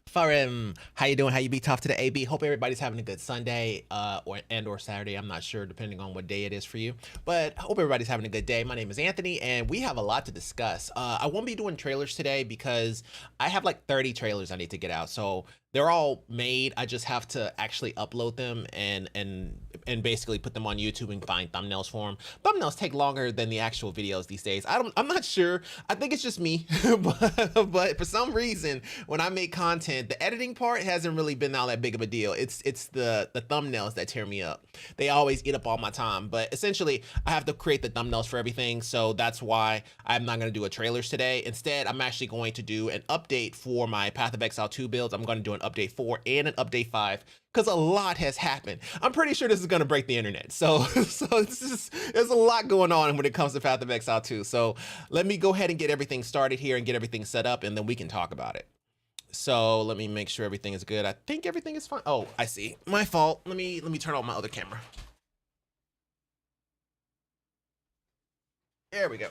Forum, how you doing? How you be tough to the AB? Hope everybody's having a good Sunday, or Saturday. I'm not sure, depending on what day it is for you. But I hope everybody's having a good day. My name is Anthony, and we have a lot to discuss. I won't be doing trailers today because I have like 30 trailers I need to get out. So they're all made. I just have to actually upload them and basically put them on YouTube and find thumbnails for them. Thumbnails take longer than the actual videos these days. I'm not sure. I think it's just me, but for some reason, when I make content, the editing part hasn't really been all that big of a deal. It's the thumbnails that tear me up. They always eat up all my time. But essentially, I have to create the thumbnails for everything, so that's why I'm not going to do a trailers today. Instead, I'm actually going to do an update for my Path of Exile 2 builds. I'm going to do an update 4 and an update 5 because a lot has happened. I'm pretty sure this is going to break the internet. So there's a lot going on when it comes to Path of Exile 2. So let me go ahead and get everything started here and get everything set up, and then we can talk about it. So let me make sure everything is good. I think everything is fine. Oh, I see. My fault. Let me turn on my other camera. There we go.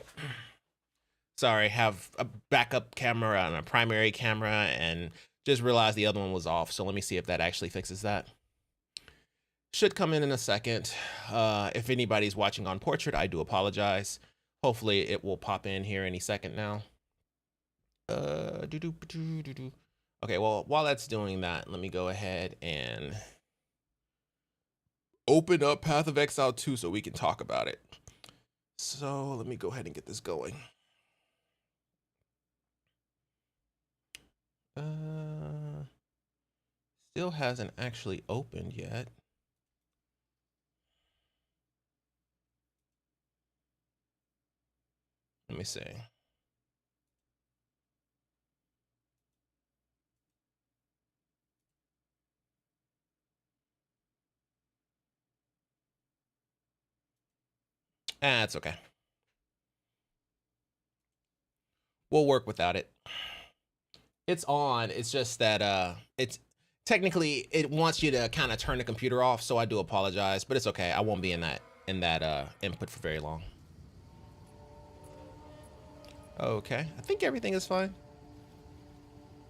Sorry, have a backup camera and a primary camera, and just realized the other one was off. So let me see if that actually fixes that. Should come in a second. If anybody's watching on portrait, I do apologize. Hopefully it will pop in here any second now. Okay, well, while that's doing that, let me go ahead and open up Path of Exile 2 so we can talk about it. So let me go ahead and get this going. Still hasn't actually opened yet. Let me see. It's okay. We'll work without it. It's on. It's just that it's technically it wants you to kind of turn the computer off, so I do apologize, but it's okay. I won't be in that input for very long. Okay, I think everything is fine.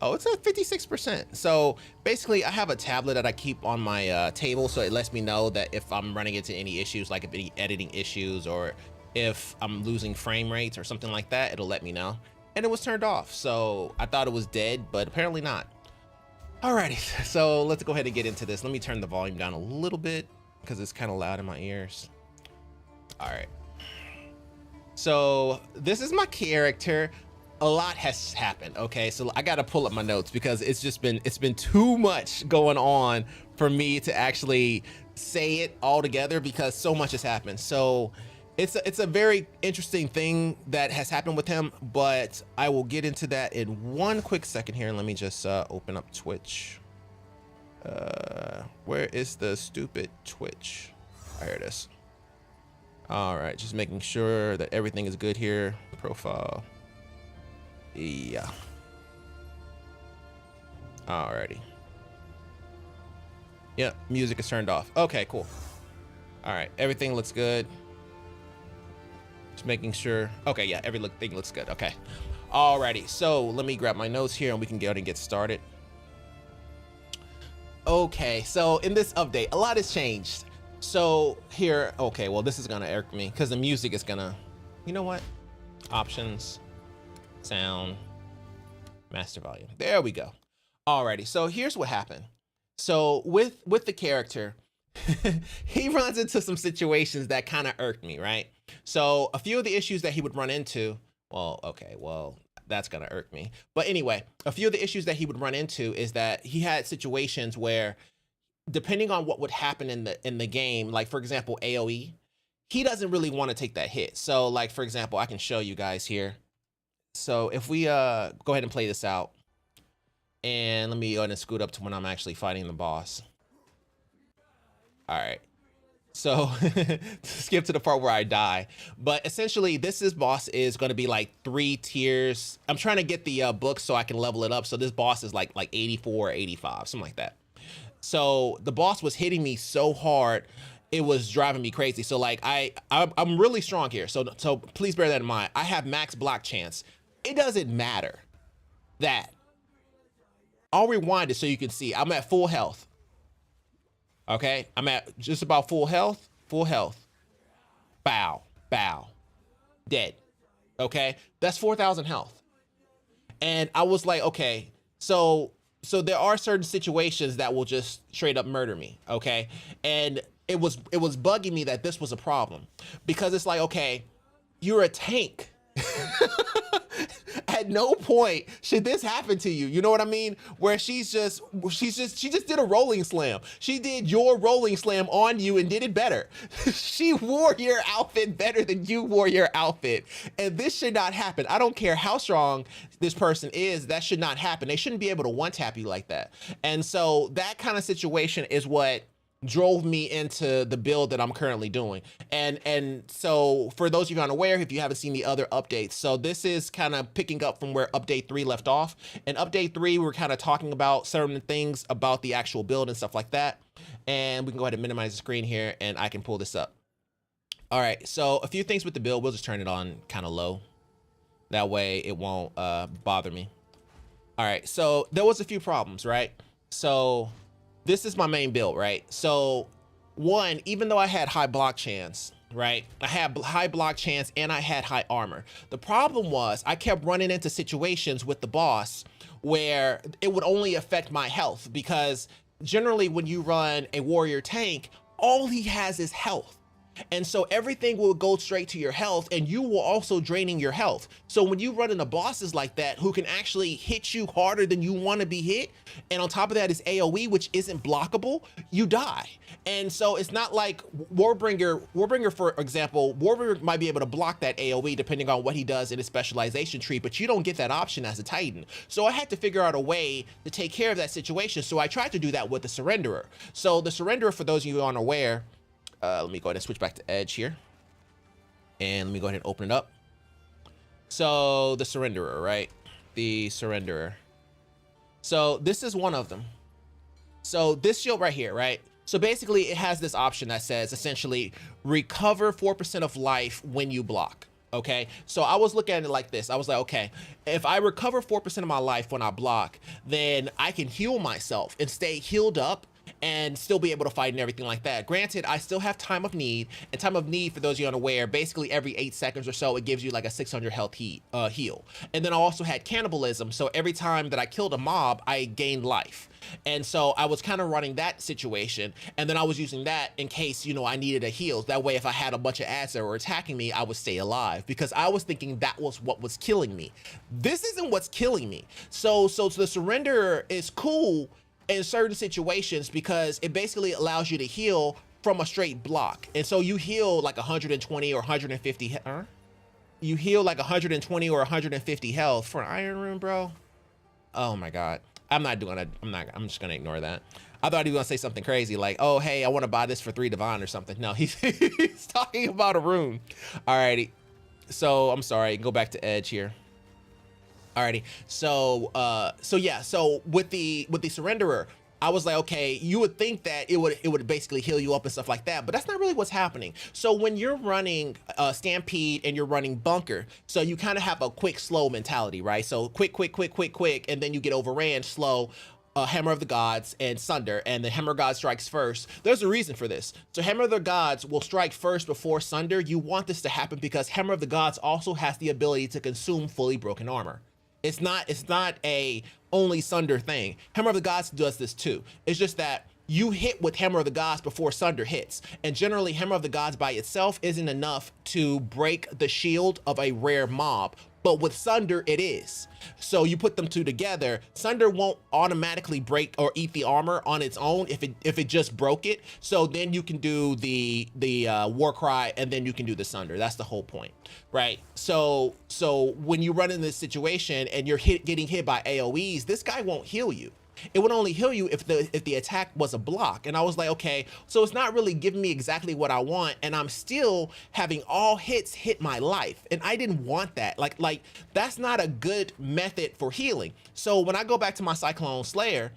Oh, it's at 56%. So basically, I have a tablet that I keep on my table, so it lets me know that if I'm running into any issues, like if any editing issues or if I'm losing frame rates or something like that, it'll let me know. And it was turned off, so I thought it was dead, but apparently not. Alrighty, so let's go ahead and get into this. Let me turn the volume down a little bit because it's kind of loud in my ears. All right. So this is my character. A lot has happened. Okay, so I got to pull up my notes because it's been too much going on for me to actually say it all together because so much has happened. So it's a very interesting thing that has happened with him, but I will get into that in one quick second here. Let me just open up Twitch. Where is the stupid Twitch? Here it is. All right, just making sure that everything is good here. Profile. Yeah. Alrighty. Yep, music is turned off. Okay, cool. All right, everything looks good. Just making sure. Okay, yeah, everything looks good. Okay. Alrighty, so let me grab my notes here and we can go ahead and get started. Okay, so in this update, a lot has changed. So here, okay, well, this is gonna irk me because the music is gonna, you know what? Options. Sound, master volume. There we go. Alrighty, so here's what happened. So with the character, he runs into some situations that kind of irked me, right? So a few of the issues that he would run into, well, okay, well, that's gonna irk me. But anyway, a few of the issues that he would run into is that he had situations where, depending on what would happen in the game, like for example, AoE, he doesn't really want to take that hit. So like, for example, I can show you guys here. So if we go ahead and play this out, and let me go ahead and scoot up to when I'm actually fighting the boss. All right. So skip to the part where I die. But essentially, this boss is going to be like 3 tiers. I'm trying to get the book so I can level it up. So this boss is like 84 or 85, something like that. So the boss was hitting me so hard, it was driving me crazy. So like I'm really strong here. So please bear that in mind. I have max block chance. It doesn't matter that. I'll rewind it so you can see. I'm at full health. Okay, I'm at just about full health. Full health. Bow, bow, dead. Okay, that's 4,000 health. And I was like, okay, so there are certain situations that will just straight up murder me. Okay, and it was bugging me that this was a problem because it's like, okay, you're a tank. At no point should this happen to you. You know what I mean? Where she just did a rolling slam. She did your rolling slam on you and did it better. She wore your outfit better than you wore your outfit. And this should not happen. I don't care how strong this person is, that should not happen. They shouldn't be able to one-tap you like that. And so that kind of situation is what drove me into the build that I'm currently doing. And so for those of you unaware, if you haven't seen the other updates, so this is kind of picking up from where update 3 left off. In update 3, we're kind of talking about certain things about the actual build and stuff like that. And we can go ahead and minimize the screen here and I can pull this up. All right, so a few things with the build. We'll just turn it on kind of low. That way it won't bother me. All right, so there was a few problems, right? So this is my main build, right? So one, even though I had high block chance, right? I had high block chance and I had high armor. The problem was I kept running into situations with the boss where it would only affect my health, because generally when you run a warrior tank, all he has is health. And so everything will go straight to your health, and you will also draining your health. So when you run into bosses like that who can actually hit you harder than you want to be hit, and on top of that is AoE, which isn't blockable, you die. And so it's not like Warbringer, for example, Warbringer might be able to block that AoE depending on what he does in his specialization tree, but you don't get that option as a Titan. So I had to figure out a way to take care of that situation. So I tried to do that with the Surrenderer. So the Surrenderer, for those of you who aren't aware, let me go ahead and switch back to Edge here. And let me go ahead and open it up. So the Surrenderer, right? The Surrenderer. So this is one of them. So this shield right here, right? So basically it has this option that says essentially recover 4% of life when you block. Okay, so I was looking at it like this. I was like, okay, if I recover 4% of my life when I block, then I can heal myself and stay healed up and still be able to fight and everything like that. Granted, I still have time of need, and time of need, for those of you unaware, basically every 8 seconds or so, it gives you like a 600 health heal. And then I also had cannibalism, so every time that I killed a mob, I gained life. And so I was kind of running that situation, and then I was using that in case, you know, I needed a heal. That way, if I had a bunch of ads that were attacking me, I would stay alive, because I was thinking that was what was killing me. This isn't what's killing me. So the Surrenderer is cool in certain situations because it basically allows you to heal from a straight block. And so you heal like 120 or 150, you heal like 120 or 150 health for an Iron Rune, bro. Oh my God. I'm not doing it. I'm just gonna ignore that. I thought he was gonna say something crazy like, oh, hey, I wanna buy this for 3 divine or something. No, he's talking about a rune. Alrighty, so I'm sorry, go back to Edge here. Alrighty, so yeah, so with the Surrenderer, I was like, okay, you would think that it would basically heal you up and stuff like that, but that's not really what's happening. So when you're running Stampede and you're running Bunker, so you kind of have a quick, slow mentality, right? So quick, and then you get overran, slow, Hammer of the Gods and Sunder, and the Hammer of God strikes first. There's a reason for this. So Hammer of the Gods will strike first before Sunder. You want this to happen because Hammer of the Gods also has the ability to consume fully broken armor. It's not a only Sunder thing. Hammer of the Gods does this too. It's just that you hit with Hammer of the Gods before Sunder hits. And generally Hammer of the Gods by itself isn't enough to break the shield of a rare mob. But with Sunder, it is. So you put them two together, Sunder won't automatically break or eat the armor on its own if it just broke it. So then you can do the War Cry, and then you can do the Sunder. That's the whole point, right? So when you run in this situation and you're getting hit by AoEs, this guy won't heal you. It would only heal you if the attack was a block. And I was like, okay, so it's not really giving me exactly what I want, and I'm still having all hits hit my life, and I didn't want that. Like that's not a good method for healing. So when I go back to my Cyclone Slayer,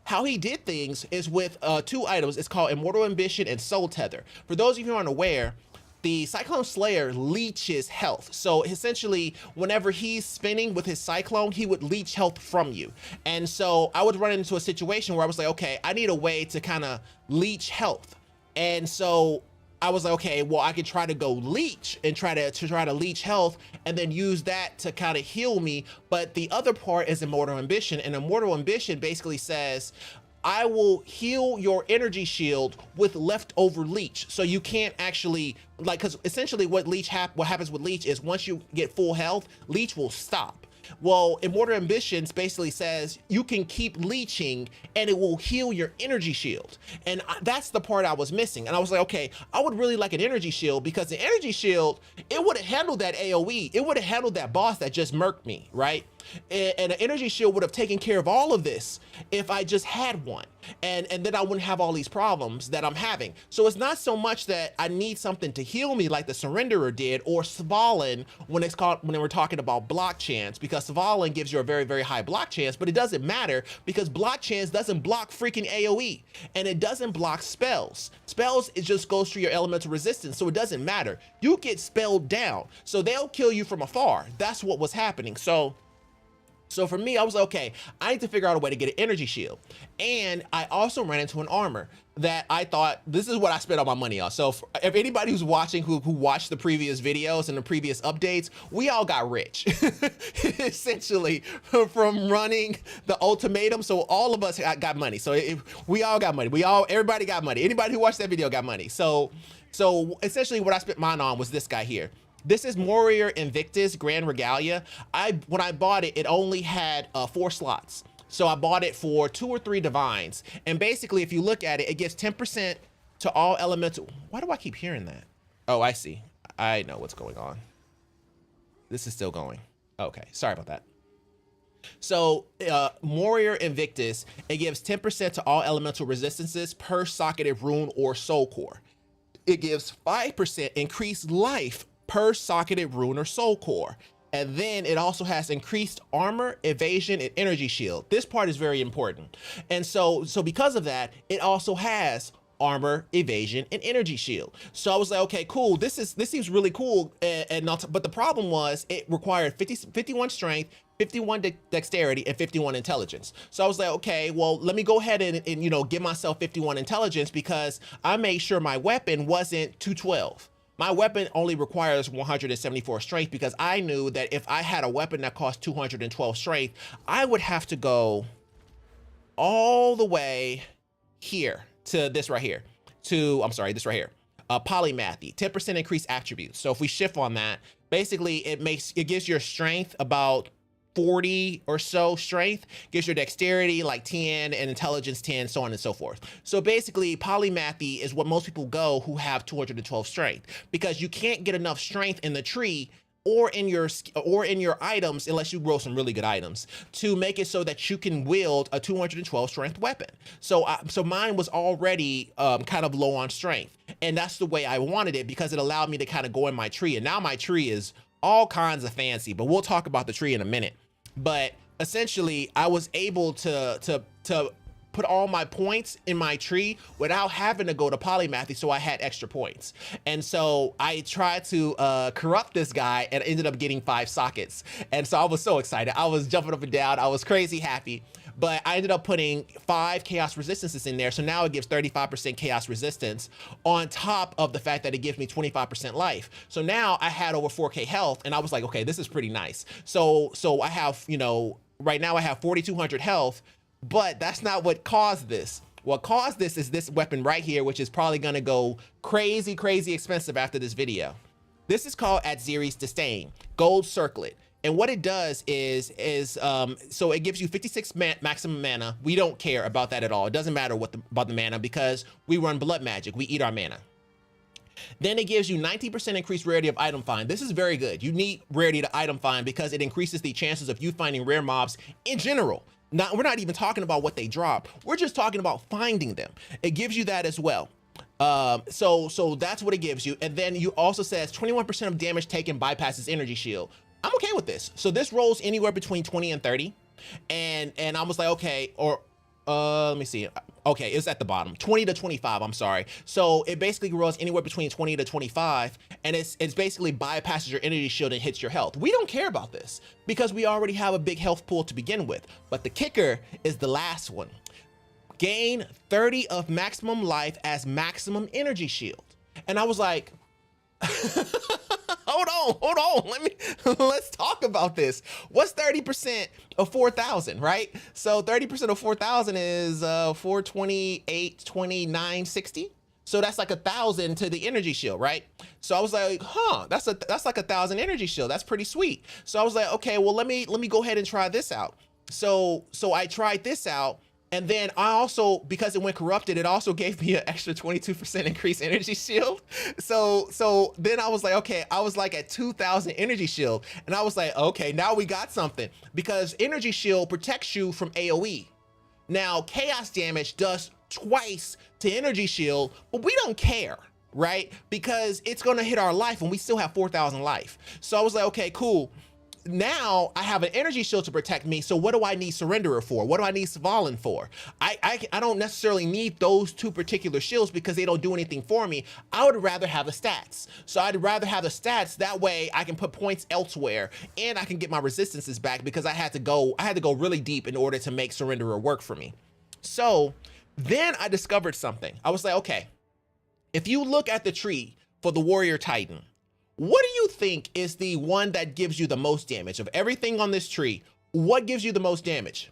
how he did things is with 2 items. It's called Immortal Ambition and Soul Tether. For those of you who aren't aware, the Cyclone Slayer leeches health. So essentially, whenever he's spinning with his Cyclone, he would leech health from you. And so I would run into a situation where I was like, okay, I need a way to kind of leech health. And so I was like, okay, well, I could try to go leech and try to leech health and then use that to kind of heal me. But the other part is Immortal Ambition, and Immortal Ambition basically says, I will heal your energy shield with leftover leech. So you can't actually, like, because essentially what happens with leech is once you get full health, leech will stop. Well, Immortal Ambitions basically says you can keep leeching and it will heal your energy shield. And that's the part I was missing. And I was like, okay, I would really like an energy shield, because the energy shield, it would have handled that AoE. It would have handled that boss that just murked me, right? And an energy shield would have taken care of all of this if I just had one. And then I wouldn't have all these problems that I'm having. So it's not so much that I need something to heal me like the Surrenderer did, or Svalin when we're talking about block chance, because Svalin gives you a very, very high block chance, but it doesn't matter because block chance doesn't block freaking AoE, and it doesn't block spells. Spells, it just goes through your elemental resistance, so it doesn't matter. You get spelled down, so they'll kill you from afar. That's what was happening. So So for me, I was like, okay, I need to figure out a way to get an energy shield. And I also ran into an armor that I thought, this is what I spent all my money on. So if anybody who's watching who watched the previous videos and the previous updates, we all got rich essentially from running the ultimatum. So all of us got money. So we all got money. Everybody got money. Anybody who watched that video got money. So essentially what I spent mine on was this guy here. This is Warrior Invictus Grand Regalia. When I bought it, it only had 4 slots. So I bought it for 2 or 3 divines. And basically, if you look at it, it gives 10% to all elemental. Why do I keep hearing that? Oh, I see. I know what's going on. This is still going. Okay, sorry about that. So Warrior Invictus, it gives 10% to all elemental resistances per socketed rune or soul core. It gives 5% increased life per socketed rune or soul core. And then it also has increased armor, evasion, and energy shield. This part is very important. And so because of that, it also has armor, evasion, and energy shield. So I was like, okay, cool. This seems really cool. But the problem was it required 51 strength, 51 dexterity, and 51 intelligence. So I was like, okay, well, let me go ahead and give myself 51 intelligence, because I made sure my weapon wasn't 212. My weapon only requires 174 strength, because I knew that if I had a weapon that cost 212 strength, I would have to go all the way here to this right here, this right here. Polymathy, 10% increased attributes. So if we shift on that, basically it gives your strength about 40 or so strength, gives your dexterity like 10 and intelligence 10, so on and so forth. So basically polymathy is what most people go who have 212 strength, because you can't get enough strength in the tree or in your items, unless you grow some really good items, to make it so that you can wield a 212 strength weapon. So mine was already kind of low on strength, and that's the way I wanted it, because it allowed me to kind of go in my tree. And now my tree is all kinds of fancy, but we'll talk about the tree in a minute. But essentially, I was able to put all my points in my tree without having to go to polymathy, so I had extra points. And so I tried to corrupt this guy and ended up getting 5 sockets. And so I was so excited. I was jumping up and down. I was crazy happy. But I ended up putting 5 chaos resistances in there. So now it gives 35% chaos resistance on top of the fact that it gives me 25% life. So now I had over 4K health, and I was like, okay, this is pretty nice. So I have, right now I have 4,200 health, but that's not what caused this. What caused this is this weapon right here, which is probably gonna go crazy, crazy expensive after this video. This is called Atziri's Disdain, Gold Circlet. And what it does is so it gives you 56 maximum mana. We don't care about that at all. It doesn't matter about the mana, because we run blood magic. We eat our mana. Then it gives you 19% increased rarity of item find. This is very good. You need rarity to item find, because it increases the chances of you finding rare mobs in general. We're not even talking about what they drop. We're just talking about finding them. It gives you that as well. So that's what it gives you. And then you also says 21% of damage taken bypasses energy shield. I'm okay with this. So this rolls anywhere between 20 and 30. And I was like, okay, or let me see. Okay, it's at the bottom, 20 to 25, I'm sorry. So it basically rolls anywhere between 20 to 25, and it's basically bypasses your energy shield and hits your health. We don't care about this, because we already have a big health pool to begin with. But the kicker is the last one. Gain 30 of maximum life as maximum energy shield. And I was like, hold on. Let's talk about this. What's 30% of 4,000, right? So 30% of 4,000 is 428, 29, 60. So that's like 1,000 to the energy shield, right? So I was like, that's like 1,000 energy shield. That's pretty sweet. So I was like, okay, well, let me go ahead and try this out. So I tried this out. And then I also, because it went corrupted, it also gave me an extra 22% increased energy shield. So then I was like, okay, I was like at 2,000 energy shield. And I was like, okay, now we got something, because energy shield protects you from AoE. Now, chaos damage does twice to energy shield, but we don't care, right? Because it's gonna hit our life and we still have 4,000 life. So I was like, okay, cool. now I have an energy shield to protect me. So what do I need Surrenderer for? What do I need Svalin for? I don't necessarily need those two particular shields because they don't do anything for me. I would rather have the stats. So I'd rather have the stats. That way I can put points elsewhere and I can get my resistances back because I had to go really deep in order to make Surrenderer work for me. So then I discovered something. I was like, okay, if you look at the tree for the Warrior Titan, what do you think is the one that gives you the most damage? Of everything on this tree, what gives you the most damage?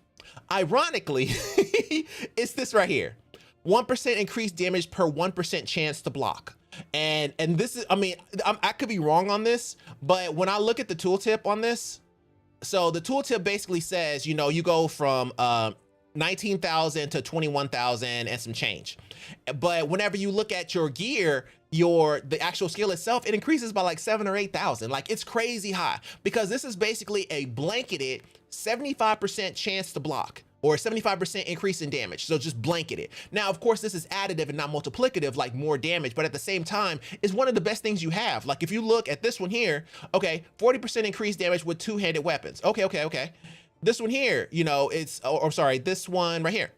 Ironically, it's this right here. 1% increased damage per 1% chance to block. And this is, I mean, I could be wrong on this, but when I look at the tooltip on this, so the tooltip basically says, you know, you go from 19,000 to 21,000 and some change. But whenever you look at your gear, the actual skill itself, it increases by like 7,000 or 8,000. Like, it's crazy high because this is basically a blanketed 75% chance to block or 75% increase in damage. So just blanketed. Now, of course, this is additive and not multiplicative, like more damage, but at the same time, it's one of the best things you have. Like if you look at this one here, okay, 40% increased damage with two-handed weapons. Okay. This one here, you know, it's, or sorry, this one right here.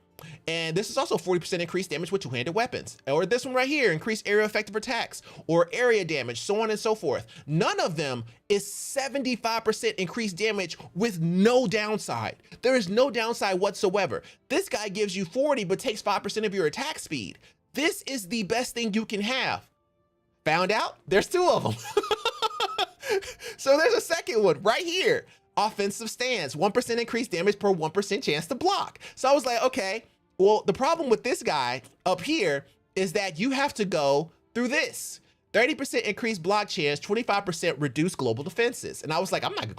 And this is also 40% increased damage with two-handed weapons. Or this one right here, increased area effective attacks or area damage, so on and so forth. None of them is 75% increased damage with no downside. There is no downside whatsoever. This guy gives you 40, but takes 5% of your attack speed. This is the best thing you can have. Found out? There's two of them. So there's a second one right here. Offensive stance, 1% increased damage per 1% chance to block. So I was like, okay, well, the problem with this guy up here is that you have to go through this. 30% increased block chance, 25% reduced global defenses. And I was like, I'm not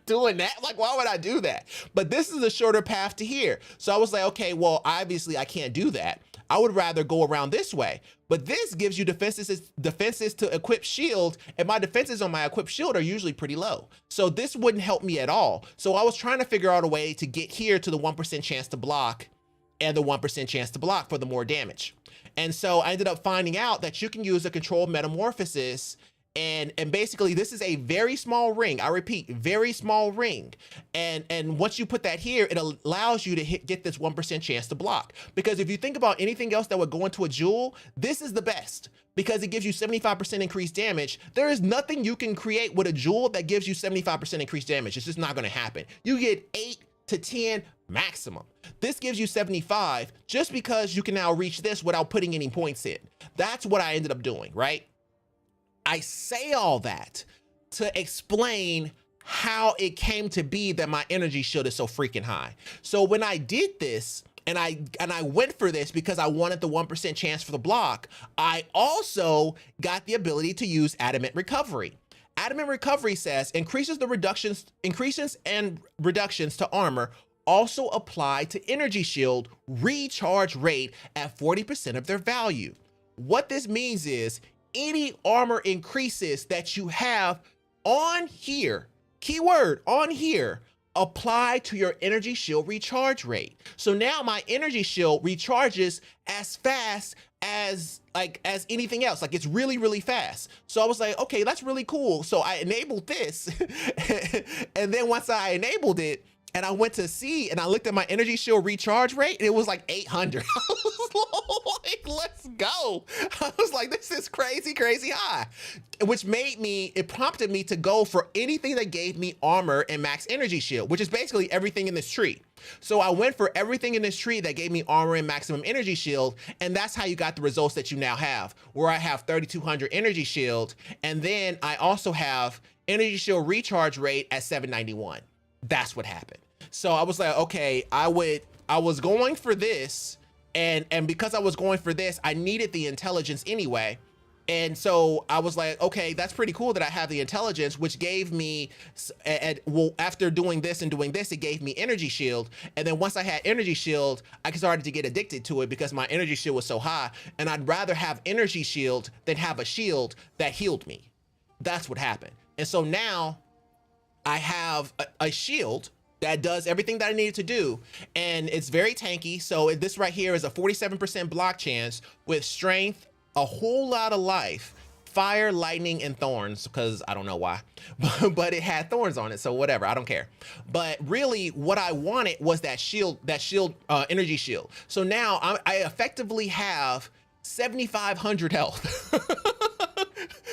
doing that. Like, why would I do that? But this is a shorter path to here. So I was like, okay, well, obviously I can't do that. I would rather go around this way. But this gives you defenses to equip shield, and my defenses on my equipped shield are usually pretty low. So this wouldn't help me at all. So I was trying to figure out a way to get here to the 1% chance to block and the 1% chance to block for the more damage. And so I ended up finding out that you can use a controlled metamorphosis, and basically this is a very small ring. I repeat, very small ring. And once you put that here, it allows you to get this 1% chance to block. Because if you think about anything else that would go into a jewel, this is the best because it gives you 75% increased damage. There is nothing you can create with a jewel that gives you 75% increased damage. It's just not going to happen. You get 8 to 10 maximum. This gives you 75 just because you can now reach this without putting any points in. That's what I ended up doing, right? I say all that to explain how it came to be that my energy shield is so freaking high. So when I did this, and I went for this because I wanted the 1% chance for the block, I also got the ability to use Adamant Recovery. Adamant Recovery says increases and reductions to armor also apply to energy shield recharge rate at 40% of their value. What this means is any armor increases that you have on here, keyword on here, apply to your energy shield recharge rate. So now my energy shield recharges as fast as anything else. Like, it's really, really fast. So I was like, okay, that's really cool. So I enabled this. And then once I enabled it, and I went to see, and I looked at my energy shield recharge rate, and it was like 800. I was like, let's go. I was like, this is crazy, crazy high. Which it prompted me to go for anything that gave me armor and max energy shield, which is basically everything in this tree. So I went for everything in this tree that gave me armor and maximum energy shield, and that's how you got the results that you now have, where I have 3,200 energy shield, and then I also have energy shield recharge rate at 791. That's what happened. So I was like, okay, I was going for this, and because I was going for this, I needed the intelligence anyway. And so I was like, okay, that's pretty cool that I have the intelligence, which gave me, well, after doing this and doing this, it gave me energy shield. And then once I had energy shield, I started to get addicted to it because my energy shield was so high, and I'd rather have energy shield than have a shield that healed me. That's what happened. And so now I have a shield that does everything that I needed to do, and it's very tanky. So this right here is a 47% block chance with strength, a whole lot of life, fire, lightning, and thorns, because I don't know why, but it had thorns on it, so whatever, I don't care. But really, what I wanted was that shield, energy shield. So now I effectively have 7,500 health.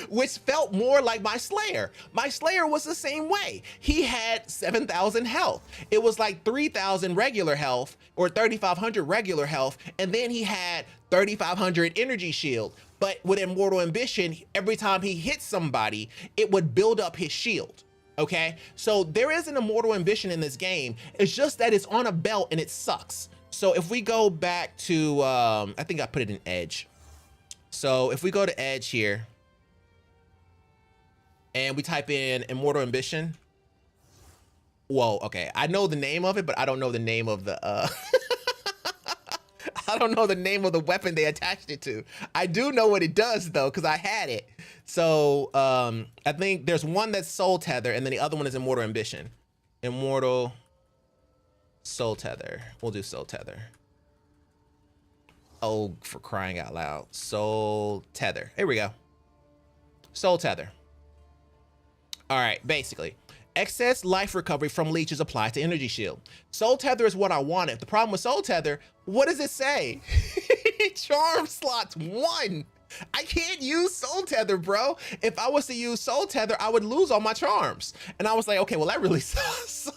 Which felt more like my Slayer. My Slayer was the same way. He had 7,000 health. It was like 3,000 regular health or 3,500 regular health, and then he had 3,500 energy shield. But with Immortal Ambition, every time he hit somebody, it would build up his shield. Okay, so there is an Immortal Ambition in this game. It's just that it's on a belt and it sucks. So if we go back to, I think I put it in Edge. So if we go to Edge here, and we type in Immortal Ambition. Whoa, okay. I know the name of it, but I don't know the name of the, I don't know the name of the weapon they attached it to. I do know what it does though, because I had it. So I think there's one that's Soul Tether, and then the other one is Immortal Ambition. Immortal Soul Tether. We'll do Soul Tether. Oh, for crying out loud. Soul Tether. Here we go. Soul Tether. All right, basically, excess life recovery from leeches applied to energy shield. Soul Tether is what I wanted. The problem with Soul Tether, what does it say? Charm slots 1. I can't use Soul Tether, bro. If I was to use Soul Tether, I would lose all my charms. And I was like, okay, well, that really sucks.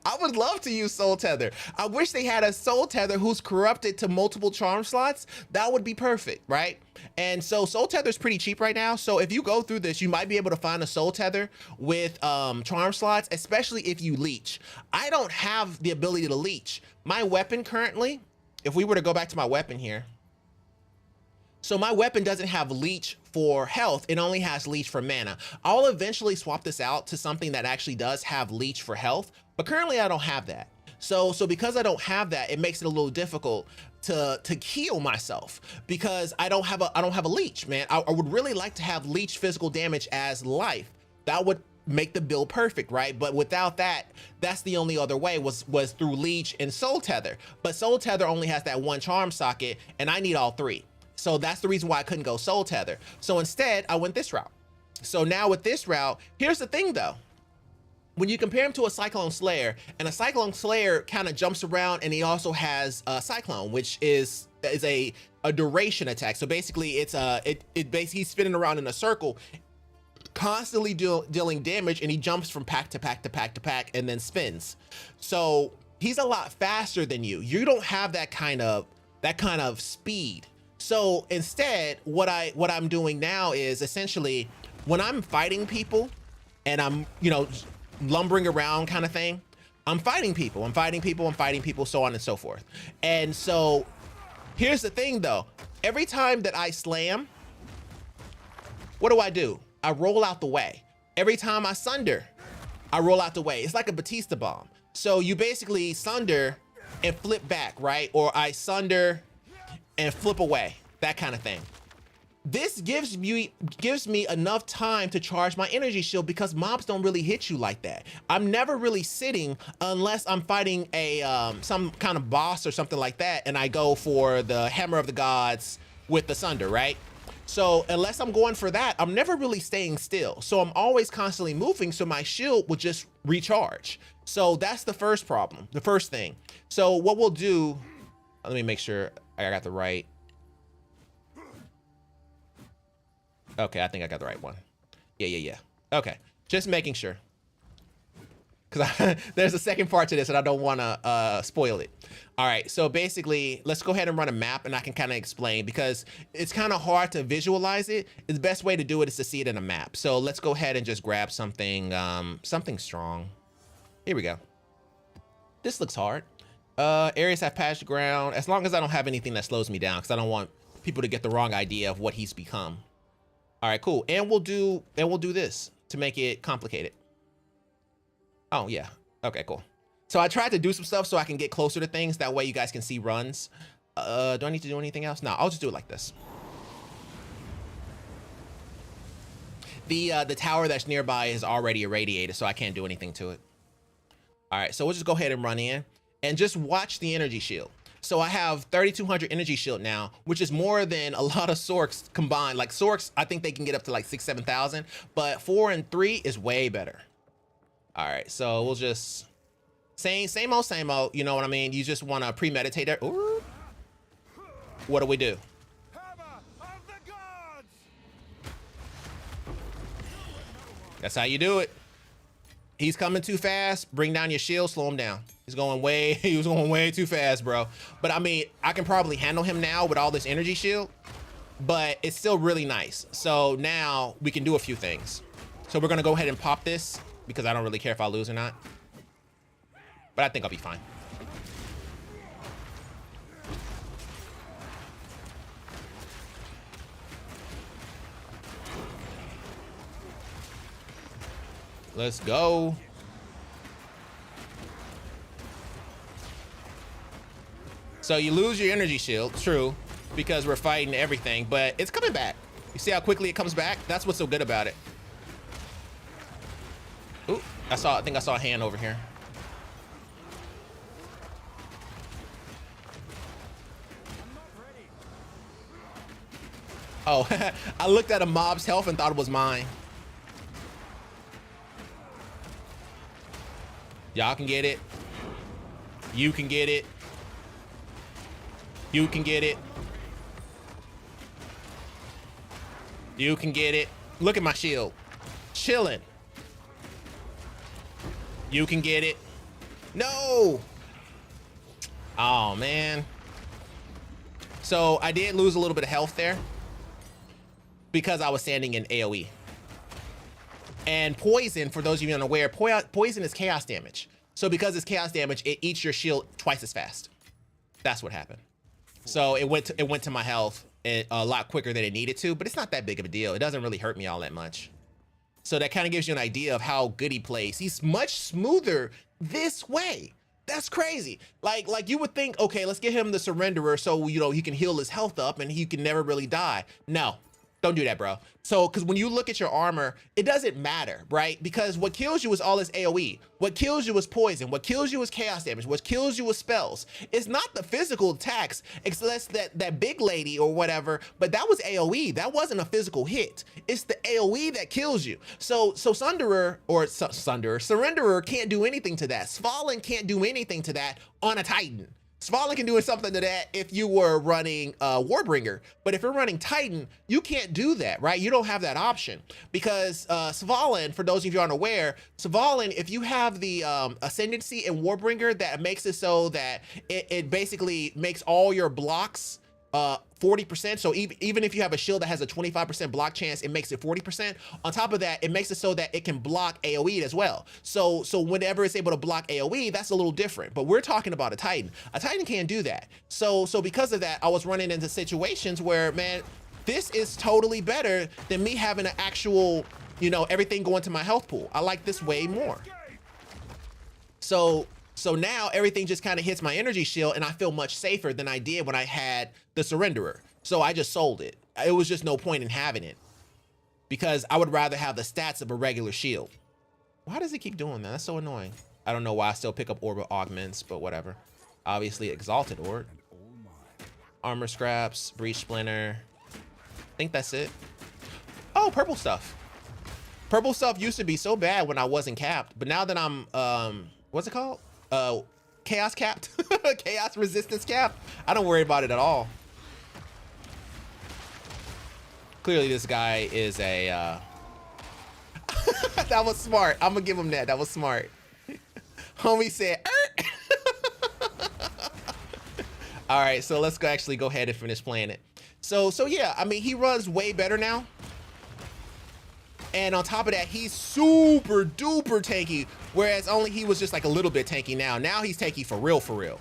I would love to use Soul Tether. I wish they had a Soul Tether who's corrupted to multiple charm slots. That would be perfect, right? And so Soul Tether is pretty cheap right now. So if you go through this, you might be able to find a Soul Tether with charm slots, especially if you leech. I don't have the ability to leech. My weapon currently, if we were to go back to my weapon here, so my weapon doesn't have leech for health. It only has leech for mana. I'll eventually swap this out to something that actually does have leech for health, but currently I don't have that. So because I don't have that, it makes it a little difficult to heal myself, because I don't have a leech, man. I would really like to have leech physical damage as life. That would make the build perfect, right? But without that, that's the only other way was through leech and Soul Tether. But Soul Tether only has that one charm socket, and I need all 3. So that's the reason why I couldn't go Soul Tether. So instead, I went this route. So now with this route, here's the thing though. When you compare him to a Cyclone Slayer, and a Cyclone Slayer kind of jumps around, and he also has a Cyclone, which is a duration attack. So basically it's basically he's spinning around in a circle, constantly dealing damage, and he jumps from pack to pack to pack to pack and then spins. So he's a lot faster than you. You don't have that kind of speed. So instead, what I'm doing now is essentially when I'm fighting people and I'm, lumbering around kind of thing, I'm fighting people, so on and so forth. And so here's the thing though, every time that I slam, what do? I roll out the way. Every time I sunder, I roll out the way. It's like a Batista bomb. So you basically sunder and flip back, right? Or I sunder and flip away, that kind of thing. This gives me enough time to charge my energy shield, because mobs don't really hit you like that. I'm never really sitting unless I'm fighting a some kind of boss or something like that, and I go for the Hammer of the Gods with the Sunder, right? So unless I'm going for that, I'm never really staying still. So I'm always constantly moving, so my shield will just recharge. So that's the first problem, the first thing. So what we'll do, let me make sure I got the right. Okay, I think I got the right one. Yeah. Okay, just making sure. Because there's a second part to this and I don't want to spoil it. All right, so basically, let's go ahead and run a map and I can kind of explain, because it's kind of hard to visualize it. The best way to do it is to see it in a map. So let's go ahead and just grab something, something strong. Here we go. This looks hard. Areas have patched ground, as long as I don't have anything that slows me down, because I don't want people to get the wrong idea of what he's become. All right, cool. And we'll do this to make it complicated. Oh yeah, okay, cool. So I tried to do some stuff so I can get closer to things. That way you guys can see runs. Do I need to do anything else? No, I'll just do it like this. The tower that's nearby is already irradiated, so I can't do anything to it. All right, so we'll just go ahead and run in and just watch the energy shield. So I have 3,200 energy shield now, which is more than a lot of Sorks combined. Like Sorks, I think they can get up to like 6,000, 7,000, but 4 and 3 is way better. All right, so we'll just same old, you know what I mean? You just want to premeditate it. Ooh. What do? That's how you do it. He's coming too fast. Bring down your shield, slow him down. He was going way too fast, bro. But I mean, I can probably handle him now with all this energy shield, but it's still really nice. So now we can do a few things. So we're gonna go ahead and pop this because I don't really care if I lose or not. But I think I'll be fine. Let's go. So you lose your energy shield, true, because we're fighting everything, but it's coming back. You see how quickly it comes back? That's what's so good about it. Ooh, I think I saw a hand over here. Oh, I looked at a mob's health and thought it was mine. Y'all can get it. You can get it. You can get it. You can get it. Look at my shield. Chilling. You can get it. No. Oh, man. So I did lose a little bit of health there because I was standing in AoE. And poison, for those of you unaware, poison is chaos damage. So because it's chaos damage, it eats your shield twice as fast. That's what happened. So it went to my health a lot quicker than it needed to, but it's not that big of a deal. It doesn't really hurt me all that much. So that kind of gives you an idea of how good he plays. He's much smoother this way. That's crazy. Like you would think, okay, let's get him the Surrenderer so, you know, he can heal his health up and he can never really die. No. Don't do that, bro. So, because when you look at your armor, it doesn't matter, right? Because what kills you is all this AoE. What kills you is poison. What kills you is chaos damage. What kills you is spells. It's not the physical attacks, except that big lady or whatever, but that was AoE. That wasn't a physical hit. It's the AoE that kills you. So Surrenderer can't do anything to that. Svalin can't do anything to that on a Titan. Svalin can do something to that if you were running Warbringer, but if you're running Titan, you can't do that, right? You don't have that option because Svalin, for those of you unaware, Svalin, if you have the ascendancy in Warbringer, that makes it so that it basically makes all your blocks 40%. So even if you have a shield that has a 25% block chance, it makes it 40%. On top of that, it makes it so that it can block AoE as well. So whenever it's able to block AoE, that's a little different. But we're talking about a Titan. A Titan can't do that. So because of that, I was running into situations where, man, this is totally better than me having an actual, you know, everything going to my health pool. I like this way more. So now everything just kind of hits my energy shield and I feel much safer than I did when I had the Surrenderer. So I just sold it. It was just no point in having it because I would rather have the stats of a regular shield. Why does it keep doing that? That's so annoying. I don't know why I still pick up Orb Augments, but whatever. Obviously Exalted Orb. Armor Scraps, Breach Splinter. I think that's it. Oh, purple stuff. Purple stuff used to be so bad when I wasn't capped, but now that I'm, what's it called? Chaos capped, chaos resistance capped. I don't worry about it at all. Clearly this guy is a, that was smart. I'm gonna give him that. That was smart. Homie said, all right, so let's actually go ahead and finish playing it. So yeah, I mean, he runs way better now. And on top of that, he's super duper tanky, whereas only he was just like a little bit tanky now. Now he's tanky for real, for real.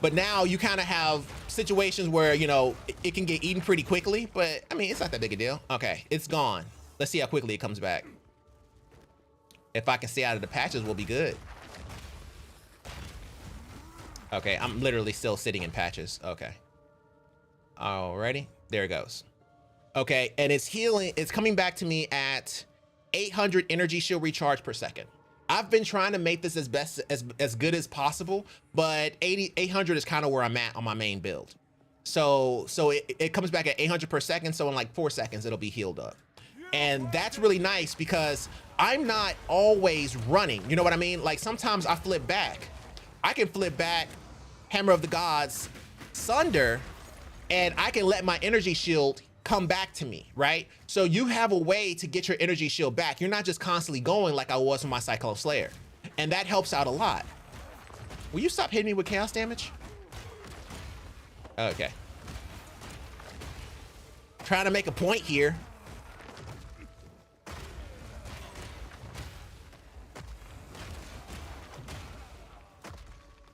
But now you kind of have situations where, you know, it can get eaten pretty quickly, but I mean, it's not that big a deal. Okay, it's gone. Let's see how quickly it comes back. If I can stay out of the patches, we'll be good. Okay, I'm literally still sitting in patches. Okay. Alrighty. There it goes. Okay, and it's healing. It's coming back to me at 800 energy shield recharge per second. I've been trying to make this as good as possible, but 800 is kind of where I'm at on my main build. So it comes back at 800 per second. So in like 4 seconds, it'll be healed up. And that's really nice because I'm not always running. You know what I mean? Like sometimes I flip back. I can flip back, Hammer of the Gods, Sunder, and I can let my energy shield come back to me, right? So you have a way to get your energy shield back. You're not just constantly going like I was with my Cyclone Slayer. And that helps out a lot. Will you stop hitting me with chaos damage? Okay. Trying to make a point here.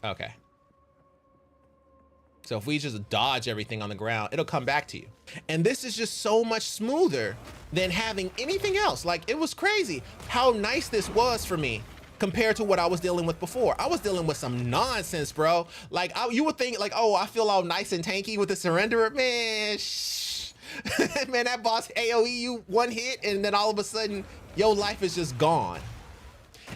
Okay. So if we just dodge everything on the ground, it'll come back to you. And this is just so much smoother than having anything else. Like, it was crazy how nice this was for me compared to what I was dealing with before. I was dealing with some nonsense, bro. Like, you would think like, oh, I feel all nice and tanky with the Surrenderer. Man, shh. Man, that boss AoE you one hit and then all of a sudden your life is just gone.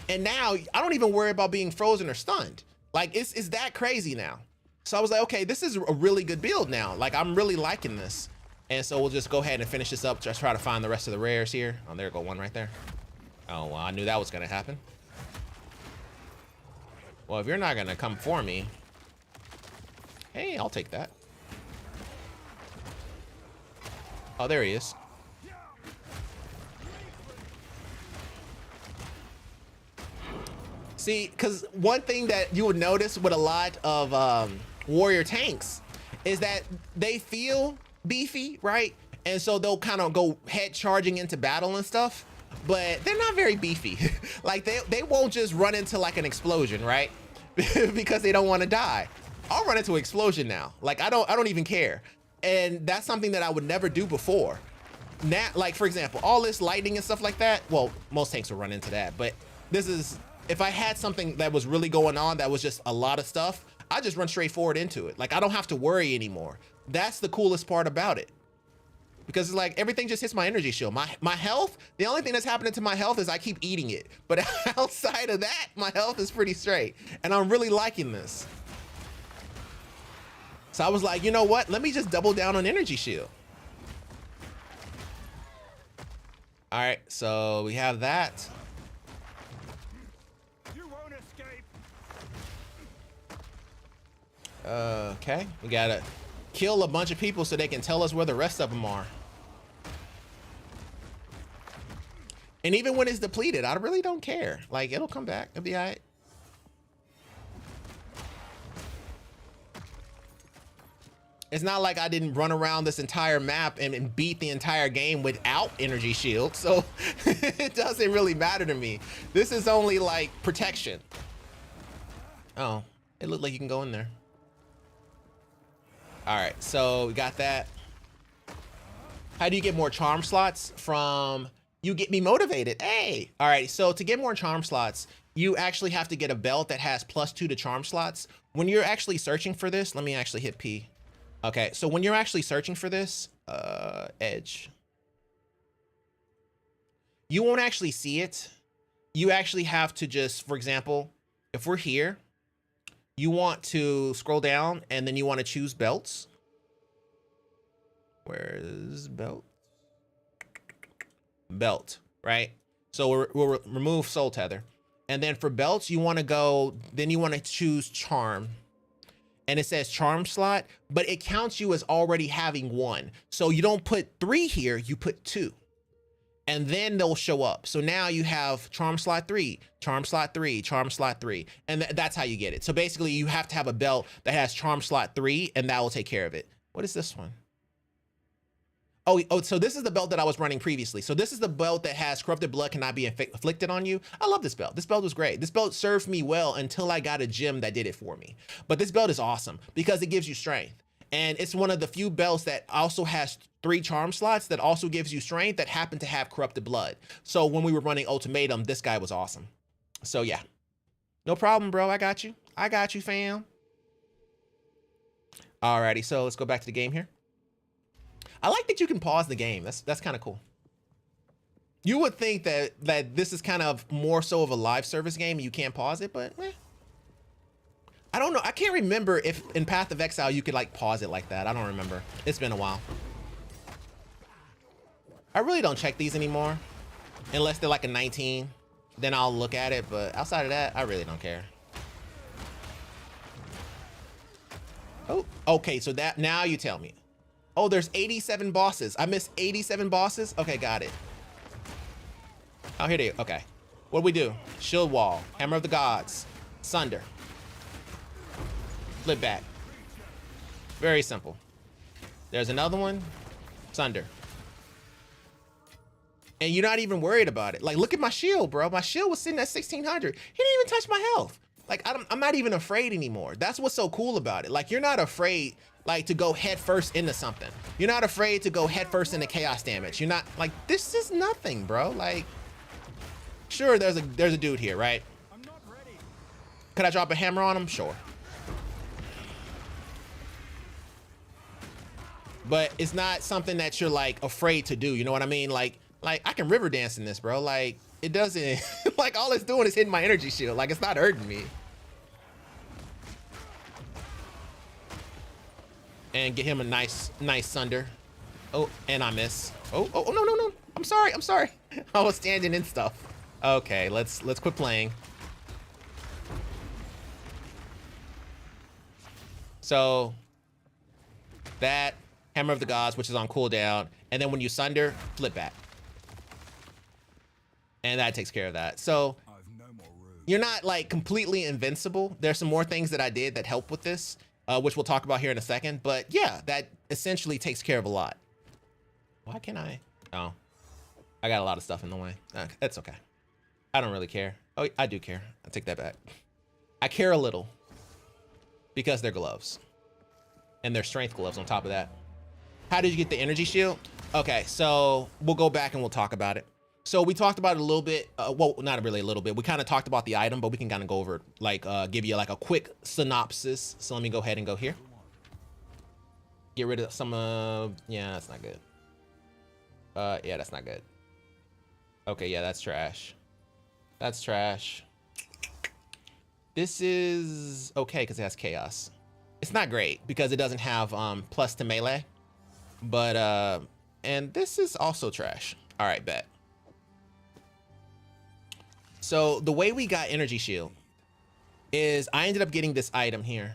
And now I don't even worry about being frozen or stunned. Like, it's that crazy now. So I was like, okay, this is a really good build now. Like, I'm really liking this. And so we'll just go ahead and finish this up. Just try to find the rest of the rares here. Oh, there go one right there. Oh, well, I knew that was gonna happen. Well, if you're not gonna come for me, hey, I'll take that. Oh, there he is. See, because one thing that you would notice with a lot of warrior tanks is that they feel beefy, right? And so they'll kind of go head charging into battle and stuff, but they're not very beefy. Like they won't just run into like an explosion, right? Because they don't want to die. I'll run into an explosion now. Like I don't even care. And that's something that I would never do before. Now, like for example, all this lightning and stuff like that, well, most tanks will run into that, but this is, if I had something that was really going on that was just a lot of stuff, I just run straight forward into it. Like I don't have to worry anymore. That's the coolest part about it. Because it's like everything just hits my energy shield. My health, the only thing that's happening to my health is I keep eating it. But outside of that, my health is pretty straight. And I'm really liking this. So I was like, you know what? Let me just double down on energy shield. All right, so we have that. Okay, we gotta kill a bunch of people so they can tell us where the rest of them are. And even when it's depleted, I really don't care. Like, it'll come back. It'll be all right. It's not like I didn't run around this entire map and beat the entire game without energy shield. So it doesn't really matter to me. This is only like protection. Oh, it looked like you can go in there. All right, so we got that. How do you get more charm slots? From you get me motivated. Hey, all right, so to get more charm slots, you actually have to get a belt that has +2 to charm slots. When you're actually searching for this, let me actually hit P. Okay, so when you're actually searching for this, edge, you won't actually see it. You actually have to just, for example, if we're here, you want to scroll down and then you want to choose belts. Where is belt? Belt, right? So we'll remove soul tether. And then for belts, you want to go, then you want to choose charm. And it says charm slot, but it counts you as already having 1. So you don't put 3 here, you put 2. And then they'll show up. So now you have charm slot 3, charm slot 3, charm slot 3. And that's how you get it. So basically you have to have a belt that has charm slot 3 and that will take care of it. What is this one? Oh, so this is the belt that I was running previously. So this is the belt that has corrupted blood cannot be inflicted on you. I love this belt. This belt was great. This belt served me well until I got a gem that did it for me. But this belt is awesome because it gives you strength. And it's one of the few belts that also has 3 charm slots that also gives you strength that happen to have corrupted blood. So when we were running ultimatum, this guy was awesome. So yeah, no problem, bro. I got you. I got you, fam. Alrighty, so let's go back to the game here. I like that you can pause the game. That's kind of cool. You would think that this is kind of more so of a live service game and you can't pause it, but I don't know. I can't remember if in Path of Exile you could like pause it like that. I don't remember. It's been a while. I really don't check these anymore unless they're like a 19. Then I'll look at it, but outside of that, I really don't care. Oh, okay, so that now you tell me. Oh, there's 87 bosses. I missed 87 bosses. Okay, got it. Oh, here they are. Okay. What do we do? Shield wall, hammer of the gods, sunder, flip back. Very simple. There's another one, sunder. And you're not even worried about it. Like, look at my shield, bro. My shield was sitting at 1600. He didn't even touch my health. Like, I'm not even afraid anymore. That's what's so cool about it. Like, you're not afraid, like, to go head first into something. You're not afraid to go head first into chaos damage. You're not, like, this is nothing, bro. Like, sure, there's a dude here, right? I'm not ready. Could I drop a hammer on him? Sure. But it's not something that you're, like, afraid to do. You know what I mean? Like I can river dance in this, bro. Like, it doesn't, like, all it's doing is hitting my energy shield. Like, it's not hurting me. And get him a nice sunder. Oh, and I miss. Oh, no. I'm sorry. I was standing in stuff. Okay, let's quit playing. So that hammer of the gods, which is on cooldown, and then when you sunder, flip back. And that takes care of that. So you're not like completely invincible. There's some more things that I did that help with this, which we'll talk about here in a second. But yeah, that essentially takes care of a lot. Why can't I? Oh, I got a lot of stuff in the way. That's okay. I don't really care. Oh, I do care. I take that back. I care a little because they're gloves and they're strength gloves on top of that. How did you get the energy shield? Okay, so we'll go back and we'll talk about it. So we talked about it a little bit. Well, not really a little bit. We kind of talked about the item, but we can kind of go over, like, give you like a quick synopsis. So let me go ahead and go here. Get rid of some, yeah, that's not good. Yeah, that's not good. Okay, yeah, that's trash. That's trash. This is okay because it has chaos. It's not great because it doesn't have plus to melee, but and this is also trash. All right, bet. So the way we got energy shield is I ended up getting this item here.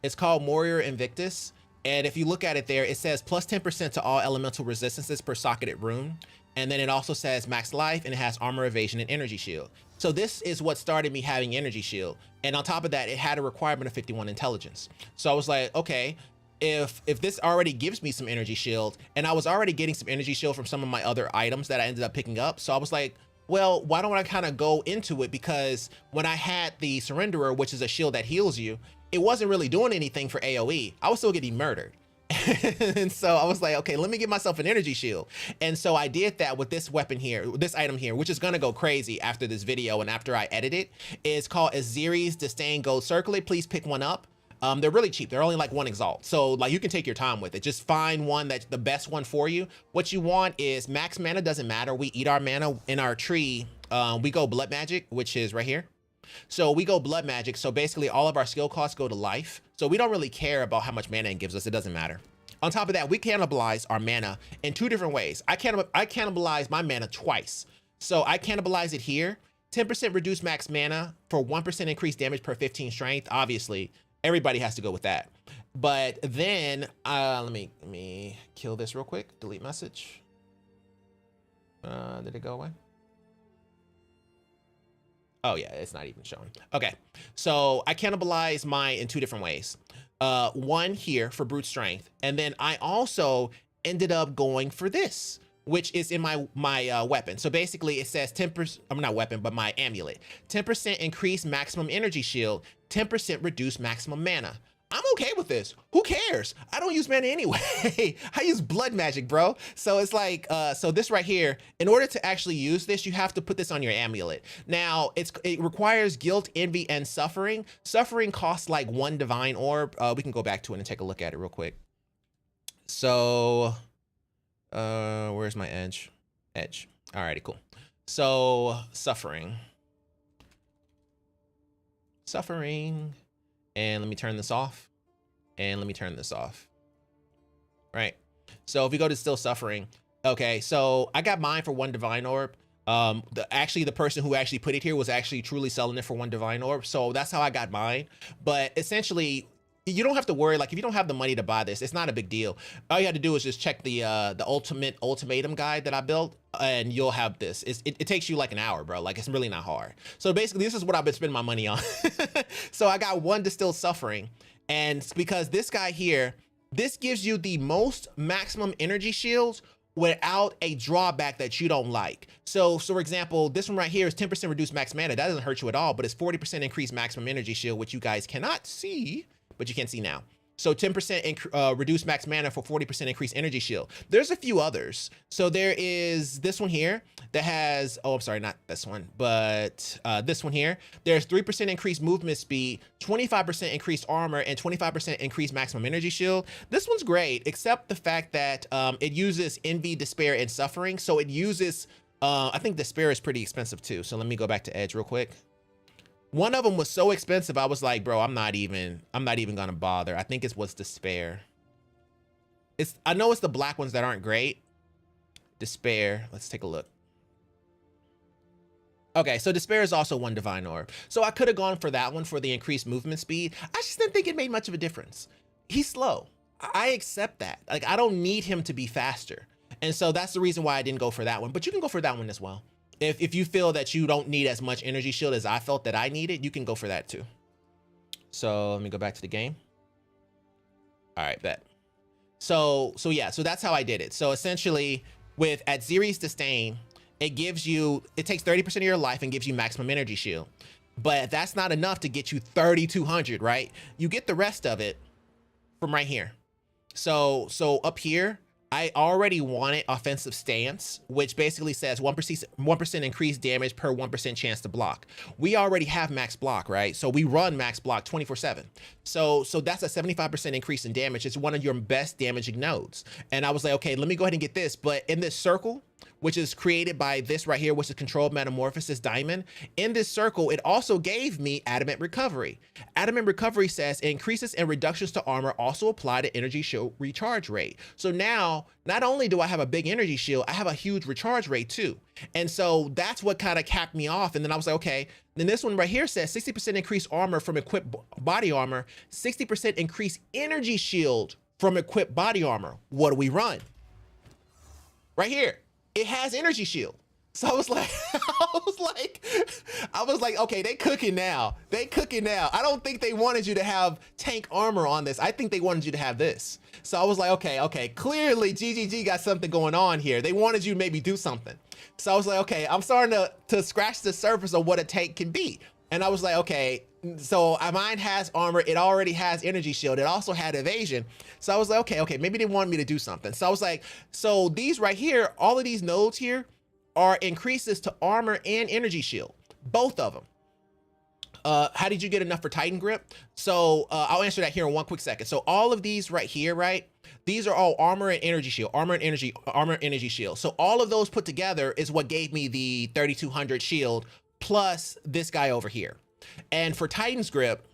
It's called Warrior Invictus. And if you look at it there, it says plus 10% to all elemental resistances per socketed rune. And then it also says max life and it has armor evasion and energy shield. So this is what started me having energy shield. And on top of that, it had a requirement of 51 intelligence. So I was like, okay, if this already gives me some energy shield, and I was already getting some energy shield from some of my other items that I ended up picking up. So I was like, well, why don't I kind of go into it? Because when I had the Surrenderer, which is a shield that heals you, it wasn't really doing anything for AoE. I was still getting murdered. And so I was like, okay, let me get myself an energy shield. And so I did that with this weapon here, this item here, which is gonna go crazy after this video and after I edit it. It's called Aziri's Disdain Gold Circlet. Please pick one up. They're really cheap. They're only like 1 exalt. So like you can take your time with it. Just find one that's the best one for you. What you want is max mana, doesn't matter. We eat our mana in our tree. We go blood magic, which is right here. So we go blood magic. So basically all of our skill costs go to life. So we don't really care about how much mana it gives us. It doesn't matter. On top of that, we cannibalize our mana in 2 different ways. I cannibalize my mana twice. So I cannibalize it here. 10% reduced max mana for 1% increased damage per 15 strength. Obviously, everybody has to go with that. But then, let me kill this real quick. Delete message. Did it go away? Oh yeah, it's not even showing. Okay, so I cannibalize mine in 2 different ways. One here for brute strength, and then I also ended up going for this, which is in my weapon. So basically it says 10%, I'm not weapon, but my amulet. 10% increase maximum energy shield, 10% reduce maximum mana. I'm okay with this. Who cares? I don't use mana anyway. I use blood magic, bro. So it's like, so this right here, in order to actually use this, you have to put this on your amulet. Now, it requires guilt, envy, and suffering. Suffering costs like 1 divine orb. We can go back to it and take a look at it real quick. So, where's my edge? Alrighty, cool. So suffering, and let me turn this off, and let me turn this off. Right. So if we go to still suffering, okay. So I got mine for 1 divine orb. The person who actually put it here was actually truly selling it for 1 divine orb. So that's how I got mine. But essentially, you don't have to worry. Like, if you don't have the money to buy this, it's not a big deal. All you have to do is just check the ultimatum guide that I built, and you'll have this. It takes you like an hour, bro. Like, it's really not hard. So basically, this is what I've been spending my money on. So I got 1 distilled suffering, and because this guy here, this gives you the most maximum energy shields without a drawback that you don't like. So for example, this one right here is 10% reduced max mana. That doesn't hurt you at all, but it's 40% increased maximum energy shield, which you guys cannot see, but you can see now. So 10% reduced max mana for 40% increased energy shield. There's a few others. So there is this one here that has, oh, I'm sorry, not this one, but this one here. There's 3% increased movement speed, 25% increased armor, and 25% increased maximum energy shield. This one's great, except the fact that it uses envy, despair, and suffering. So it uses, I think despair is pretty expensive too. So let me go back to Edge real quick. One of them was so expensive, I was like, bro, I'm not even gonna bother. I think it's what's despair. I know it's the black ones that aren't great. Despair, let's take a look. Okay, so despair is also 1 divine orb. So I could have gone for that one for the increased movement speed. I just didn't think it made much of a difference. He's slow. I accept that. Like, I don't need him to be faster. And so that's the reason why I didn't go for that one, but you can go for that one as well. If you feel that you don't need as much energy shield as I felt that I needed, you can go for that too. So let me go back to the game. All right, bet. So yeah, so that's how I did it. So essentially with at Xeris Disdain, it takes 30% of your life and gives you maximum energy shield. But that's not enough to get you 3,200, right? You get the rest of it from right here. So up here, I already wanted offensive stance, which basically says 1% increased damage per 1% chance to block. We already have max block, right? So we run max block 24/7. So that's a 75% increase in damage. It's one of your best damaging nodes. And I was like, okay, let me go ahead and get this. But in this circle, which is created by this right here, which is controlled metamorphosis diamond. In this circle, it also gave me adamant recovery. Adamant recovery says increases and reductions to armor also apply to energy shield recharge rate. So now, not only do I have a big energy shield, I have a huge recharge rate too. And so that's what kind of capped me off. And then I was like, okay, then this one right here says 60% increased armor from equipped body armor, 60% increased energy shield from equipped body armor. What do we run? Right here. It has energy shield. So I was like, okay, they cooking now. I don't think they wanted you to have tank armor on this. I think they wanted you to have this. So I was like, okay, clearly GGG got something going on here. They wanted you to maybe do something. So I was like, okay, I'm starting to scratch the surface of what a tank can be. And I was like, okay, so mine has armor. It already has energy shield. It also had evasion. So I was like, okay, maybe they wanted me to do something. So I was like, so these right here, all of these nodes here are increases to armor and energy shield, both of them. How did you get enough for Titan grip? So I'll answer that here in one quick second. So all of these right here, right? These are all armor and energy shield, armor and energy shield. So all of those put together is what gave me the 3,200 shield plus this guy over here. And for Titan's grip,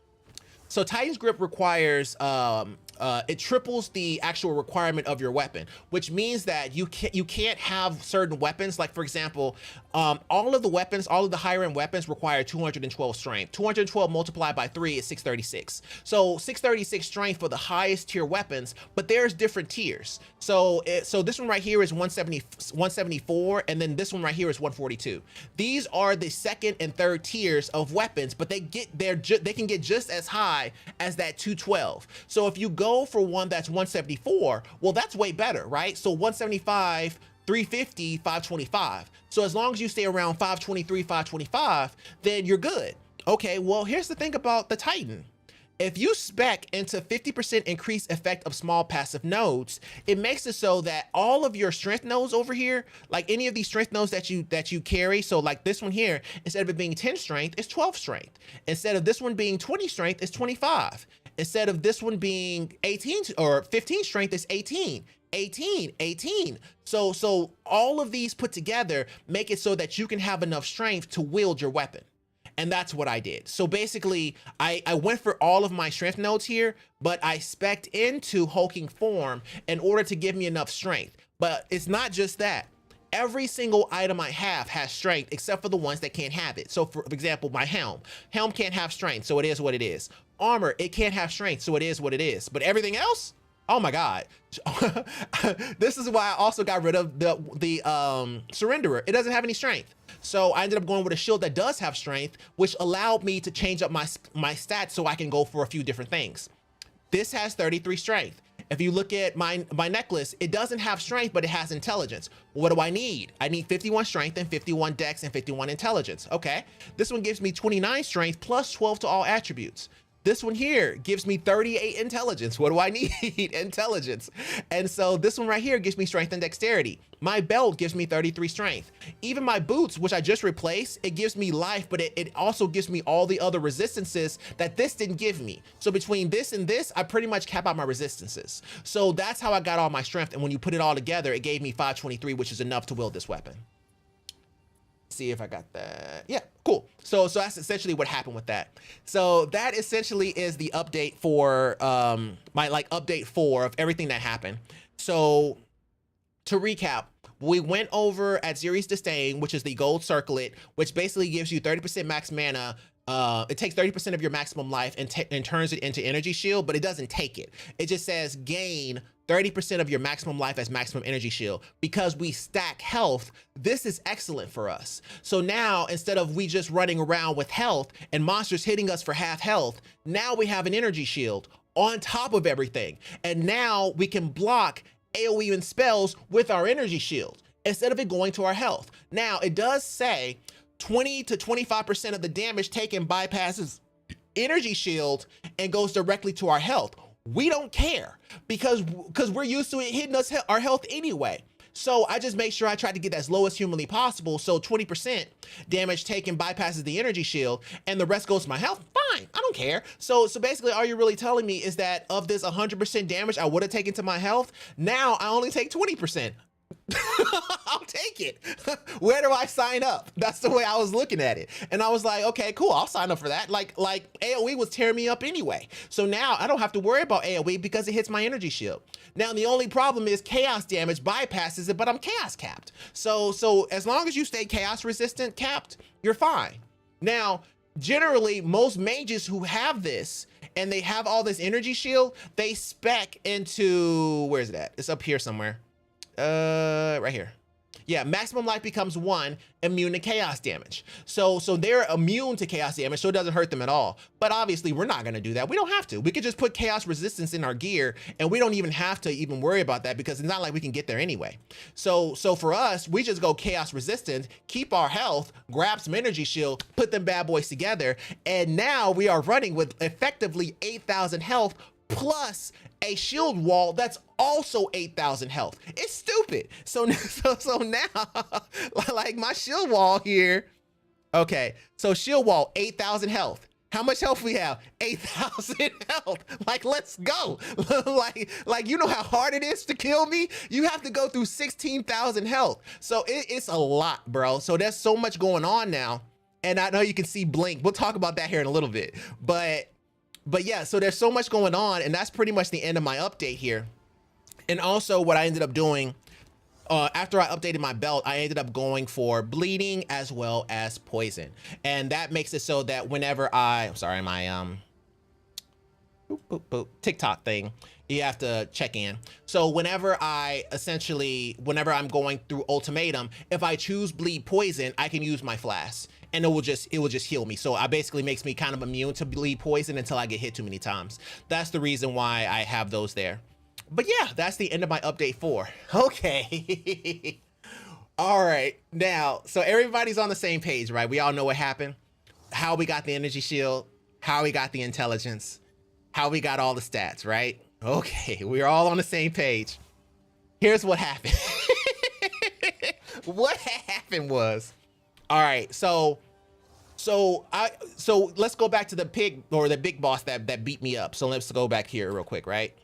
so Titan's grip requires, it triples the actual requirement of your weapon, which means that you can't have certain weapons. Like for example, all of the higher end weapons require 212 strength. 212 multiplied by 3 is 636. So 636 strength for the highest tier weapons, but there's different tiers. So this one right here is 174, and then this one right here is 142. These are the second and third tiers of weapons, but they can get just as high as that 212. So if you go for one that's 174, well, that's way better, right? So 175, 350, 525. So as long as you stay around 523, 525, then you're good. Okay, well, here's the thing about the Titan. If you spec into 50% increased effect of small passive nodes, it makes it so that all of your strength nodes over here, like any of these strength nodes that you carry, so like this one here, instead of it being 10 strength, it's 12 strength. Instead of this one being 20 strength, it's 25. Instead of this one being 18 or 15 strength, it's 18. 18, 18. So all of these put together make it so that you can have enough strength to wield your weapon. And that's what I did. So basically, I went for all of my strength nodes here, but I spec'd into hulking form in order to give me enough strength. But it's not just that. Every single item I have has strength except for the ones that can't have it. So for example, my helm. Helm can't have strength, so it is what it is. Armor, it can't have strength, so it is what it is. But everything else, oh my God. This is why I also got rid of the Surrenderer. It doesn't have any strength. So I ended up going with a shield that does have strength, which allowed me to change up my stats so I can go for a few different things. This has 33 strength. If you look at my necklace, it doesn't have strength, but it has intelligence. What do I need? I need 51 strength and 51 dex and 51 intelligence. Okay. This one gives me 29 strength plus 12 to all attributes. This one here gives me 38 intelligence. What do I need? Intelligence. And so this one right here gives me strength and dexterity. My belt gives me 33 strength. Even my boots, which I just replaced, it gives me life, but it also gives me all the other resistances that this didn't give me. So between this and this, I pretty much cap out my resistances. So that's how I got all my strength. And when you put it all together, it gave me 523, which is enough to wield this weapon. See if I got that. Yeah, cool. So that's essentially what happened with that. So that essentially is the update for my update 4 of everything that happened. So to recap, we went over at Xeris Disdain, which is the gold circlet, which basically gives you 30% max mana. It takes 30% of your maximum life and turns it into energy shield, but it doesn't take it. It just says gain 30% of your maximum life as maximum energy shield. Because we stack health, this is excellent for us. So now, instead of we just running around with health and monsters hitting us for half health, now we have an energy shield on top of everything. And now we can block AoE and spells with our energy shield instead of it going to our health. Now, it does say 20 to 25% of the damage taken bypasses energy shield and goes directly to our health. We don't care because we're used to it hitting us our health anyway. So I just make sure I try to get as low as humanly possible. So 20% damage taken bypasses the energy shield and the rest goes to my health. Fine, I don't care. So basically all you're really telling me is that of this 100% damage I would have taken to my health, now I only take 20%. I'll take it. Where do I sign up? That's the way I was looking at it. And I was like, okay, cool, I'll sign up for that. Like AoE was tearing me up anyway. So now I don't have to worry about AoE because it hits my energy shield. Now the only problem is chaos damage bypasses it, but I'm chaos capped. So as long as you stay chaos resistant capped, you're fine. Now, generally most mages who have this and they have all this energy shield, they spec into, where's it at? It's up here somewhere. Right here. Yeah, maximum life becomes 1, immune to chaos damage. So they're immune to chaos damage, so it doesn't hurt them at all. But obviously, we're not gonna do that. We don't have to. We could just put chaos resistance in our gear, and we don't even have to even worry about that because it's not like we can get there anyway. So for us, we just go chaos resistant, keep our health, grab some energy shield, put them bad boys together, and now we are running with effectively 8,000 health plus a shield wall that's also 8,000 health. It's stupid. So now, like my shield wall here. Okay, so shield wall 8,000 health. How much health we have? 8,000 health. Like, let's go. like you know how hard it is to kill me? You have to go through 16,000 health. So it's a lot, bro. So there's so much going on now. And I know you can see Blink. We'll talk about that here in a little bit. But yeah, so there's so much going on, and that's pretty much the end of my update here. And also what I ended up doing, after I updated my belt, I ended up going for bleeding as well as poison. And that makes it so that whenever I'm sorry, my TikTok thing, you have to check in. So whenever I'm going through ultimatum, if I choose bleed poison, I can use my flask. And it will just heal me. So it basically makes me kind of immune to bleed poison until I get hit too many times. That's the reason why I have those there. But yeah, that's the end of my update 4. Okay. All right. Now, so everybody's on the same page, right? We all know what happened, how we got the energy shield, how we got the intelligence, how we got all the stats, right? Okay, we're all on the same page. Here's what happened. What happened was, all right, so let's go back to the pig or the big boss that beat me up. So let's go back here real quick, right?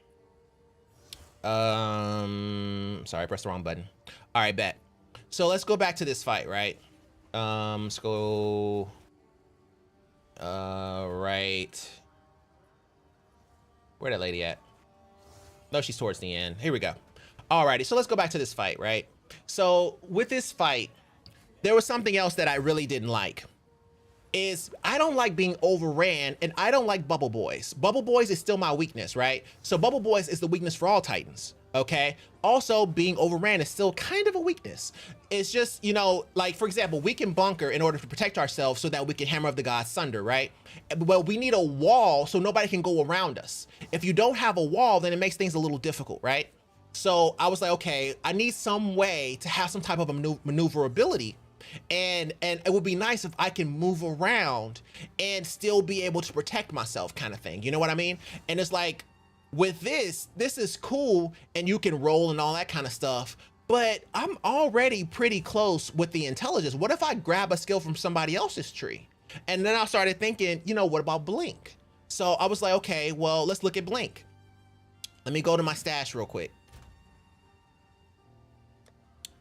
Sorry, I pressed the wrong button. All right, bet. So let's go back to this fight, right? Let's go. Right. Where that lady at? No, she's towards the end. Here we go. Alrighty, so let's go back to this fight, right? So with this fight, there was something else that I really didn't like. Is I don't like being overran, and I don't like bubble boys. Bubble boys is still my weakness, right? So bubble boys is the weakness for all Titans, okay? Also, being overran is still kind of a weakness. It's just, you know, like, for example, we can bunker in order to protect ourselves so that we can hammer of the gods sunder, right? Well, we need a wall so nobody can go around us. If you don't have a wall, then it makes things a little difficult, right? So I was like, okay, I need some way to have some type of maneuverability. And it would be nice if I can move around and still be able to protect myself, kind of thing. You know what I mean? And it's like, with this is cool and you can roll and all that kind of stuff, but I'm already pretty close with the intelligence. What if I grab a skill from somebody else's tree? And then I started thinking, you know, what about Blink? So I was like, okay, well, let's look at Blink. Let me go to my stash real quick.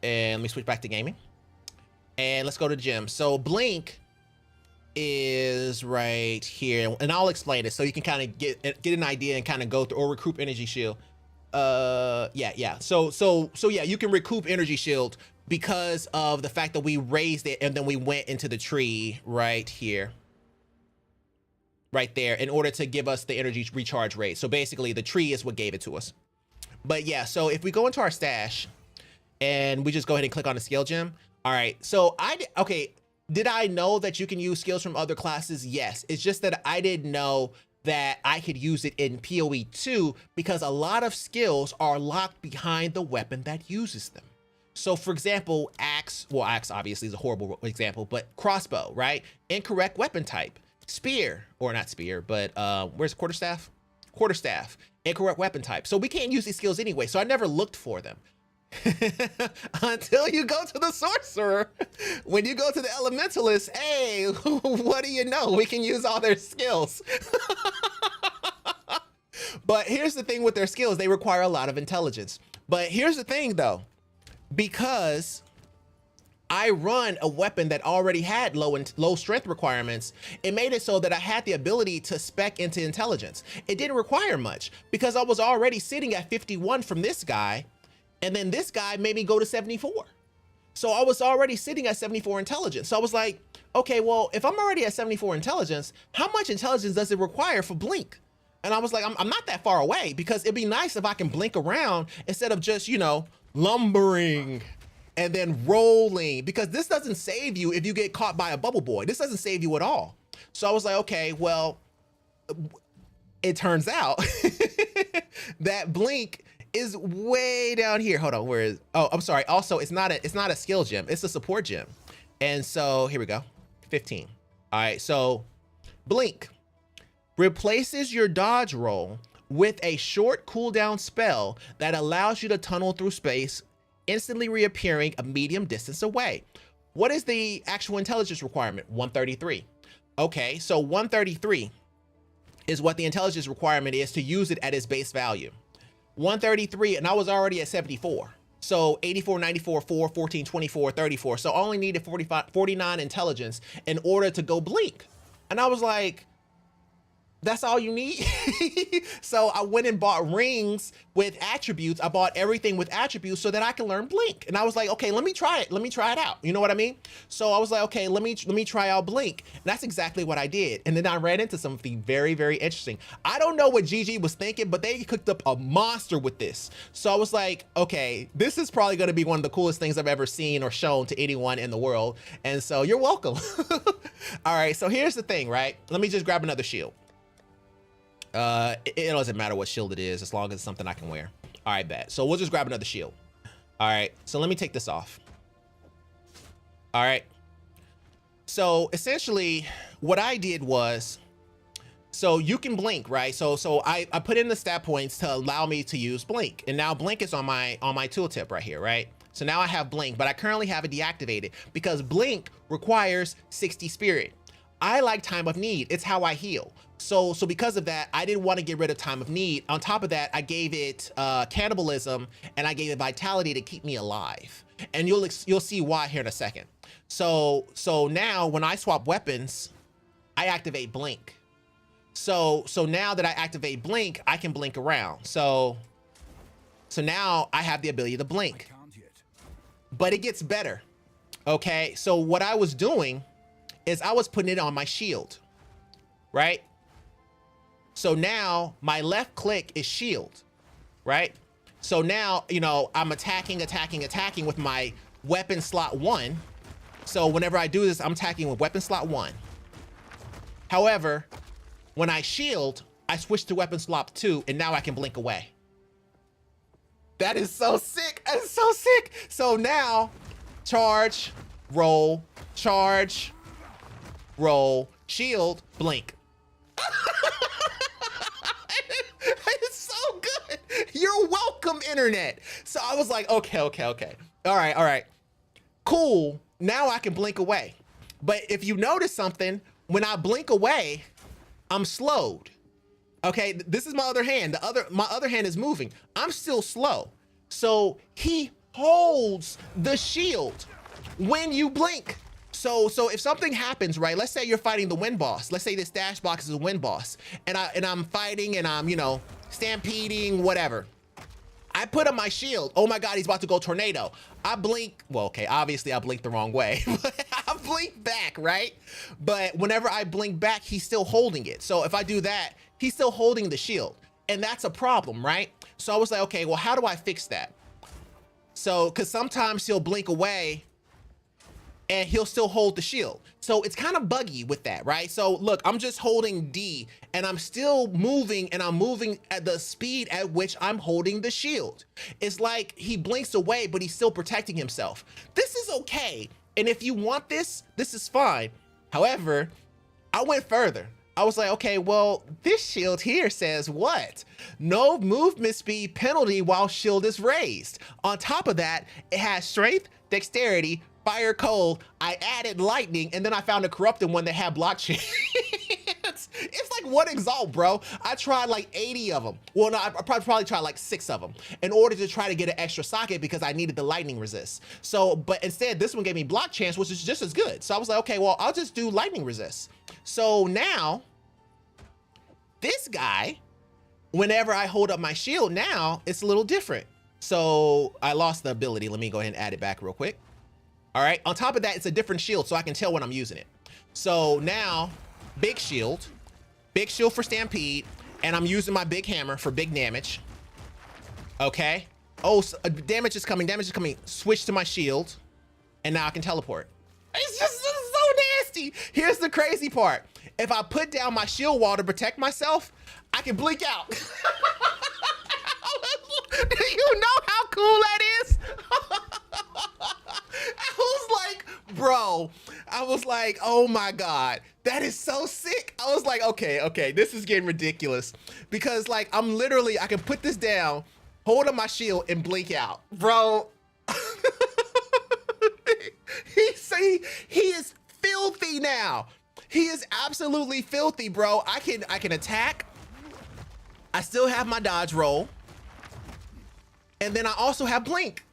And let me switch back to gaming. And let's go to gym. So Blink is right here, and I'll explain it so you can kind of get an idea and kind of go through, or recoup energy shield. Yeah. So yeah, you can recoup energy shield because of the fact that we raised it and then we went into the tree right here, right there, in order to give us the energy recharge rate. So basically, the tree is what gave it to us. But yeah, so if we go into our stash and we just go ahead and click on the skill gem. All right, so did I know that you can use skills from other classes? Yes, it's just that I didn't know that I could use it in PoE 2 because a lot of skills are locked behind the weapon that uses them. So for example, axe obviously is a horrible example, but crossbow, right? Incorrect weapon type. Spear, or not spear, but where's quarterstaff? Quarterstaff, incorrect weapon type. So we can't use these skills anyway, so I never looked for them. Until you go to the sorcerer. When you go to the elementalist, hey, what do you know? We can use all their skills. But here's the thing with their skills, they require a lot of intelligence. But here's the thing though, because I run a weapon that already had low strength requirements, it made it so that I had the ability to spec into intelligence. It didn't require much because I was already sitting at 51 from this guy. And then this guy made me go to 74. So I was already sitting at 74 intelligence. So I was like, okay, well, if I'm already at 74 intelligence, how much intelligence does it require for Blink? And I was like, I'm not that far away, because it'd be nice if I can blink around instead of just, you know, lumbering and then rolling, because this doesn't save you if you get caught by a bubble boy. This doesn't save you at all. So I was like, okay, well, it turns out that Blink is way down here. Hold on, where is, oh, I'm sorry. Also, it's not a skill gem, it's a support gem. And so here we go, 15. All right, so Blink replaces your dodge roll with a short cooldown spell that allows you to tunnel through space, instantly reappearing a medium distance away. What is the actual intelligence requirement? 133. Okay, so 133 is what the intelligence requirement is to use it at its base value. 133, and I was already at 74. So 84, 94, 4, 14, 24, 34. So I only needed 49 intelligence in order to go Blink. And I was like, that's all you need? So I went and bought rings with attributes. I bought everything with attributes so that I can learn Blink. And I was like, okay, let me try it. Let me try it out. You know what I mean? So I was like, okay, let me try out Blink. And that's exactly what I did. And then I ran into something very, very interesting. I don't know what GG was thinking, but they cooked up a monster with this. So I was like, okay, this is probably going to be one of the coolest things I've ever seen or shown to anyone in the world. And so you're welcome. All right, so here's the thing, right? Let me just grab another shield. It doesn't matter what shield it is, as long as it's something I can wear. All right, bet. So we'll just grab another shield. All right, so let me take this off. All right. So essentially what I did was, so you can Blink, right? So I put in the stat points to allow me to use Blink. And now Blink is on my tooltip right here, right? So now I have Blink, but I currently have it deactivated because Blink requires 60 spirit. I like time of need. It's how I heal. So because of that, I didn't want to get rid of time of need. On top of that, I gave it cannibalism and I gave it vitality to keep me alive. And you'll see why here in a second. So now when I swap weapons, I activate blink. So now that I activate blink, I can blink around. So now I have the ability to blink. But it gets better. Okay, so what I was doing is I was putting it on my shield, right? So now my left click is shield, right? So now, you know, I'm attacking with my weapon slot 1. So whenever I do this, I'm attacking with weapon slot 1. However, when I shield, I switch to weapon slot 2, and now I can blink away. That is so sick. That is so sick. So now, charge, roll, shield, blink. It's so good. You're welcome, internet. So I was like, okay. All right. Cool. Now I can blink away. But if you notice something, when I blink away, I'm slowed. Okay, this is my other hand. My other hand is moving. I'm still slow. So he holds the shield when you blink. So if something happens, right? Let's say you're fighting the wind boss. Let's say this dash box is a wind boss, and I'm fighting and I'm, you know, stampeding, whatever. I put on my shield. Oh my God, he's about to go tornado. I blink. Well, okay, obviously I blinked the wrong way. But I blink back, right? But whenever I blink back, he's still holding it. So if I do that, he's still holding the shield. And that's a problem, right? So I was like, okay, well, how do I fix that? So, because sometimes he'll blink away and he'll still hold the shield. So it's kind of buggy with that, right? So look, I'm just holding D and I'm still moving, and I'm moving at the speed at which I'm holding the shield. It's like he blinks away, but he's still protecting himself. This is okay. And if you want this, this is fine. However, I went further. I was like, okay, well, this shield here says what? No movement speed penalty while shield is raised. On top of that, it has strength, dexterity, fire, cold. I added lightning, and then I found a corrupted one that had blockchain. It's like one Exalt, bro. I tried like 80 of them. Well, no, I probably tried like 6 of them in order to try to get an extra socket because I needed the lightning resist. So, but instead, this one gave me block chance, which is just as good. So I was like, okay, well, I'll just do lightning resist. So now, this guy, whenever I hold up my shield now, it's a little different. So I lost the ability. Let me go ahead and add it back real quick. All right, on top of that, it's a different shield, so I can tell when I'm using it. So now, big shield for stampede, and I'm using my big hammer for big damage. Okay. Oh, so, damage is coming, Switch to my shield, and now I can teleport. It's just so nasty. Here's the crazy part. If I put down my shield wall to protect myself, I can blink out. Do you know how cool that is? I was like, bro, oh my God, that is so sick. I was like, okay, this is getting ridiculous, because like I can put this down, hold up my shield, and blink out, bro. He is filthy now. He is absolutely filthy, bro. I can attack. I still have my dodge roll. And then I also have blink.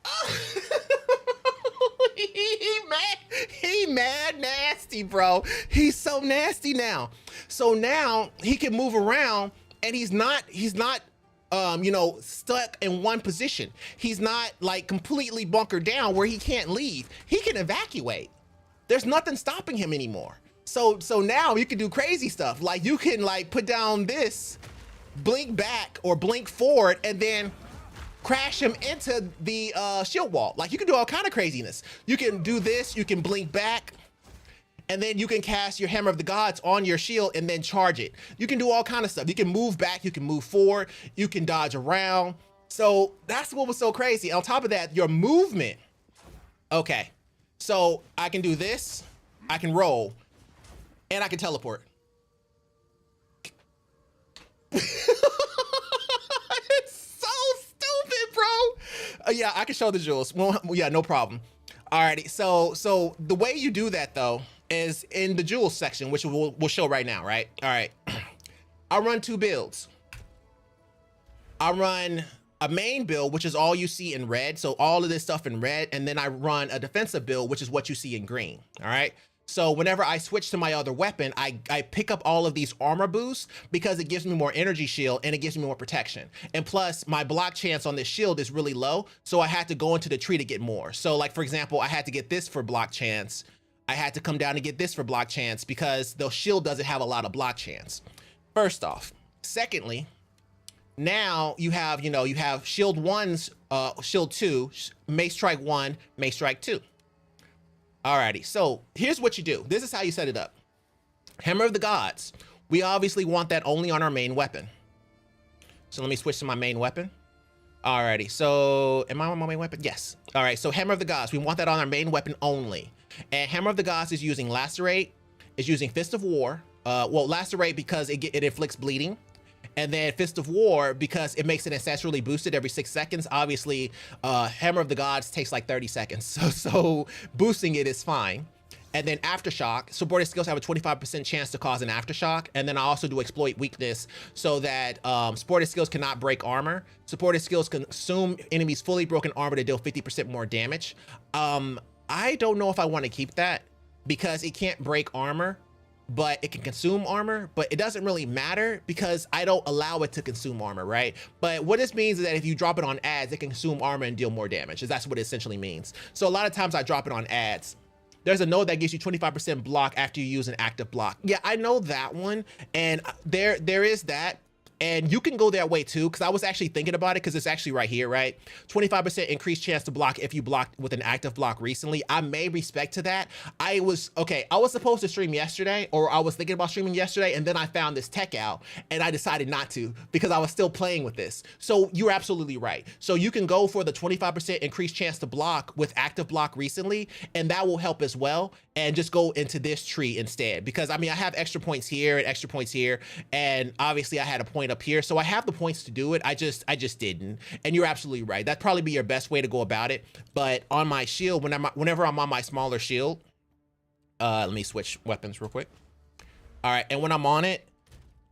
He mad nasty, bro. He's so nasty now. So now he can move around, and he's not you know, stuck in one position. He's not like completely bunkered down where he can't leave. He can evacuate. There's nothing stopping him anymore. So now you can do crazy stuff. Like you can like put down this, blink back or blink forward, and then crash him into the shield wall. Like you can do all kind of craziness. You can do this, you can blink back, and then you can cast your Hammer of the Gods on your shield and then charge it. You can do all kind of stuff. You can move back, you can move forward, you can dodge around. So that's what was so crazy. On top of that, your movement. Okay, so I can do this, I can roll, and I can teleport. Yeah, I can show the jewels. Well, yeah, no problem. Alrighty, so the way you do that though is in the jewels section, which we'll show right now, right? All right. I run 2 builds. I run a main build, which is all you see in red. So all of this stuff in red. And then I run a defensive build, which is what you see in green. All right. So whenever I switch to my other weapon, I pick up all of these armor boosts because it gives me more energy shield and it gives me more protection. And plus my block chance on this shield is really low. So I had to go into the tree to get more. So like, for example, I had to get this for block chance. I had to come down and get this for block chance because the shield doesn't have a lot of block chance. First off. Secondly, now you have, you have shield 1's, shield 2, Mace Strike 1, Mace Strike 2. Alrighty, so here's what you do. This is how you set it up. Hammer of the Gods. We obviously want that only on our main weapon. So let me switch to my main weapon. Alrighty, so am I on my main weapon? Yes. All right, so Hammer of the Gods. We want that on our main weapon only. And Hammer of the Gods is using Lacerate, is using Fist of War. Well, Lacerate because it inflicts bleeding. And then Fist of War because it makes it ancestrally boosted every 6 seconds. Obviously, Hammer of the Gods takes like 30 seconds. So boosting it is fine. And then Aftershock, supported skills have a 25% chance to cause an Aftershock. And then I also do Exploit Weakness so that supported skills cannot break armor. Supported skills consume enemies' fully broken armor to deal 50% more damage. I don't know if I want to keep that because it can't break armor, but it can consume armor, but it doesn't really matter because I don't allow it to consume armor, right? But what this means is that if you drop it on ads, it can consume armor and deal more damage. That's what it essentially means. So a lot of times I drop it on ads. There's a node that gives you 25% block after you use an active block. Yeah, I know that one. And there is that. And you can go that way too, because I was actually thinking about it because it's actually right here, right? 25% increased chance to block if you blocked with an active block recently. I may respect to that. I was supposed to stream yesterday, or I was thinking about streaming yesterday, and then I found this tech out and I decided not to because I was still playing with this. So you're absolutely right. So you can go for the 25% increased chance to block with active block recently, and that will help as well. And just go into this tree instead, because I mean, I have extra points here and extra points here. And obviously I had a point up here. So I have the points to do it. I just didn't. And you're absolutely right. That'd probably be your best way to go about it. But on my shield, whenever I'm on my smaller shield, let me switch weapons real quick. All right. And when I'm on it,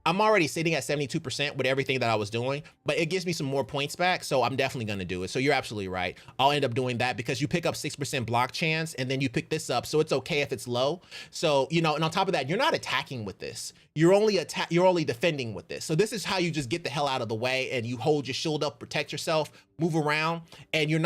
I'm already sitting at 72% with everything that I was doing, but it gives me some more points back. So I'm definitely going to do it. So you're absolutely right. I'll end up doing that because you pick up 6% block chance and then you pick this up. So it's okay if it's low. So, and on top of that, you're not attacking with this. You're only defending with this. So this is how you just get the hell out of the way and you hold your shield up, protect yourself, move around, and you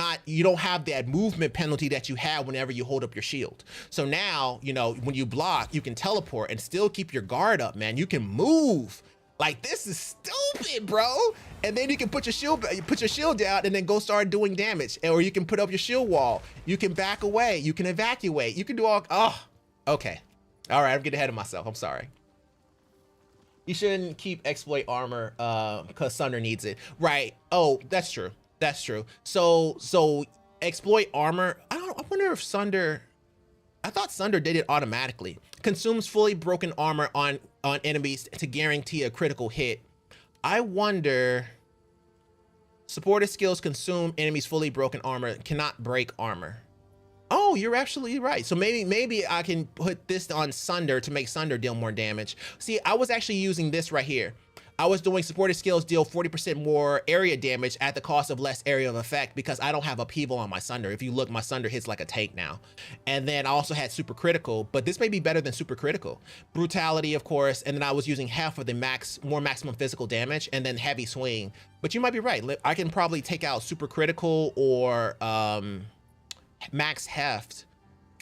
don't have that movement penalty that you have whenever you hold up your shield. So now, when you block, you can teleport and still keep your guard up, man. You can move. Like, this is stupid, bro. And then you can put your shield down and then go start doing damage. Or you can put up your shield wall. You can back away. You can evacuate. You can do okay. All right, I'm getting ahead of myself. I'm sorry. You shouldn't keep exploit armor because Sunder needs it. Right. Oh, that's true. That's true. So exploit armor. I wonder if Sunder. I thought Sunder did it automatically. Consumes fully broken armor on enemies to guarantee a critical hit. I wonder. Supported skills consume enemies fully broken armor, cannot break armor. Oh, you're absolutely right. So maybe I can put this on Sunder to make Sunder deal more damage. See, I was actually using this right here. I was doing supported skills deal 40% more area damage at the cost of less area of effect because I don't have upheaval on my Sunder. If you look, my Sunder hits like a tank now. And then I also had super critical, but this may be better than super critical. Brutality, of course, and then I was using half of the more maximum physical damage and then heavy swing. But you might be right. I can probably take out super critical or max heft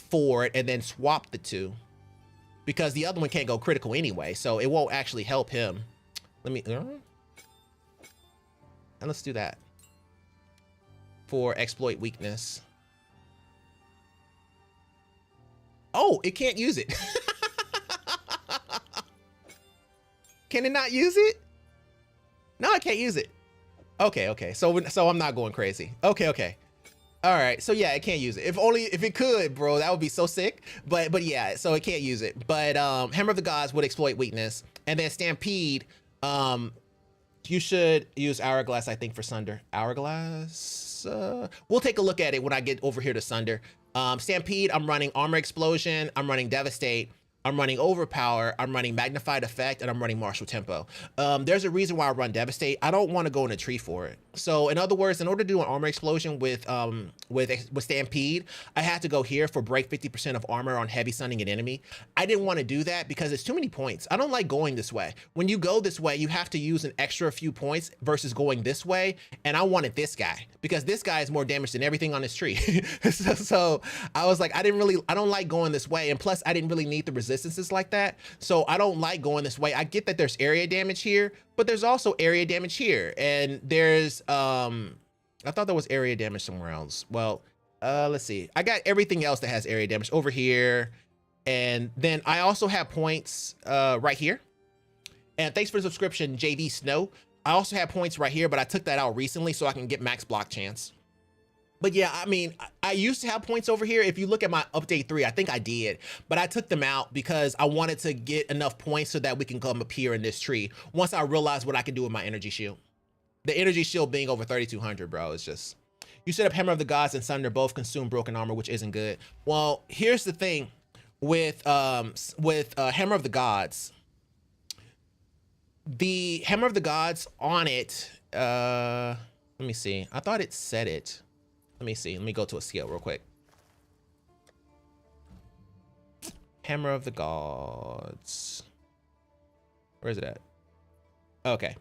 for it and then swap the two because the other one can't go critical anyway, so it won't actually help him. Let me and let's do that for exploit weakness. Oh, it can't use it. Can it not use it? No, I can't use it. Okay. So I'm not going crazy. Okay. All right, so yeah, it can't use it. If it could, bro, that would be so sick. But yeah, so it can't use it. But Hammer of the Gods would exploit weakness, and then Stampede. You should use Hourglass, I think, for Sunder. Hourglass. We'll take a look at it when I get over here to Sunder. Stampede, I'm running Armor Explosion, I'm running Devastate, I'm running Overpower, I'm running Magnified Effect, and I'm running Martial Tempo. There's a reason why I run Devastate. I don't want to go in a tree for it. So in other words, in order to do an Armor Explosion with Stampede, I had to go here for break 50% of armor on heavy stunning an enemy. I didn't want to do that because it's too many points. I don't like going this way. When you go this way, you have to use an extra few points versus going this way. And I wanted this guy because this guy is more damage than everything on this tree. so I was like, I don't like going this way. And plus I didn't really need the resistances like that. So I don't like going this way. I get that there's area damage here, but there's also area damage here. And there's, I thought there was area damage somewhere else. Well, let's see. I got everything else that has area damage over here. And then I also have points right here. And thanks for the subscription, JV Snow. I also have points right here, but I took that out recently so I can get max block chance. But yeah, I mean, I used to have points over here. If you look at my update 3, I think I did, but I took them out because I wanted to get enough points so that we can come up here in this tree once I realized what I can do with my energy shield. The energy shield being over 3,200, bro, it's just... You set up Hammer of the Gods and Sunder both consume broken armor, which isn't good. Well, here's the thing with Hammer of the Gods. The Hammer of the Gods on it, let me see. I thought it said it. Let me see. Let me go to a skill real quick. Hammer of the Gods. Where is it at? Okay.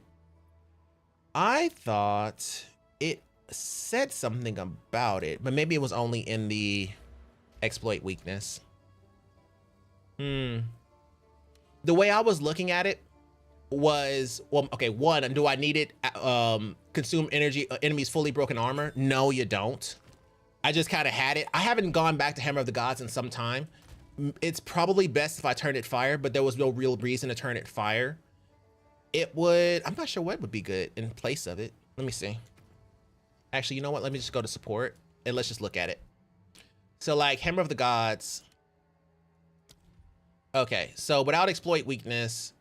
I thought it said something about it, but maybe it was only in the exploit weakness. The way I was looking at it was, well, okay, one, do I need it consume energy enemies fully broken armor? No, you don't. I just kind of had it. I haven't gone back to Hammer of the Gods in some time. It's probably best if I turn it fire, but there was no real reason to turn it fire. It would, I'm not sure what would be good in place of it. Let me see. Actually, you know what? Let me just go to support and let's just look at it. So like Hammer of the Gods. Okay, so without exploit weakness,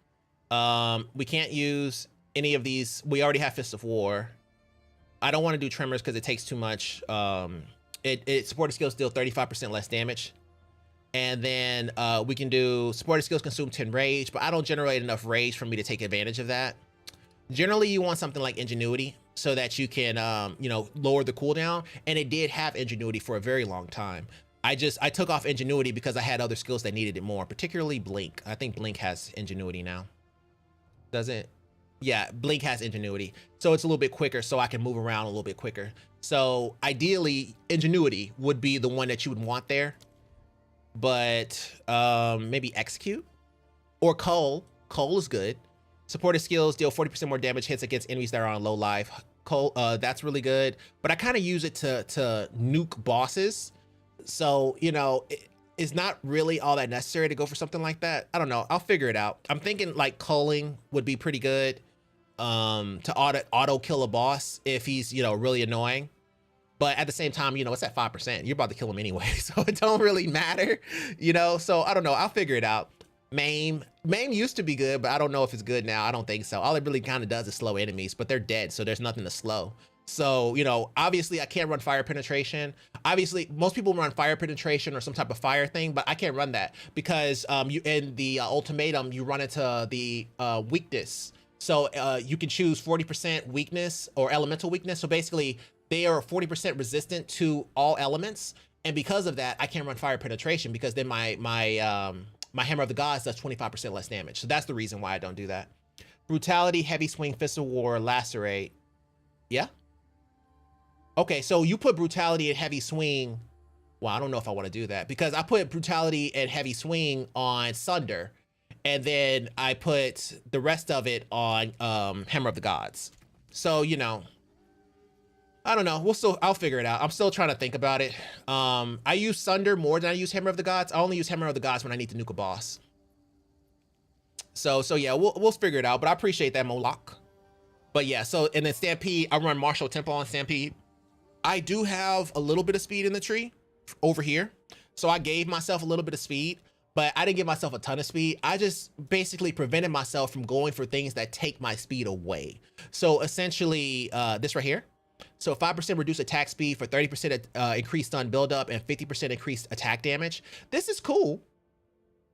we can't use any of these. We already have Fist of War. I don't want to do Tremors because it takes too much. It supported skills deal 35% less damage. And then we can do supported skills consume 10 rage, but I don't generate enough rage for me to take advantage of that. Generally, you want something like Ingenuity so that you can, you know, lower the cooldown. And it did have Ingenuity for a very long time. I took off Ingenuity because I had other skills that needed it more, particularly Blink. I think Blink has Ingenuity now. Does it? Yeah, Blink has Ingenuity. So it's a little bit quicker so I can move around a little bit quicker. So ideally, Ingenuity would be the one that you would want there. But maybe Execute or Cull. Cull is good. Supported skills deal 40% more damage hits against enemies that are on low life. Cull, that's really good. But I kind of use it to nuke bosses. So, you know, it's not really all that necessary to go for something like that. I don't know. I'll figure it out. I'm thinking like culling would be pretty good to auto kill a boss if he's, you know, really annoying. But at the same time, you know, it's at 5%. You're about to kill him anyway, so it don't really matter, you know? So I don't know. I'll figure it out. Maim used to be good, but I don't know if it's good now. I don't think so. All it really kind of does is slow enemies, but they're dead, so there's nothing to slow. So, you know, obviously I can't run fire penetration. Obviously, most people run fire penetration or some type of fire thing, but I can't run that because you in the ultimatum, you run into the weakness. So you can choose 40% weakness or elemental weakness. So basically, they are 40% resistant to all elements. And because of that, I can't run fire penetration because then my Hammer of the Gods does 25% less damage. So that's the reason why I don't do that. Brutality, Heavy Swing, Fist of War, Lacerate. Yeah. Okay, so you put Brutality and Heavy Swing. Well, I don't know if I want to do that because I put Brutality and Heavy Swing on Sunder. And then I put the rest of it on Hammer of the Gods. So, you know, I don't know. I'll figure it out. I'm still trying to think about it. I use Sunder more than I use Hammer of the Gods. I only use Hammer of the Gods when I need to nuke a boss. So yeah, we'll figure it out. But I appreciate that, Moloch. But yeah, so and then Stampede, I run Martial Tempo on Stampede. I do have a little bit of speed in the tree over here. So I gave myself a little bit of speed, but I didn't give myself a ton of speed. I just basically prevented myself from going for things that take my speed away. So essentially this right here. So 5% reduced attack speed for 30% increased stun buildup and 50% increased attack damage. This is cool.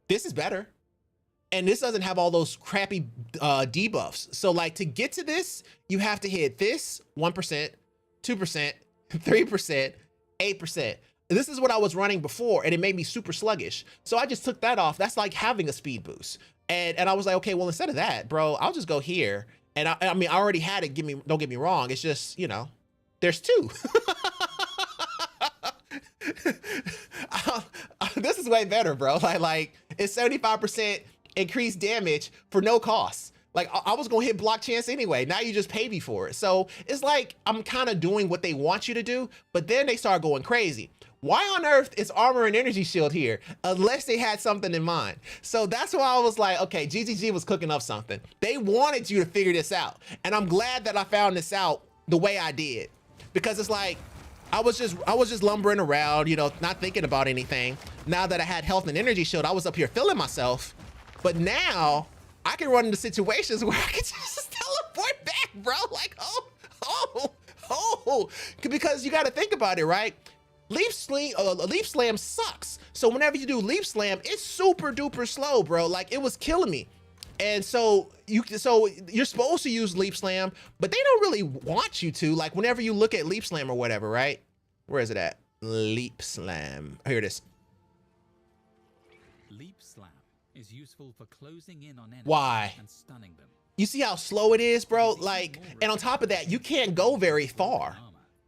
This is better. And this doesn't have all those crappy debuffs. So like to get to this, you have to hit this 1%, 2%, 3%, 8%. This is what I was running before, and it made me super sluggish. So I just took that off. That's like having a speed boost. And I was like, okay, well, instead of that, bro, I'll just go here. And I mean, I already had it. Don't get me wrong. It's just, you know, there's two. This is way better, bro. Like it's 75% increased damage for no cost. Like I was gonna hit block chance anyway. Now you just pay me for it. So it's like I'm kind of doing what they want you to do, but then they start going crazy. Why on earth is armor and energy shield here unless they had something in mind? So that's why I was like, okay, GGG was cooking up something. They wanted you to figure this out. And I'm glad that I found this out the way I did, because it's like, I was just lumbering around, you know, not thinking about anything. Now that I had health and energy shield, I was up here feeling myself. But now I can run into situations where I can just teleport back, bro. Like, because you got to think about it, right? Leaf slam sucks. So whenever you do leaf slam, it's super duper slow, bro. Like it was killing me. And so you're supposed to use leaf slam, but they don't really want you to. Like whenever you look at leaf slam or whatever, right? Where is it at? Leap slam. Oh, here it is. Leap slam is useful for closing in on enemies. Why? And stunning them. You see how slow it is, bro? Like, and on top of that, you can't go very far.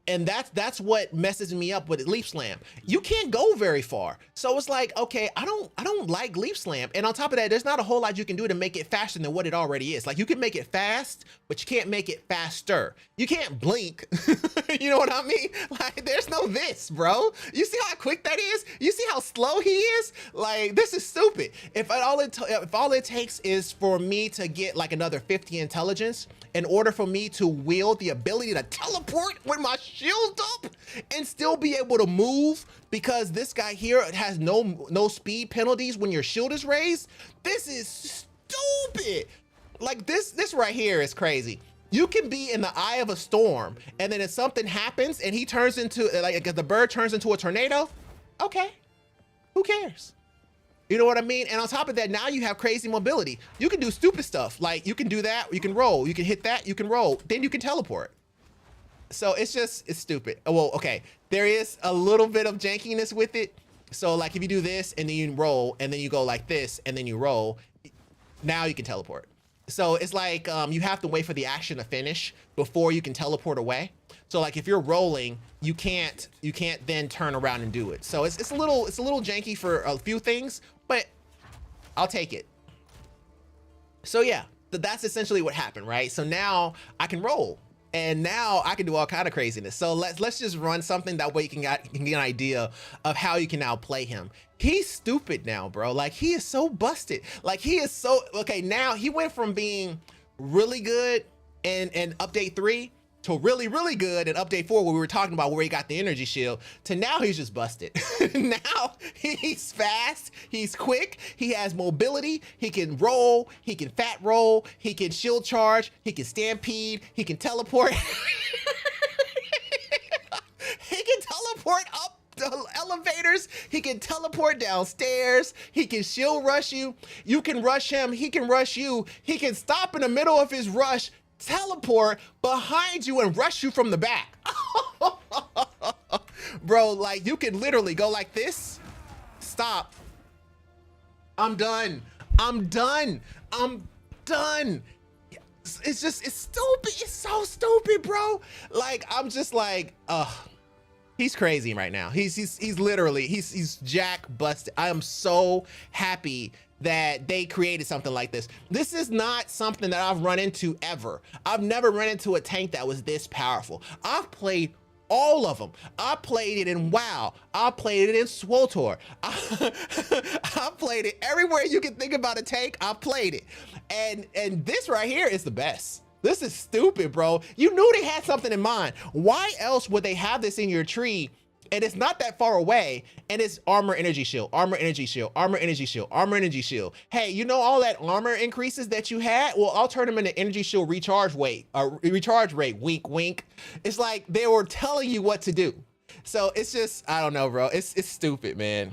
And that's what messes me up with leaf slam. You can't go very far. So it's like, okay, I don't like leaf slam. And on top of that, there's not a whole lot you can do to make it faster than what it already is. Like you can make it fast, but you can't make it faster. You can't blink. You know what I mean? Like there's no this, bro. You see how quick that is? You see how slow he is? Like this is stupid. If all it takes is for me to get like another 50 intelligence in order for me to wield the ability to teleport with my shield up and still be able to move, because this guy here has no speed penalties when your shield is raised. This is stupid. Like this right here is crazy. You can be in the eye of a storm, and then if something happens and he turns into like the bird turns into a tornado, okay, who cares? You know what I mean? And on top of that, now you have crazy mobility. You can do stupid stuff. Like you can do that, you can roll, you can hit that, you can roll, then you can teleport. So it's stupid. Well, okay, there is a little bit of jankiness with it. So like if you do this and then you roll and then you go like this and then you roll, now you can teleport. So it's like you have to wait for the action to finish before you can teleport away. So like if you're rolling, you can't then turn around and do it. So it's a little janky for a few things, but I'll take it. So yeah, that's essentially what happened, right? So now I can roll. And now I can do all kind of craziness. So let's just run something that way you can get an idea of how you can now play him. He's stupid now, bro. Like he is so busted. Like he is so, okay, now he went from being really good in update 3 to really, really good in update 4 where we were talking about where he got the energy shield, to now he's just busted. Now he's fast, he's quick, he has mobility, he can roll, he can fat roll, he can shield charge, he can stampede, he can teleport. He can teleport up the elevators, he can teleport downstairs, he can shield rush you, you can rush him, he can rush you, he can stop in the middle of his rush, teleport behind you and rush you from the back. Bro, like you can literally go like this, stop, I'm done, I'm done. It's stupid, it's so stupid, bro. Like I'm just like, he's crazy right now. He's literally jack busted. I am so happy that they created something like this. This is not something that I've run into ever. I've never run into a tank that was this powerful. I've played all of them. I played it in WoW. I played it in SWTOR. I played it everywhere you can think about a tank. I played it. And this right here is the best. This is stupid, bro. You knew they had something in mind. Why else would they have this in your tree and it's not that far away, and it's armor, energy shield, armor, energy shield, armor, energy shield, armor, energy shield. Hey, you know all that armor increases that you had? Well, I'll turn them into energy shield recharge rate, wink, wink. It's like they were telling you what to do. So it's just, I don't know, bro. It's stupid, man.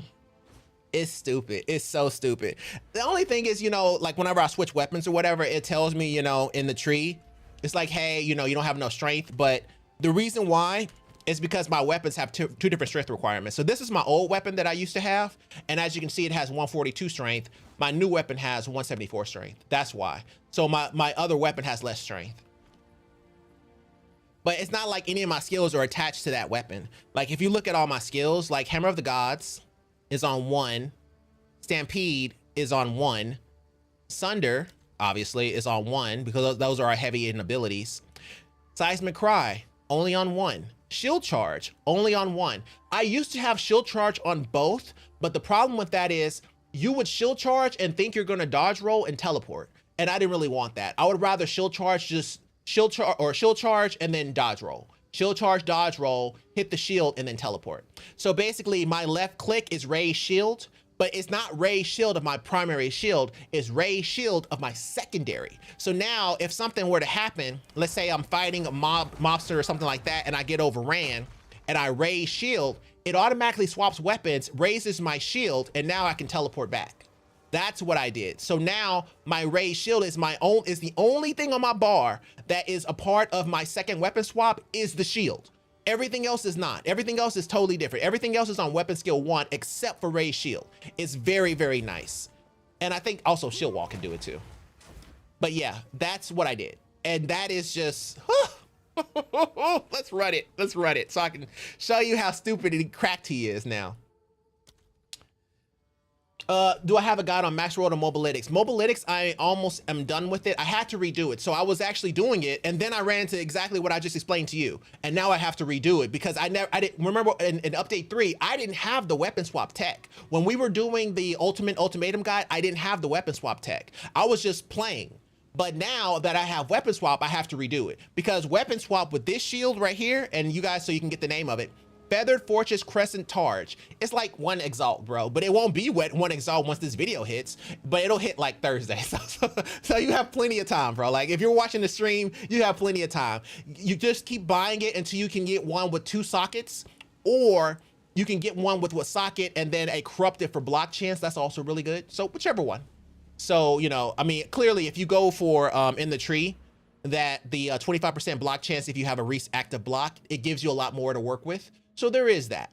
It's stupid. It's so stupid. The only thing is, you know, like whenever I switch weapons or whatever, it tells me, you know, in the tree, it's like, hey, you know, you don't have enough strength. But the reason why is because my weapons have two different strength requirements. So this is my old weapon that I used to have. And as you can see, it has 142 strength. My new weapon has 174 strength. That's why. So my other weapon has less strength. But it's not like any of my skills are attached to that weapon. Like if you look at all my skills, like Hammer of the Gods is on 1, Stampede is on 1, Sunder obviously is on 1 because those are our heavy in abilities. Seismic Cry only on 1, Shield Charge only on 1. I used to have Shield Charge on both, but the problem with that is you would Shield Charge and think you're gonna dodge roll and teleport, and I didn't really want that. I would rather Shield Charge, just Shield Charge and then dodge roll. Shield Charge, dodge roll, hit the shield, and then teleport. So basically my left click is Ray's shield, but it's not Ray's shield of my primary shield, it's Ray's shield of my secondary. So now if something were to happen, let's say I'm fighting a mobster or something like that and I get overran and I Ray's shield, it automatically swaps weapons, raises my shield, and now I can teleport back. That's what I did. So now my Ray's shield is the only thing on my bar that is a part of my second weapon swap is the shield. Everything else is not. Everything else is totally different. Everything else is on weapon skill 1 except for Ray's shield. It's very, very nice. And I think also Shield Wall can do it too. But yeah, that's what I did. And that is just, let's run it. Let's run it so I can show you how stupid and cracked he is now. Do I have a guide on Max Road or Mobilytics? Mobilytics, I almost am done with it. I had to redo it. So I was actually doing it, and then I ran into exactly what I just explained to you. And now I have to redo it because I didn't remember in update 3, I didn't have the weapon swap tech. When we were doing the ultimatum guide, I didn't have the weapon swap tech. I was just playing. But now that I have weapon swap, I have to redo it because weapon swap with this shield right here, and you guys, so you can get the name of it, Feathered Fortress Crescent Targe. It's like 1 Exalt, bro, but it won't be 1 Exalt once this video hits, but it'll hit like Thursday. So you have plenty of time, bro. Like if you're watching the stream, you have plenty of time. You just keep buying it until you can get one with 2 sockets, or you can get one with what socket and then a corrupted for block chance. That's also really good. So whichever one. So, you know, I mean, clearly if you go for in the tree, that the 25% block chance, if you have a Reese active block, it gives you a lot more to work with. So there is that.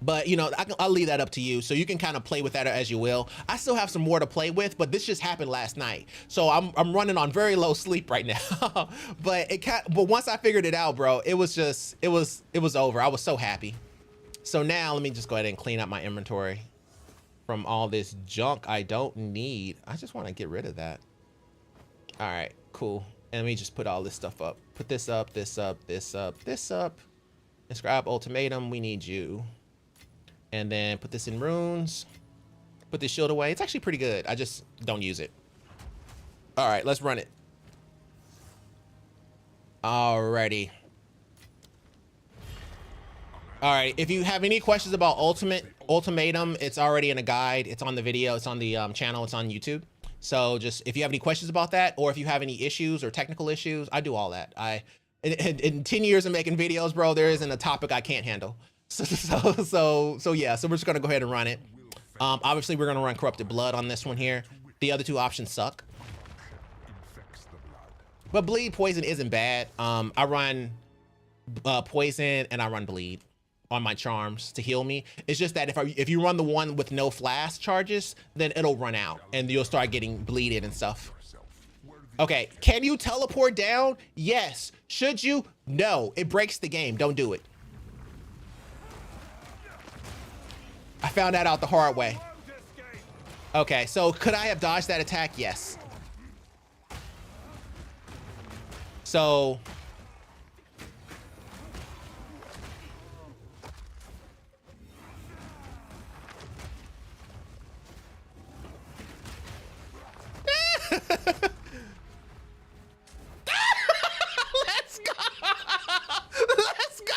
But, you know, I'll leave that up to you. So you can kind of play with that as you will. I still have some more to play with, but this just happened last night. So I'm running on very low sleep right now. but once I figured it out, bro, it was over. I was so happy. So now let me just go ahead and clean up my inventory from all this junk I don't need. I just want to get rid of that. All right, cool. And let me just put all this stuff up. Put this up, this up, this up, this up. Inscribe Ultimatum, we need you. And then put this in runes. Put this shield away. It's actually pretty good. I just don't use it. All right, let's run it. Alrighty. All right, if you have any questions about Ultimatum, it's already in a guide. It's on the video, it's on the channel, it's on YouTube. So just, if you have any questions about that, or if you have any issues or technical issues, I do all that. In 10 years of making videos, bro, there isn't a topic I can't handle. So yeah, so we're just gonna go ahead and run it. Obviously we're gonna run Corrupted Blood on this one here. The other 2 options suck. But Bleed Poison isn't bad. I run Poison and I run Bleed on my charms to heal me. It's just that if you run the one with no flash charges, then it'll run out and you'll start getting bleeded and stuff. Okay, can you teleport down? Yes. Should you? No. It breaks the game. Don't do it. I found that out the hard way. Okay, so could I have dodged that attack? Yes. So... Let's go! Let's go!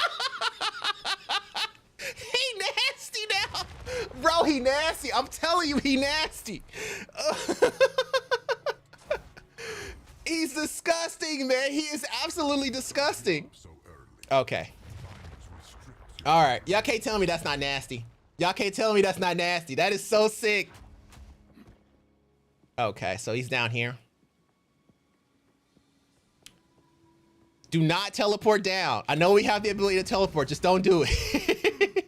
He's disgusting, man. He is absolutely disgusting. Okay. All right. Y'all can't tell me that's not nasty. Y'all can't tell me that's not nasty. That is so sick. Okay, so he's down here. Do not teleport down. I know we have the ability to teleport. Just don't do it.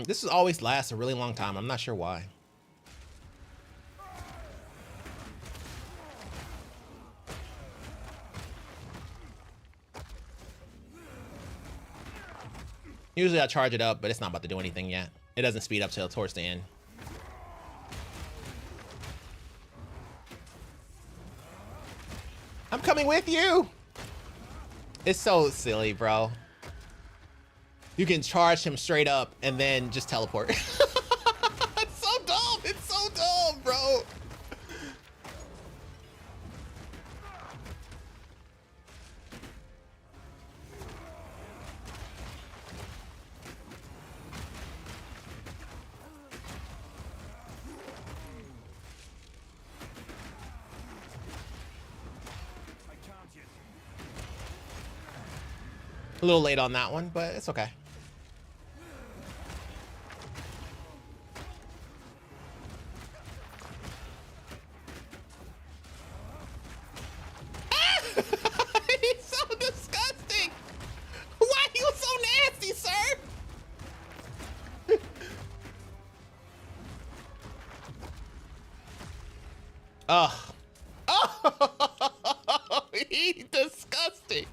This always lasts a really long time. I'm not sure why. Usually I charge it up, but it's not about to do anything yet. It doesn't speed up till towards the end. I'm coming with you. It's so silly, bro. You can charge him straight up and then just teleport. It's so dumb. It's so dumb, bro. A little late on that one, but it's okay. He's so disgusting. Why are you so nasty, sir? Ugh. Oh, he's disgusting.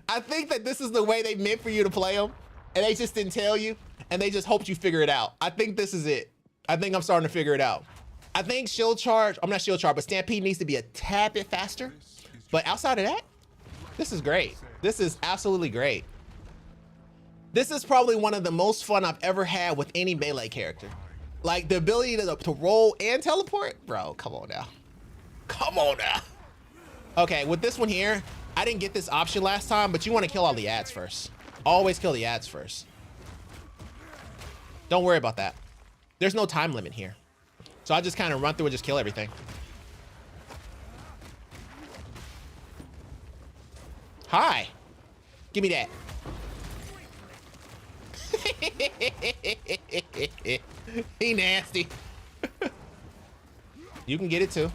I think that this is the way they meant for you to play them, and they just didn't tell you, and they just hoped you figure it out. I think this is it. I think I'm starting to figure it out. I think shield charge, I'm not shield charge, but Stampede needs to be a tad bit faster. But outside of that, this is great. This is absolutely great. This is probably one of the most fun I've ever had with any melee character. Like the ability to roll and teleport, bro, come on now. Come on now. Okay, with this one here, I didn't get this option last time, but you want to kill all the ads first. Always kill the ads first. Don't worry about that. There's no time limit here. So I just kind of run through and just kill everything. Hi. Give me that. He nasty. You can get it too.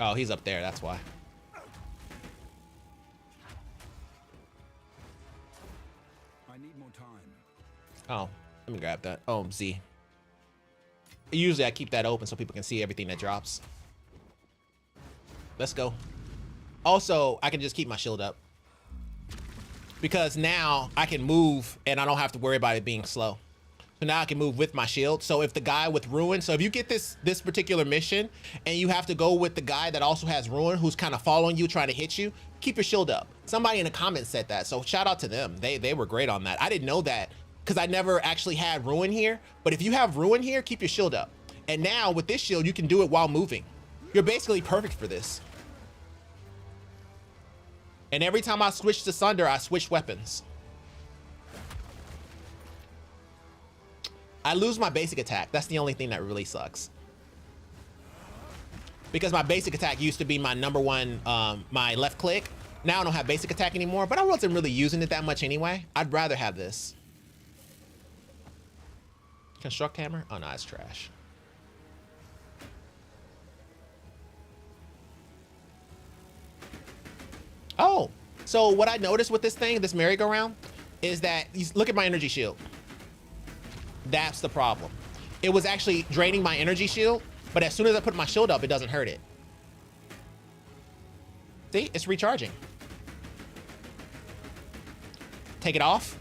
Oh, he's up there, that's why. I need more time. Oh, let me grab that. Oh, Z. Usually I keep that open so people can see everything that drops. Let's go. Also, I can just keep my shield up, because now I can move and I don't have to worry about it being slow. So now I can move with my shield. So if the guy with Ruin, so if you get this particular mission and you have to go with the guy that also has Ruin, who's kind of following you, trying to hit you, keep your shield up. Somebody in the comments said that, so shout out to them. They were great on that. I didn't know that because I never actually had Ruin here. But if you have Ruin here, keep your shield up. And now with this shield, you can do it while moving. You're basically perfect for this. And every time I switch to Sunder, I switch weapons. I lose my basic attack. That's the only thing that really sucks. Because my basic attack used to be my number one, my left click. Now I don't have basic attack anymore, but I wasn't really using it that much anyway. I'd rather have this. Construct hammer? Oh no, it's trash. Oh, so what I noticed with this thing, this merry-go-round, is that, look at my energy shield. That's the problem. It was actually draining my energy shield, but as soon as I put my shield up, it doesn't hurt it. See, it's recharging. Take it off,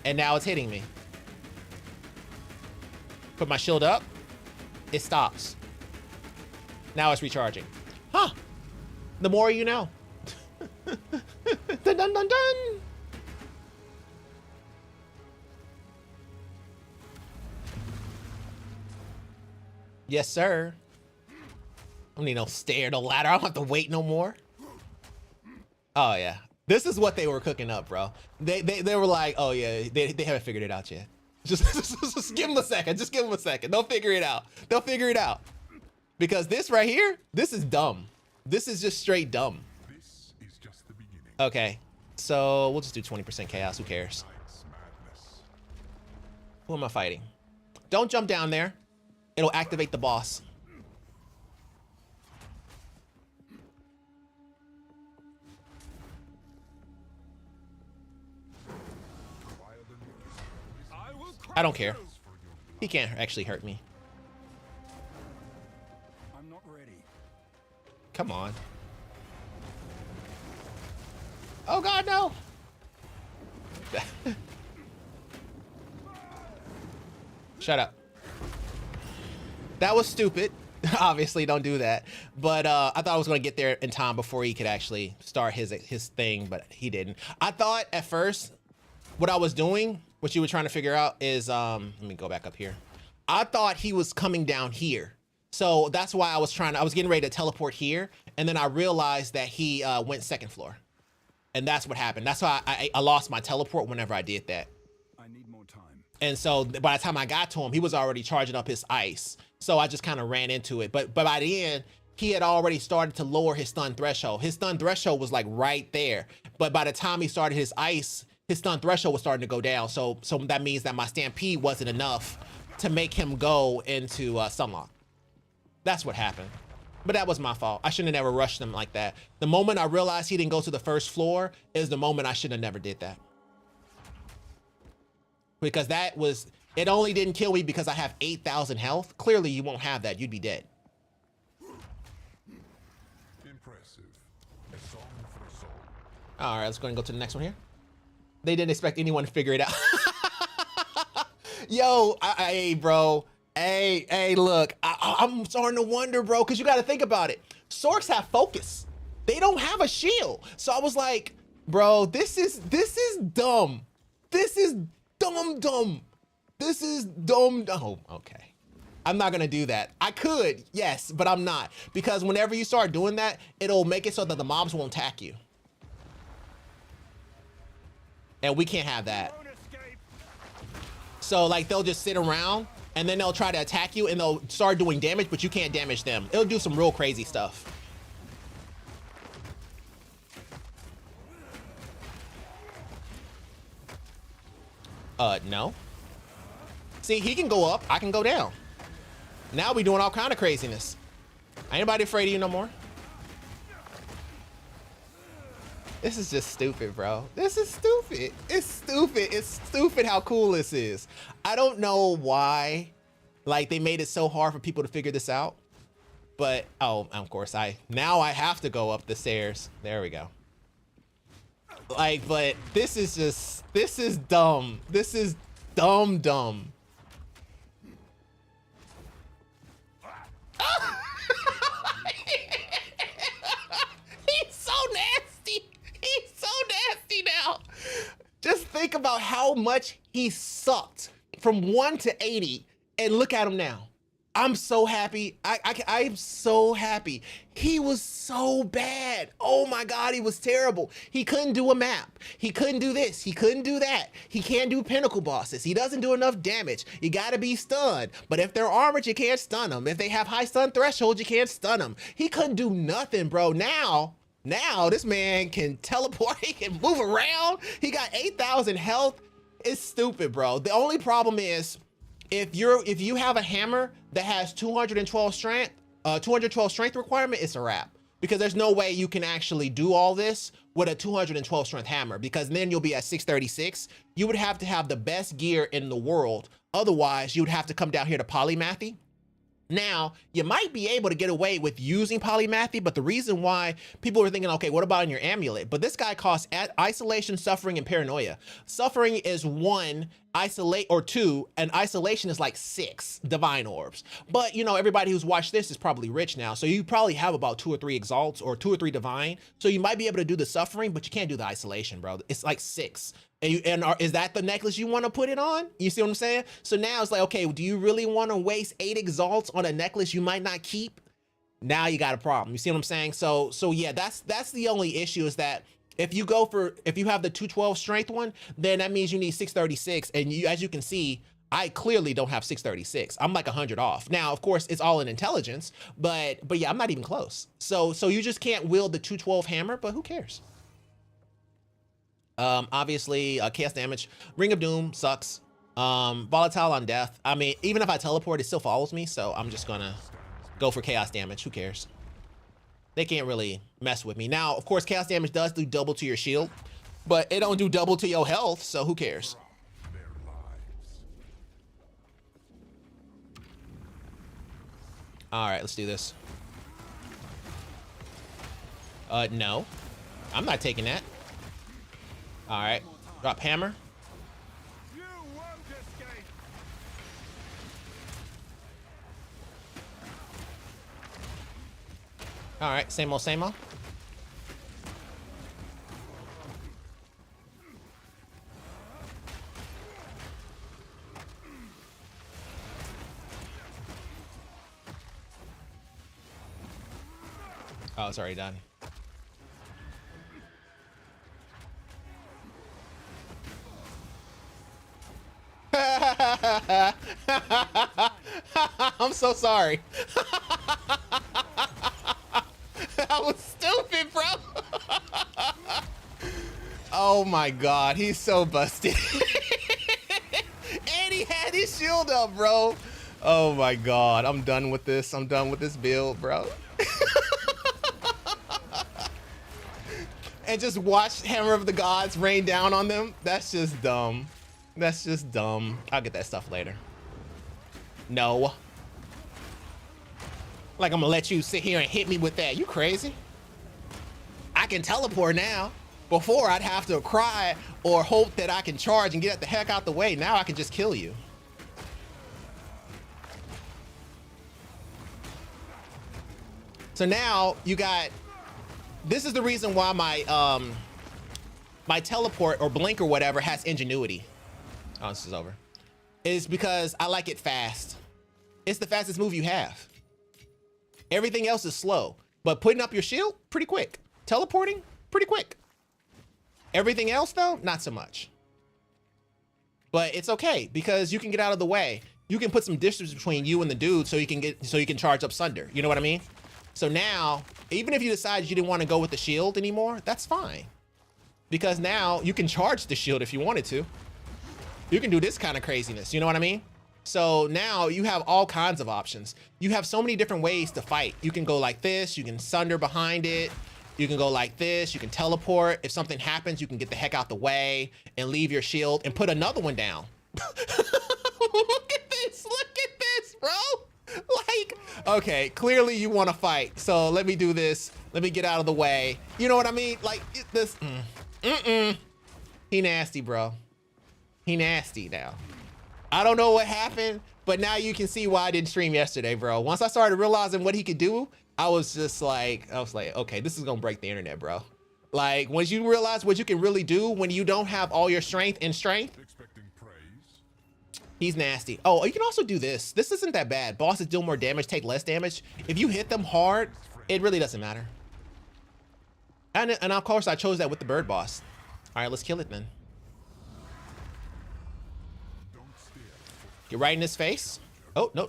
and now it's hitting me. Put my shield up, it stops. Now it's recharging. Huh, the more you know. Dun dun dun dun. Yes, sir. I don't need no stair, no ladder. I don't have to wait no more. Oh yeah, this is what they were cooking up, bro. They were like, oh yeah, they haven't figured it out yet. Just give them a second. Just give them a second. They'll figure it out. They'll figure it out. Because this right here, this is dumb. This is just straight dumb. This is just the beginning. Okay, so we'll just do 20% chaos. Who cares? Night's madness. Who am I fighting? Don't jump down there. It'll activate the boss. I don't care. He can't actually hurt me. I'm not ready. Come on. Oh God, no. Shut up. That was stupid. Obviously, don't do that. But I thought I was going to get there in time before he could actually start his thing, but he didn't. I thought at first what I was doing, what you were trying to figure out is, let me go back up here. I thought he was coming down here. So that's why I was getting ready to teleport here. And then I realized that he went second floor. And that's what happened. That's why I lost my teleport whenever I did that. I need more time. And so by the time I got to him, he was already charging up his ice. So I just kind of ran into it. But by the end, he had already started to lower his stun threshold. His stun threshold was like right there. But by the time he started his ice, his stun threshold was starting to go down. So that means that my stampede wasn't enough to make him go into Sunlock. That's what happened. But that was my fault. I shouldn't have never rushed him like that. The moment I realized he didn't go to the first floor is the moment I should have never did that. Because it only didn't kill me because I have 8,000 health. Clearly you won't have that. You'd be dead. Impressive. A song for a soul. All right, let's go and go to the next one here. They didn't expect anyone to figure it out. Yo, hey, bro. Hey, look, I'm starting to wonder, bro, because you got to think about it. Sorks have focus. They don't have a shield. So I was like, bro, this is dumb. This is dumb. This is dumb. Oh, okay. I'm not going to do that. I could, yes, but I'm not. Because whenever you start doing that, it'll make it so that the mobs won't attack you. And we can't have that. So like they'll just sit around and then they'll try to attack you and they'll start doing damage, but you can't damage them. It'll do some real crazy stuff. No. See, he can go up, I can go down. Now we doing all kind of craziness. Ain't anybody afraid of you no more. This is just stupid, bro. This is stupid. It's stupid. It's stupid how cool this is. I don't know why, like, they made it so hard for people to figure this out. But, oh, of course, now I have to go up the stairs. There we go. Like, but this is dumb. This is dumb. He's so nasty. He's so nasty now. Just think about how much he sucked from 1 to 80 and look at him now. I'm so happy. I'm so happy. He was so bad. Oh my God, he was terrible. He couldn't do a map. He couldn't do this. He couldn't do that. He can't do pinnacle bosses. He doesn't do enough damage. You gotta be stunned. But if they're armored, you can't stun them. If they have high stun thresholds, you can't stun them. He couldn't do nothing, bro. Now this man can teleport. He can move around. He got 8,000 health. It's stupid, bro. The only problem is, if you have a hammer that has 212 strength requirement, it's a wrap. Because there's no way you can actually do all this with a 212 strength hammer, because then you'll be at 636. You would have to have the best gear in the world. Otherwise, you would have to come down here to polymathy. Now, you might be able to get away with using polymathy, but the reason why people are thinking, okay, what about in your amulet? But this guy costs isolation, suffering, and paranoia. Suffering is 1, isolate or 2, and isolation is like 6 divine orbs. But you know, everybody who's watched this is probably rich now, so you probably have about 2 or 3 exalts or 2 or 3 divine. So you might be able to do the suffering, but you can't do the isolation, bro. It's like 6. Is that the necklace you want to put it on? You see what I'm saying? So now it's like, okay, do you really want to waste 8 exalts on a necklace you might not keep? Now you got a problem. You see what I'm saying? So yeah, that's the only issue, is that if you have the 212 strength one, then that means you need 636, and as you can see, I clearly don't have 636. I'm like 100 off. Now, of course, it's all in intelligence, but yeah, I'm not even close. So you just can't wield the 212 hammer, but who cares? Obviously, chaos damage. Ring of Doom sucks. Volatile on death. I mean, even if I teleport, it still follows me, so I'm just gonna go for chaos damage. Who cares? They can't really mess with me. Now, of course, chaos damage does do double to your shield, but it don't do double to your health, so who cares? All right, let's do this. No, I'm not taking that. All right, drop hammer. You won't escape. All right, same old, same old. Oh, it's already done. I'm so sorry. That was stupid, bro. Oh my God, he's so busted. And he had his shield up, bro. Oh my God, I'm done with this. I'm done with this build, bro. And just watch Hammer of the Gods rain down on them. That's just dumb. That's just dumb. I'll get that stuff later. No. Like I'm gonna let you sit here and hit me with that. You crazy? I can teleport now. Before I'd have to cry or hope that I can charge and get the heck out the way. Now I can just kill you. So now you got, this is the reason why my my teleport or blink or whatever has ingenuity. Oh, this is over. Is because I like it fast. It's the fastest move you have. Everything else is slow, but putting up your shield, pretty quick. Teleporting, pretty quick. Everything else though, not so much. But it's okay because you can get out of the way. You can put some distance between you and the dude so you can charge up Sunder. You know what I mean? So now, even if you decide you didn't want to go with the shield anymore, that's fine. Because now you can charge the shield if you wanted to. You can do this kind of craziness, you know what I mean? So now you have all kinds of options. You have so many different ways to fight. You can go like this, you can Sunder behind it. You can go like this, you can teleport. If something happens, you can get the heck out the way and leave your shield and put another one down. Look at this, bro. Like, okay, clearly you want to fight. So let me do this. Let me get out of the way. You know what I mean? Like this, He nasty, bro. He nasty now. I don't know what happened, but now you can see why I didn't stream yesterday, bro. Once I started realizing what he could do, I was like, okay, this is gonna break the internet, bro. Like, once you realize what you can really do when you don't have all your strength and strength, Expecting praise. he's nasty. Oh, you can also do this. This isn't that bad. Bosses deal more damage, take less damage. If you hit them hard, it really doesn't matter. And of course, I chose that with the bird boss. All right, let's kill it then. Get right in his face. Oh, no.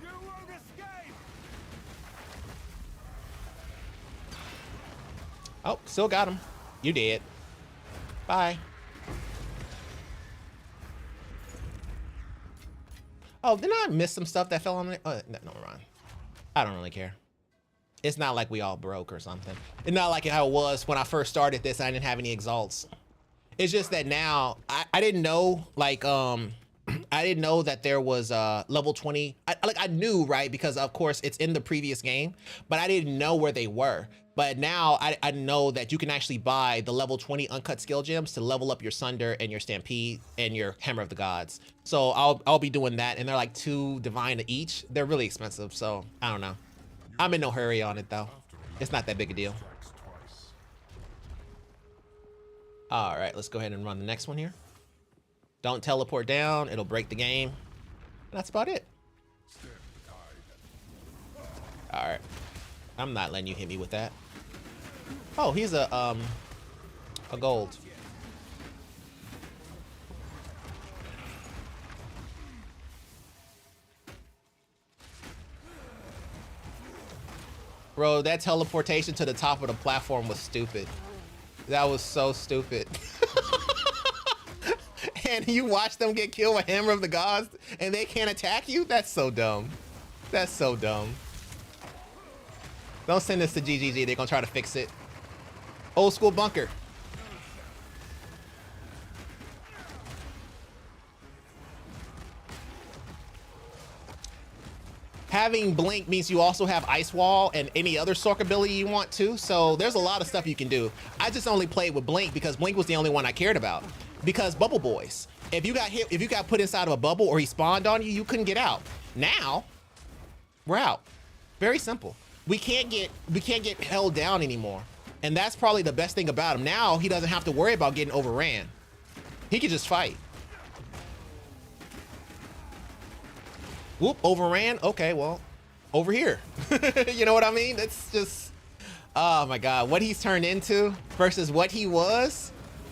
You won't escape. Oh, still got him. You dead. Bye. Oh, didn't I miss some stuff that fell on me? Oh, no, never mind. I don't really care. It's not like we all broke or something. It's not like how it was when I first started this. I didn't have any exalts. It's just that now I didn't know, like, I didn't know that there was level 20. I knew, right? Because of course it's in the previous game, but I didn't know where they were. But now I know that you can actually buy the level 20 uncut skill gems to level up your Sunder and your Stampede and your Hammer of the Gods. So I'll be doing that, and they're like 2 divine each. They're really expensive, so I don't know. I'm in no hurry on it though. It's not that big a deal. All right, let's go ahead and run the next one here. Don't teleport down, it'll break the game. That's about it. All right, I'm not letting you hit me with that. Oh, he's a gold. Bro, that teleportation to the top of the platform was stupid. That was so stupid. And you watch them get killed with Hammer of the Gods and they can't attack you? That's so dumb. That's so dumb. Don't send this to GGG. They're gonna try to fix it. Old school bunker. Having Blink means you also have Ice Wall and any other Sork ability you want to. So there's a lot of stuff you can do. I just only played with Blink because Blink was the only one I cared about. Because Bubble Boys, if you got put inside of a bubble or he spawned on you, you couldn't get out. Now, we're out. Very simple. We can't get held down anymore. And that's probably the best thing about him. Now he doesn't have to worry about getting overran. He can just fight. Whoop, overran. Okay, well, over here. You know what I mean? It's just, oh my God. What he's turned into versus what he was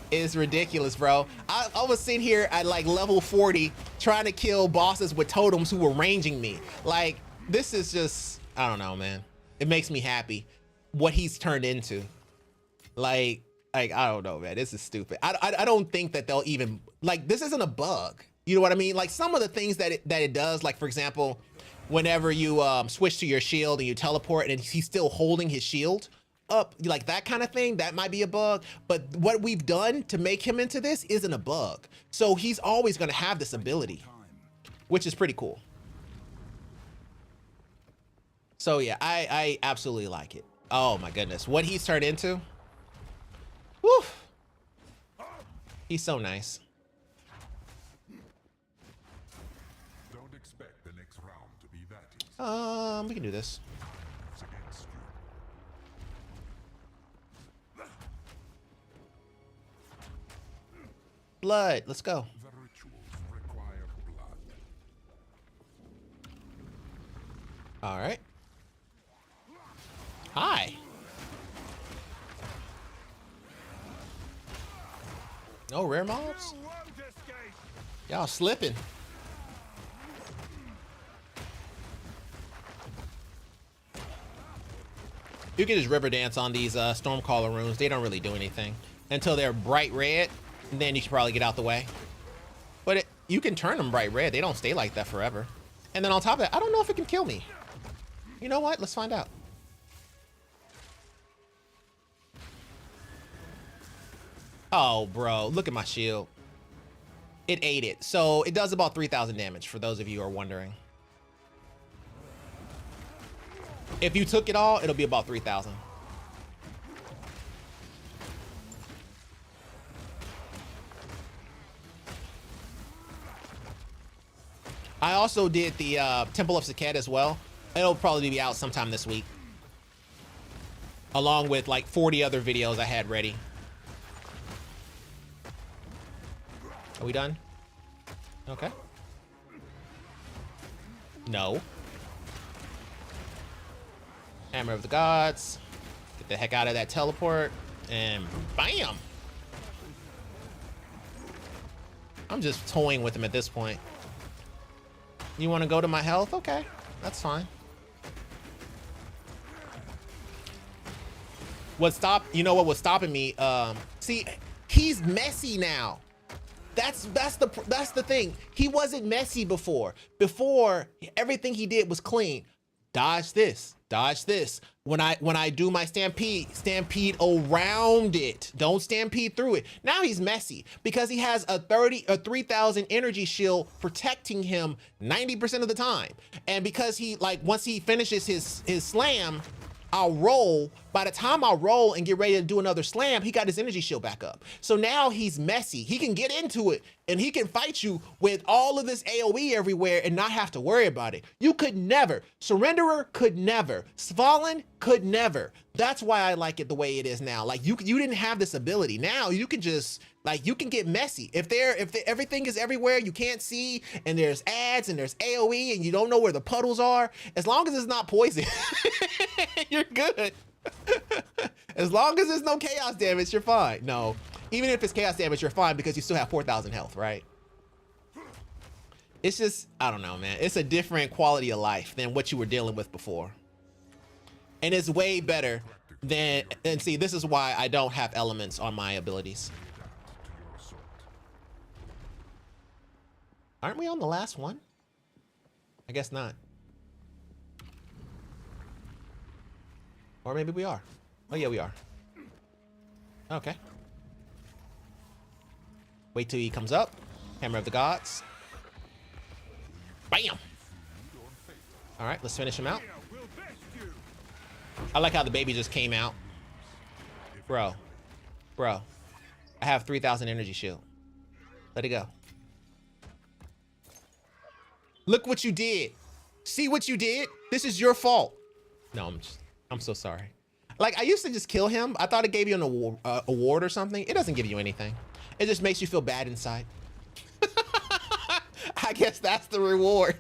is ridiculous, bro. I was sitting here at like level 40 trying to kill bosses with totems who were ranging me. Like, this is just, I don't know, man. It makes me happy what he's turned into. Like I don't know, man. This is stupid. I don't think that they'll even, like, this isn't a bug. You know what I mean? Like some of the things that it does, like for example, whenever you switch to your shield and you teleport and he's still holding his shield up, like that kind of thing, that might be a bug. But what we've done to make him into this isn't a bug. So he's always gonna have this ability, which is pretty cool. So yeah, I absolutely like it. Oh my goodness, what he's turned into. Woo! He's so nice. Don't expect the next round to be that easy. We can do this. It's against you. Blood, let's go. The rituals require blood. All right. Hi. No rare mobs? Y'all slipping. You can just river dance on these Stormcaller runes. They don't really do anything until they're bright red, and then you should probably get out the way. But you can turn them bright red. They don't stay like that forever. And then on top of that, I don't know if it can kill me. You know what? Let's find out. Oh, bro, look at my shield. It ate it. So it does about 3,000 damage, for those of you who are wondering. If you took it all, it'll be about 3,000. I also did the Temple of Sekhet as well. It'll probably be out sometime this week, along with like 40 other videos I had ready. Are we done? Okay. No. Hammer of the Gods. Get the heck out of that teleport. And bam! I'm just toying with him at this point. You want to go to my health? Okay, that's fine. You know what was stopping me? See, he's messy now. That's the thing. He wasn't messy before. Before, everything he did was clean. Dodge this, dodge this. When I do my stampede around it. Don't stampede through it. Now he's messy because he has a 3,000 energy shield protecting him 90% of the time. And because he, like, once he finishes his slam, I'll roll By the time I roll and get ready to do another slam, he got his energy shield back up. So now he's messy. He can get into it and he can fight you with all of this AoE everywhere and not have to worry about it. You could never. Surrenderer could never. Svalin could never. That's why I like it the way it is now. Like you didn't have this ability. Now you can just like you can get messy. If everything is everywhere, you can't see, and there's ads and there's AoE and you don't know where the puddles are. As long as it's not poison, you're good. As long as there's no chaos damage, you're fine. No, even if it's chaos damage, you're fine because you still have 4,000 health, right? It's just, I don't know, man. It's a different quality of life than what you were dealing with before. And it's way better than, and see, this is why I don't have elements on my abilities. Aren't we on the last one? I guess not. Or maybe we are. Oh yeah, we are. Okay. Wait till he comes up. Hammer of the Gods. Bam! All right, let's finish him out. I like how the baby just came out. Bro. I have 3,000 energy shield. Let it go. Look what you did. See what you did? This is your fault. No, I'm so sorry. Like, I used to just kill him. I thought it gave you an award or something. It doesn't give you anything. It just makes you feel bad inside. I guess that's the reward.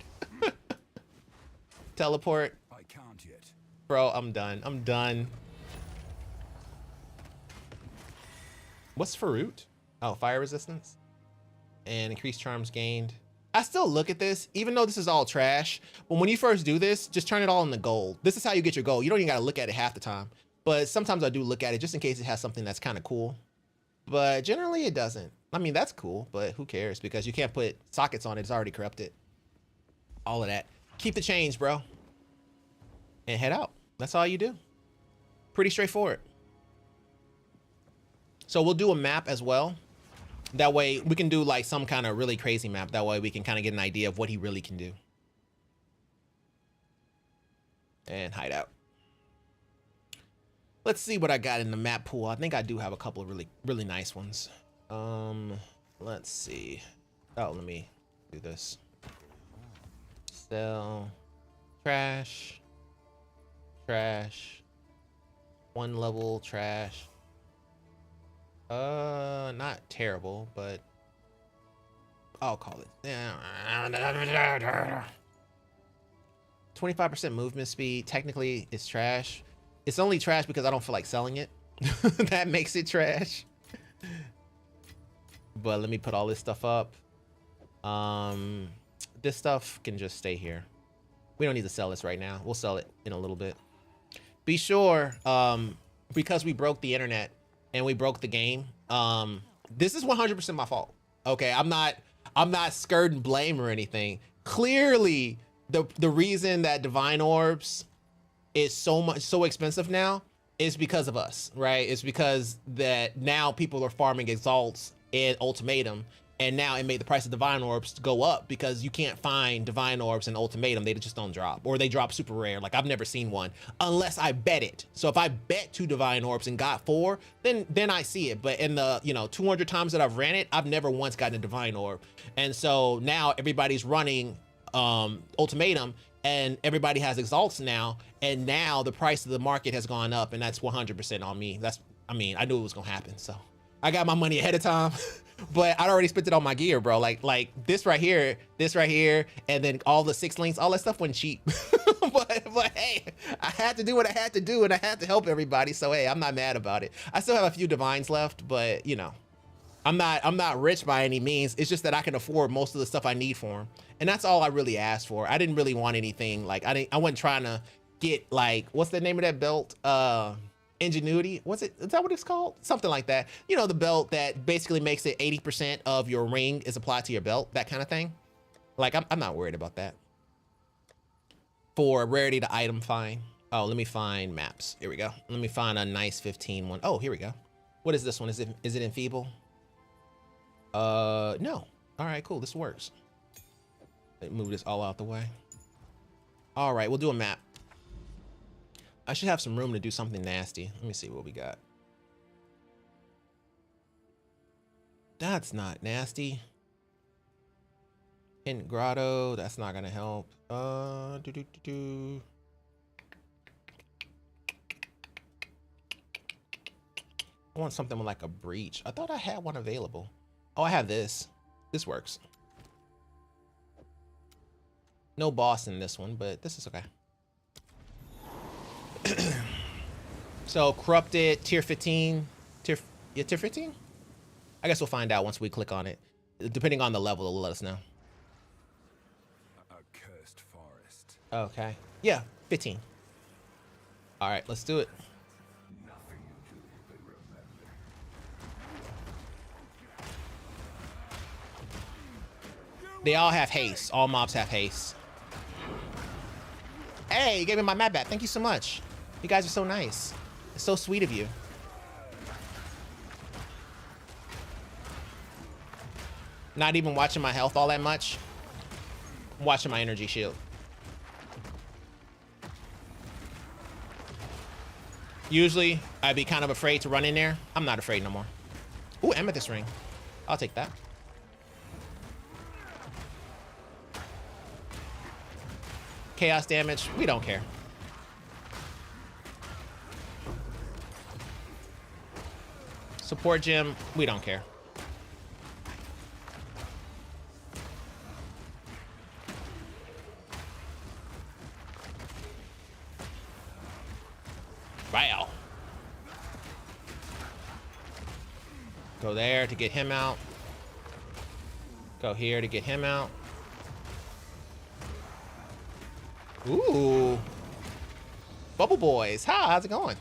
Teleport. I can't yet. Bro, I'm done. I'm done. What's Faroot? Oh, fire resistance. And increased charms gained. I still look at this, even though this is all trash. But when you first do this, just turn it all into gold. This is how you get your gold. You don't even got to look at it half the time. But sometimes I do look at it just in case it has something that's kind of cool. But generally it doesn't. I mean, that's cool, but who cares? Because you can't put sockets on it. It's already corrupted. All of that. Keep the change, bro. And head out. That's all you do. Pretty straightforward. So we'll do a map as well. That way we can do like some kind of really crazy map. That way we can kind of get an idea of what he really can do. And hide out. Let's see what I got in the map pool. I think I do have a couple of really nice ones. Let's see. Oh, let me do this. Sell. Trash. Trash. One level trash. Not terrible, but I'll call it. 25% movement speed. Technically, it's trash. It's only trash because I don't feel like selling it. That makes it trash. But let me put all this stuff up. This stuff can just stay here. We don't need to sell this right now. We'll sell it in a little bit. Be sure, because we broke the internet and we broke the game, this is 100% my fault. Okay, I'm not skirting blame or anything. Clearly, the reason that divine orbs is so expensive now is because of us, right? It's because that now people are farming exalts in ultimatum, and now it made the price of divine orbs go up because you can't find divine orbs in ultimatum. They just don't drop, or they drop super rare. Like, I've never seen one unless I bet it. So if I bet 2 divine orbs and got 4, then I see it. But in the 200 times that I've ran it, I've never once gotten a divine orb. And so now everybody's running ultimatum, and everybody has exalts now, and now the price of the market has gone up, and that's 100% on me. I knew it was gonna happen, so I got my money ahead of time. But I'd already spent it on my gear, bro. Like this right here, and then all the 6 links, all that stuff went cheap. but hey, I had to do what I had to do, and I had to help everybody. So hey, I'm not mad about it. I still have a few divines left, but I'm not rich by any means. It's just that I can afford most of the stuff I need for him, and that's all I really asked for. I didn't really want anything. Like I wasn't trying to get, like, what's the name of that belt? Ingenuity. Is that what it's called? Something like that. The belt that basically makes it 80% of your ring is applied to your belt. That kind of thing. Like I'm not worried about that. For rarity to item find. Oh, let me find maps. Here we go. Let me find a nice 15 one. Oh, here we go. What is this one? Is it enfeeble? No. All right, cool. This works. Let me move this all out the way. All right, we'll do a map. I should have some room to do something nasty. Let me see what we got. That's not nasty. Hint Grotto, that's not gonna help. I want something with like a breach. I thought I had one available. Oh, I have this. This works. No boss in this one, but this is okay. So corrupted, tier 15. Tier 15? I guess we'll find out once we click on it. Depending on the level, it'll let us know. A cursed forest. Okay. Yeah, 15. All right, let's do it. Nothing to be remembered. They all have haste. All mobs have haste. Hey, you gave me my map back. Thank you so much. You guys are so nice. It's so sweet of you. Not even watching my health all that much. I'm watching my energy shield. Usually, I'd be kind of afraid to run in there. I'm not afraid no more. Ooh, amethyst ring. I'll take that. Chaos damage, we don't care. Support gem, we don't care. Wow. Go there to get him out. Go here to get him out. Ooh. Bubble boys. Hi, how's it going?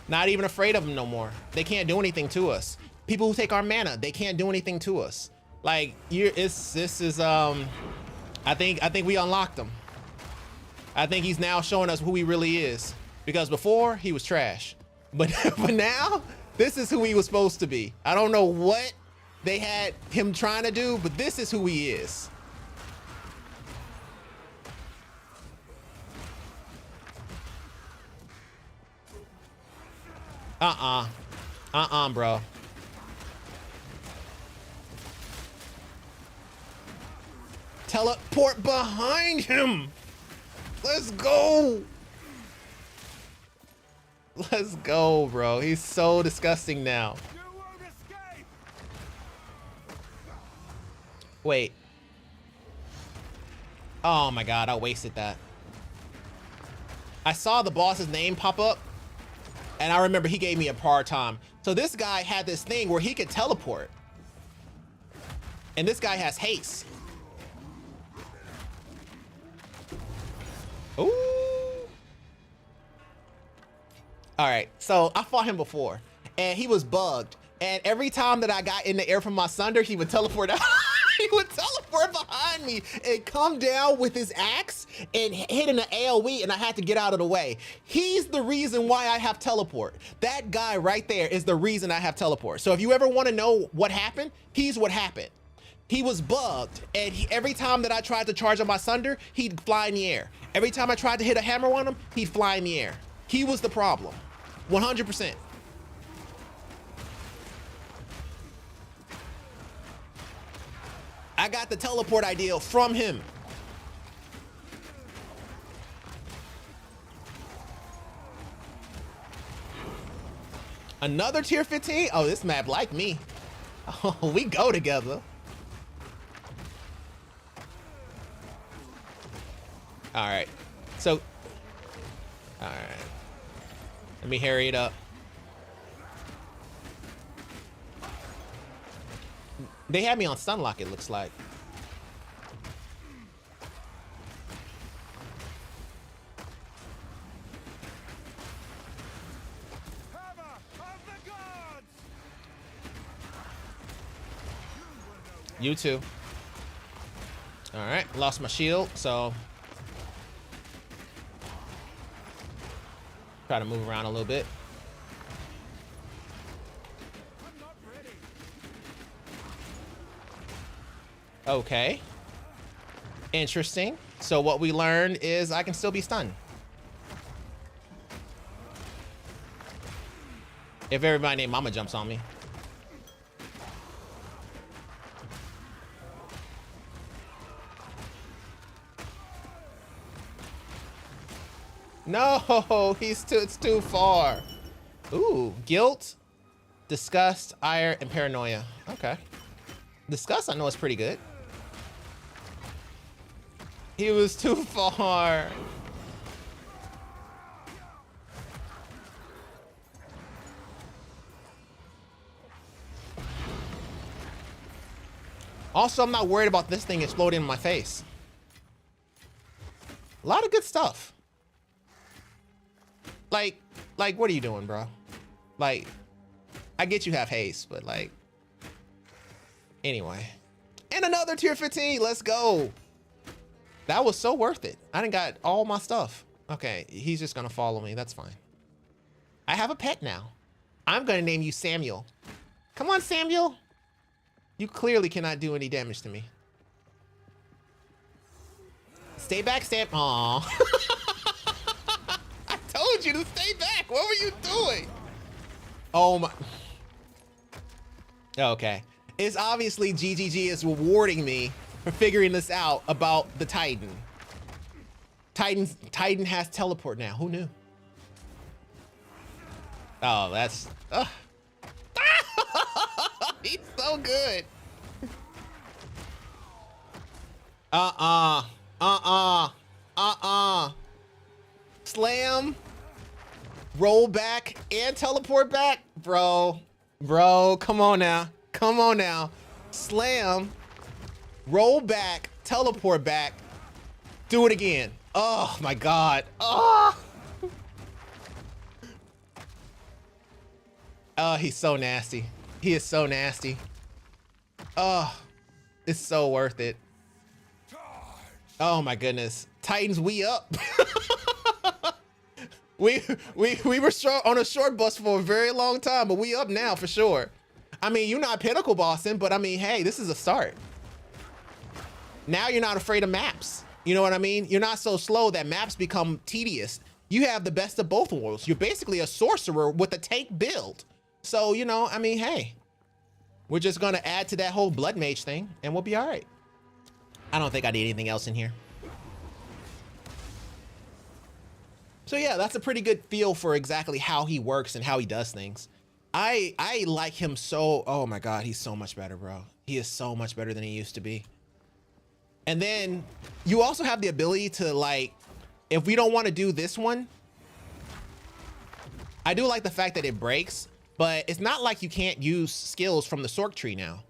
Not even afraid of them no more. They can't do anything to us. People who take our mana, they can't do anything to us. Like, I think we unlocked him. I think he's now showing us who he really is. Because before, he was trash. But now, this is who he was supposed to be. I don't know what they had him trying to do, but this is who he is. Bro. Teleport behind him. Let's go. Let's go, bro. He's so disgusting now. You won't escape. Wait. Oh my God, I wasted that. I saw the boss's name pop up, and I remember he gave me a hard time. So this guy had this thing where he could teleport. And this guy has haste. Ooh. All right, so I fought him before, and he was bugged. And every time that I got in the air from my Sunder, he would teleport out. He would teleport behind me and come down with his axe and hit an AoE, and I had to get out of the way. He's the reason why I have teleport. That guy right there is the reason I have teleport. So if you ever want to know what happened, he's what happened. He was bugged, and every time that I tried to charge on my Sunder, he'd fly in the air. Every time I tried to hit a hammer on him, he'd fly in the air. He was the problem, 100%. I got the teleport idea from him. Another tier 15? Oh, this map like me. Oh, we go together. All right. So, all right. Let me hurry it up. They had me on Stunlock, it looks like. You too. All right, lost my shield, so try to move around a little bit. Okay. Interesting. So what we learned is I can still be stunned. If everybody named Mama jumps on me. No, it's too far. Ooh, guilt, disgust, ire, and paranoia. Okay. Disgust, I know it's pretty good. He was too far. Also, I'm not worried about this thing exploding in my face. A lot of good stuff. Like, what are you doing, bro? Like, I get you have haste, but like, anyway. And another tier 15, let's go. That was so worth it. I done got all my stuff. Okay, he's just gonna follow me, that's fine. I have a pet now. I'm gonna name you Samuel. Come on, Samuel. You clearly cannot do any damage to me. Stay back, Sam. Aw. I told you to stay back. What were you doing? Oh my. Okay. It's obviously GGG is rewarding me for figuring this out about the Titan. Titan has teleport now. Who knew? Oh, that's. He's so good. Slam, roll back, and teleport back. Bro, come on now. Come on now. Slam, roll back, teleport back. Do it again. Oh my God. Oh. Oh, he's so nasty. He is so nasty. Oh, it's so worth it. Oh my goodness. Titans, we up. we were short on a short bus for a very long time, but we up now for sure. I mean, you're not pinnacle bossing, but I mean, hey, this is a start. Now you're not afraid of maps. You know what I mean? You're not so slow that maps become tedious. You have the best of both worlds. You're basically a sorcerer with a tank build. So, you know, I mean, hey, we're just gonna add to that whole blood mage thing and we'll be all right. I don't think I need anything else in here. So yeah, that's a pretty good feel for exactly how he works and how he does things. I like him so, oh my God, he's so much better, bro. He is so much better than he used to be. And then you also have the ability to, like, if we don't want to do this one, I do like the fact that it breaks, but it's not like you can't use skills from the Sork tree now.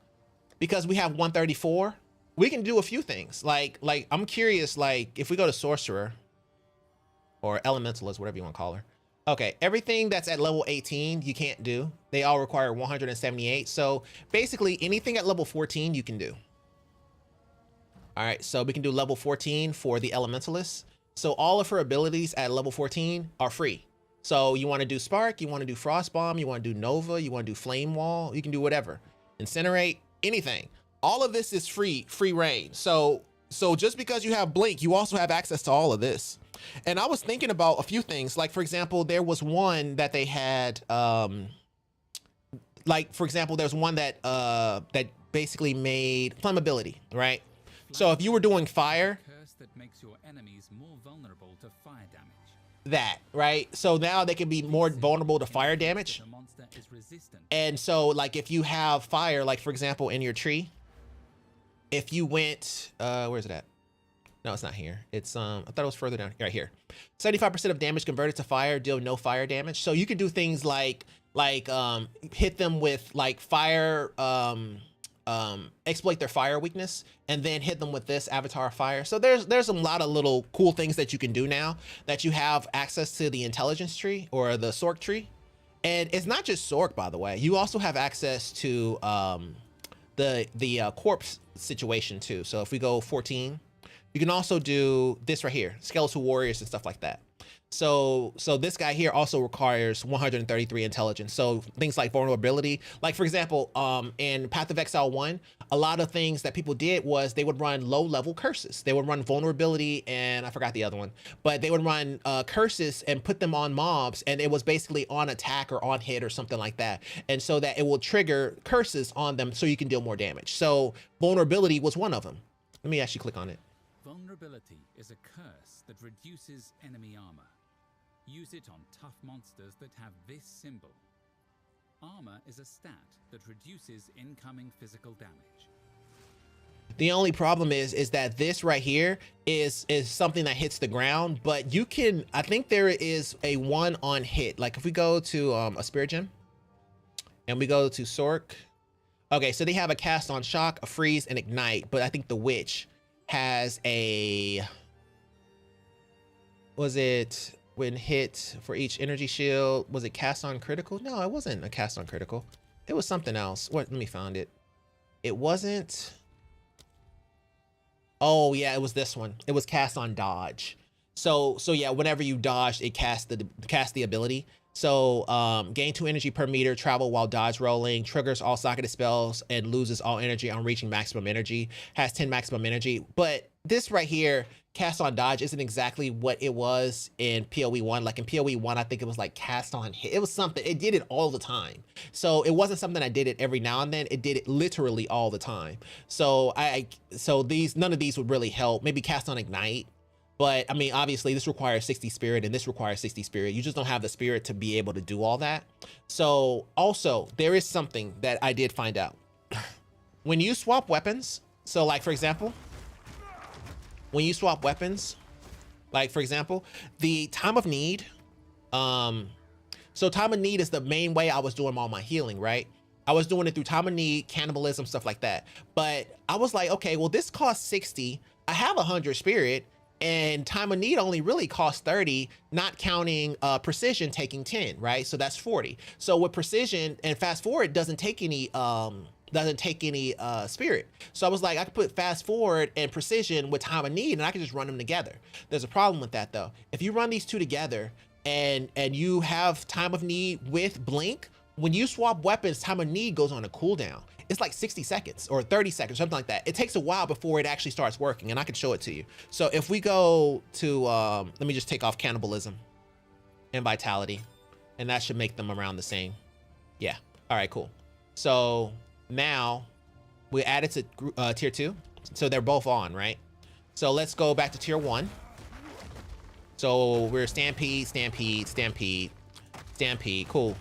Because we have 134, we can do a few things. Like I'm curious, like if we go to Sorcerer or Elementalist, whatever you want to call her. Okay, everything that's at level 18, you can't do. They all require 178. So basically anything at level 14, you can do. All right, so we can do level 14 for the Elementalist. So all of her abilities at level 14 are free. So you want to do Spark, you want to do Frost Bomb, you want to do Nova, you want to do Flame Wall, you can do whatever. Incinerate, anything. All of this is free reign. So just because you have Blink, you also have access to all of this. And I was thinking about a few things. Like, for example, there was one that they had, like, for example, there's one that that basically made flammability, right? So if you were doing fire, Curse that makes your enemies more vulnerable to fire damage. that, right? So now they can be more vulnerable to fire damage. The monster is resistant. And so, like, if you have fire, like, for example, in your tree, if you went, where's it at? No, it's not here. It's, I thought it was further down, right here. 75% of damage converted to fire, deal no fire damage. So you can do things like hit them with, like, fire, exploit their fire weakness, and then hit them with this avatar fire. So there's a lot of little cool things that you can do now that you have access to the intelligence tree or the Sork tree. And it's not just Sork, by the way. You also have access to the corpse situation too. So if we go 14, you can also do this right here, skeletal warriors and stuff like that. So this guy here also requires 133 intelligence. So things like vulnerability, like for example, in Path of Exile 1, a lot of things that people did was they would run low level curses. They would run vulnerability, and I forgot the other one, but they would run curses and put them on mobs, and it was basically on attack or on hit or something like that. And so that it will trigger curses on them so you can deal more damage. So vulnerability was one of them. Let me actually click on it. Vulnerability is a curse that reduces enemy armor. Use it on tough monsters that have this symbol. Armor is a stat that reduces incoming physical damage. The only problem is that this right here is something that hits the ground, but you can, I think there is a 1 on hit. Like if we go to a spirit gem and we go to Sork. Okay, so they have a cast on shock, a freeze, and ignite, but I think the witch has a, was it when hit for each energy shield, was it cast on critical? No, it wasn't a cast on critical. It was something else. What, let me find it. It wasn't, oh yeah, it was this one. It was cast on dodge. So yeah, whenever you dodged, it cast the ability. So gain 2 energy per meter, travel while dodge rolling, triggers all socketed spells, and loses all energy on reaching maximum energy, has 10 maximum energy. But this right here, cast on dodge, isn't exactly what it was in PoE 1. Like in PoE 1, I think it was like cast on hit. It was something, it did it all the time. So it wasn't something I did it every now and then. It did it literally all the time. So none of these would really help. Maybe cast on ignite. But I mean, obviously this requires 60 spirit and this requires 60 spirit. You just don't have the spirit to be able to do all that. So also there is something that I did find out. When you swap weapons, so like for example, when you swap weapons, like for example, the time of need, so time of need is the main way I was doing all my healing, right? I was doing it through time of need, cannibalism, stuff like that. But I was like, okay, well this costs 60. I have 100 spirit. And time of need only really costs 30, not counting precision taking 10, right? So that's 40. So with precision and fast forward doesn't take any spirit. So I was like, I could put fast forward and precision with time of need, and I could just run them together. There's a problem with that though. If you run these two together and you have time of need with blink, when you swap weapons, time of need goes on a cooldown. It's like 60 seconds or 30 seconds, something like that. It takes a while before it actually starts working, and I can show it to you. So if we go to, let me just take off cannibalism and vitality, and that should make them around the same. Yeah, all right, cool. So now we added to tier 2. So they're both on, right? So let's go back to tier 1. So we're stampede, stampede, stampede, stampede, cool.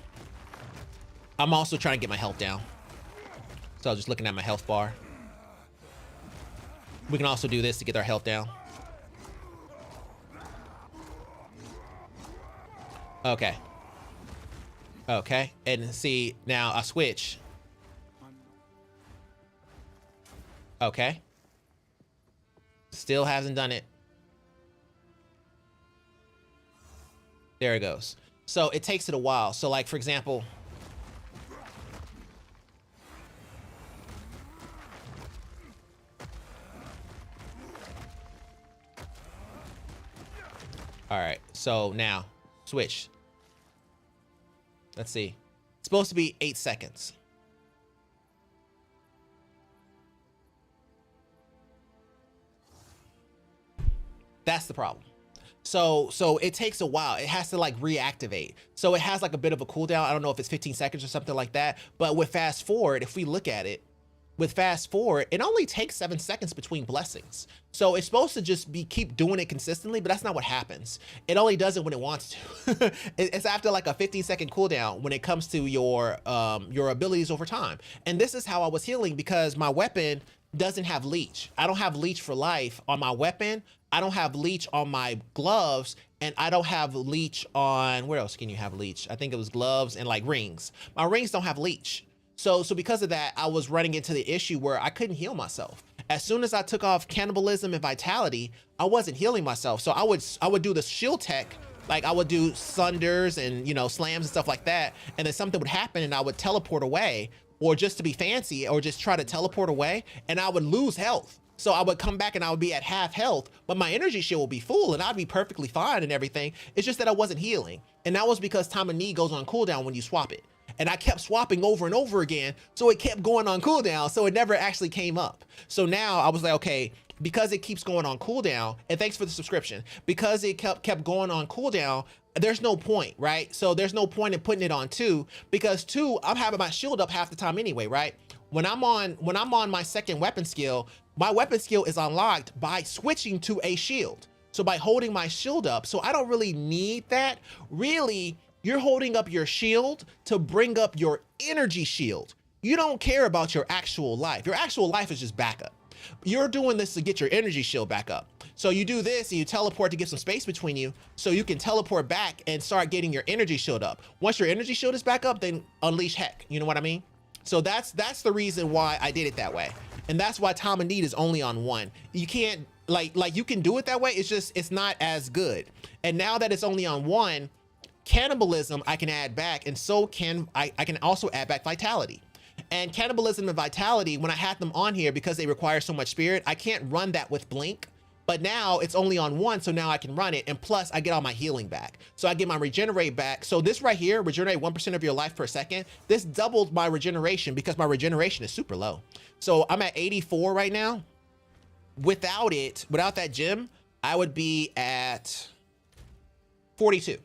I'm also trying to get my health down. So I was just looking at my health bar. We can also do this to get our health down. Okay. Okay, and see, now I switch. Okay. Still hasn't done it. There it goes. So it takes it a while. So like, for example, all right, so now switch. Let's see. It's supposed to be 8 seconds. That's the problem. So it takes a while. It has to like reactivate. So it has like a bit of a cooldown. I don't know if it's 15 seconds or something like that. But with fast forward, if we look at it, with fast forward, it only takes 7 seconds between blessings. So it's supposed to just keep doing it consistently, but that's not what happens. It only does it when it wants to. It's after like a 15-second cooldown when it comes to your abilities over time. And this is how I was healing because my weapon doesn't have leech. I don't have leech for life on my weapon. I don't have leech on my gloves, and I don't have leech on, where else can you have leech? I think it was gloves and like rings. My rings don't have leech. So because of that, I was running into the issue where I couldn't heal myself. As soon as I took off cannibalism and vitality, I wasn't healing myself. So I would do the shield tech, like I would do sunders and, you know, slams and stuff like that. And then something would happen and I would teleport away, or just to be fancy, or just try to teleport away, and I would lose health. So I would come back and I would be at half health, but my energy shield will be full and I'd be perfectly fine and everything. It's just that I wasn't healing. And that was because time of need goes on cooldown when you swap it. And I kept swapping over and over again. So it kept going on cooldown. So it never actually came up. So now I was like, okay, because it keeps going on cooldown, and thanks for the subscription, because it kept going on cooldown, there's no point, right? So there's no point in putting it on 2, because 2, I'm having my shield up half the time anyway, right? When I'm on my second weapon skill, my weapon skill is unlocked by switching to a shield. So by holding my shield up, so I don't really need that. Really, you're holding up your shield to bring up your energy shield. You don't care about your actual life. Your actual life is just backup. You're doing this to get your energy shield back up. So you do this and you teleport to get some space between you so you can teleport back and start getting your energy shield up. Once your energy shield is back up, then unleash heck. You know what I mean? So that's the reason why I did it that way. And that's why time of need is only on 1. You can't, like you can do it that way. It's just, it's not as good. And now that it's only on 1, cannibalism I can add back, and so can I can also add back vitality. And cannibalism and vitality, when I had them on here, because they require so much spirit, I can't run that with blink. But now it's only on 1, so now I can run it, and plus I get all my healing back. So I get my regenerate back. So this right here, regenerate 1% of your life per second. This doubled my regeneration because my regeneration is super low. So I'm at 84 right now. Without it, without that gem, I would be at 42.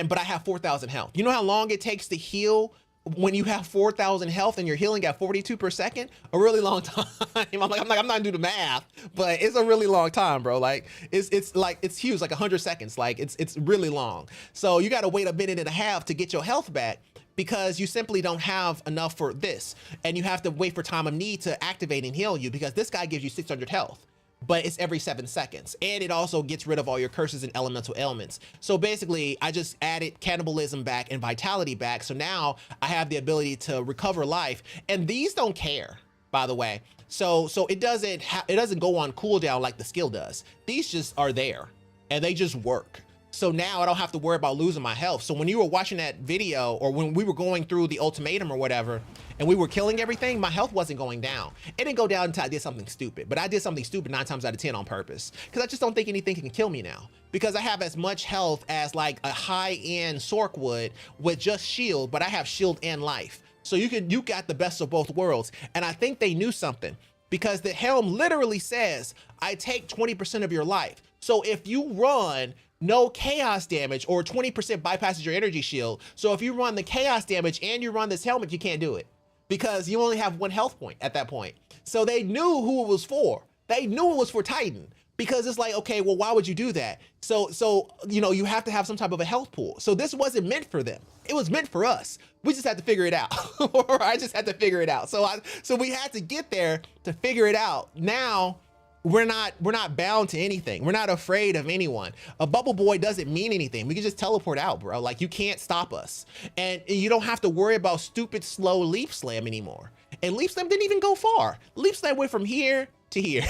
But I have 4,000 health. You know how long it takes to heal when you have 4,000 health and you're healing at 42 per second? A really long time. I'm not gonna do the math, but it's a really long time, bro. Like it's huge, like 100 seconds. Like it's really long. So you got to wait a minute and a half to get your health back, because you simply don't have enough for this, and you have to wait for time of need to activate and heal you, because this guy gives you 600 health. But it's every 7 seconds. And it also gets rid of all your curses and elemental ailments. So basically, I just added cannibalism back and vitality back. So now I have the ability to recover life. And these don't care, by the way. So it doesn't go on cooldown like the skill does. These just are there and they just work. So now I don't have to worry about losing my health. So when you were watching that video, or when we were going through the ultimatum or whatever, and we were killing everything, my health wasn't going down. It didn't go down until I did something stupid, but I did something stupid 9 times out of 10 on purpose, because I just don't think anything can kill me now, because I have as much health as like a high-end Sork would with just shield, but I have shield and life. So you got the best of both worlds. And I think they knew something, because the helm literally says, I take 20% of your life. So if you run no chaos damage, or 20% bypasses your energy shield. So if you run the chaos damage and you run this helmet, you can't do it, because you only have 1 health point at that point. So they knew who it was for. They knew it was for Titan, because it's like, okay, well, why would you do that? So you know, you have to have some type of a health pool. So this wasn't meant for them. It was meant for us. We just had to figure it out. Or I just had to figure it out. So we had to get there to figure it out. Now we're not bound to anything. We're not afraid of anyone. A bubble boy doesn't mean anything. We can just teleport out, bro. Like, you can't stop us. And you don't have to worry about stupid slow leap slam anymore. And leap slam didn't even go far. Leap slam went from here to here.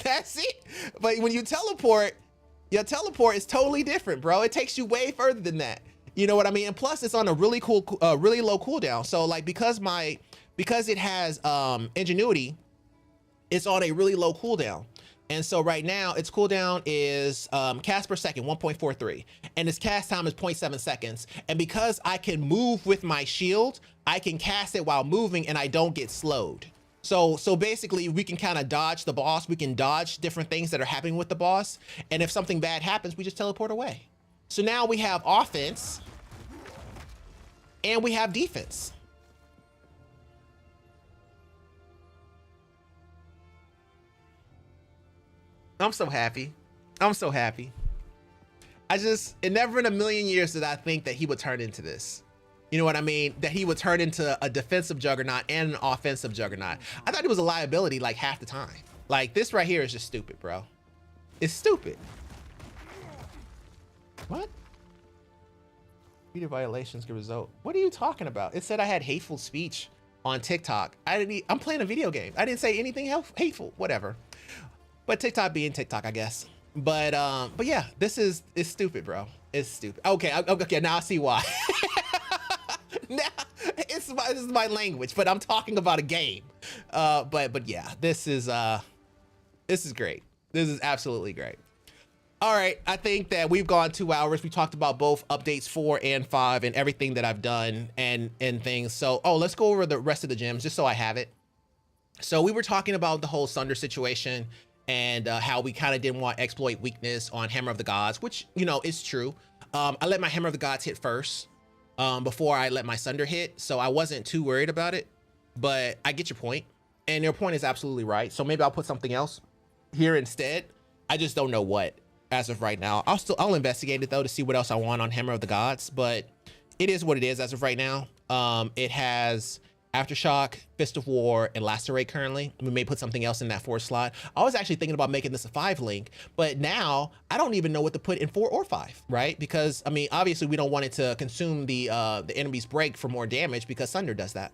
That's it. But when you teleport, your teleport is totally different, bro. It takes you way further than that. You know what I mean? And plus it's on a really cool, really low cooldown. So like, because it has ingenuity, it's on a really low cooldown. And so right now its cooldown is cast per second, 1.43. And its cast time is 0.7 seconds. And because I can move with my shield, I can cast it while moving and I don't get slowed. So basically we can kind of dodge the boss. We can dodge different things that are happening with the boss. And if something bad happens, we just teleport away. So now we have offense and we have defense. I'm so happy. I'm so happy. It never in a million years did I think that he would turn into this. You know what I mean? That he would turn into a defensive juggernaut and an offensive juggernaut. I thought it was a liability like half the time. Like, this right here is just stupid, bro. It's stupid. What? Media violations could result. What are you talking about? It said I had hateful speech on TikTok. I'm playing a video game. I didn't say anything hateful, whatever. But TikTok being TikTok, I guess. But yeah, it's stupid, bro. It's stupid. Okay, now I see why. Now it's this is my language, but I'm talking about a game. But yeah, this is great. This is absolutely great. All right, I think that we've gone 2 hours. We talked about both updates 4 and 5 and everything that I've done and things. So, let's go over the rest of the gems just so I have it. So we were talking about the whole Sunder situation and how we kind of didn't want exploit weakness on Hammer of the Gods, which, is true. I let my Hammer of the Gods hit first before I let my Sunder hit. So I wasn't too worried about it, but I get your point. And your point is absolutely right. So maybe I'll put something else here instead. I just don't know what. As of right now, I'll investigate it though to see what else I want on Hammer of the Gods, but it is what it is as of right now. It has Aftershock, Fist of War, and Lacerate currently. We may put something else in that 4 slot. I was actually thinking about making this a 5 link, but now I don't even know what to put in 4 or 5, right? Because I mean, obviously we don't want it to consume the enemy's break for more damage because Sunder does that.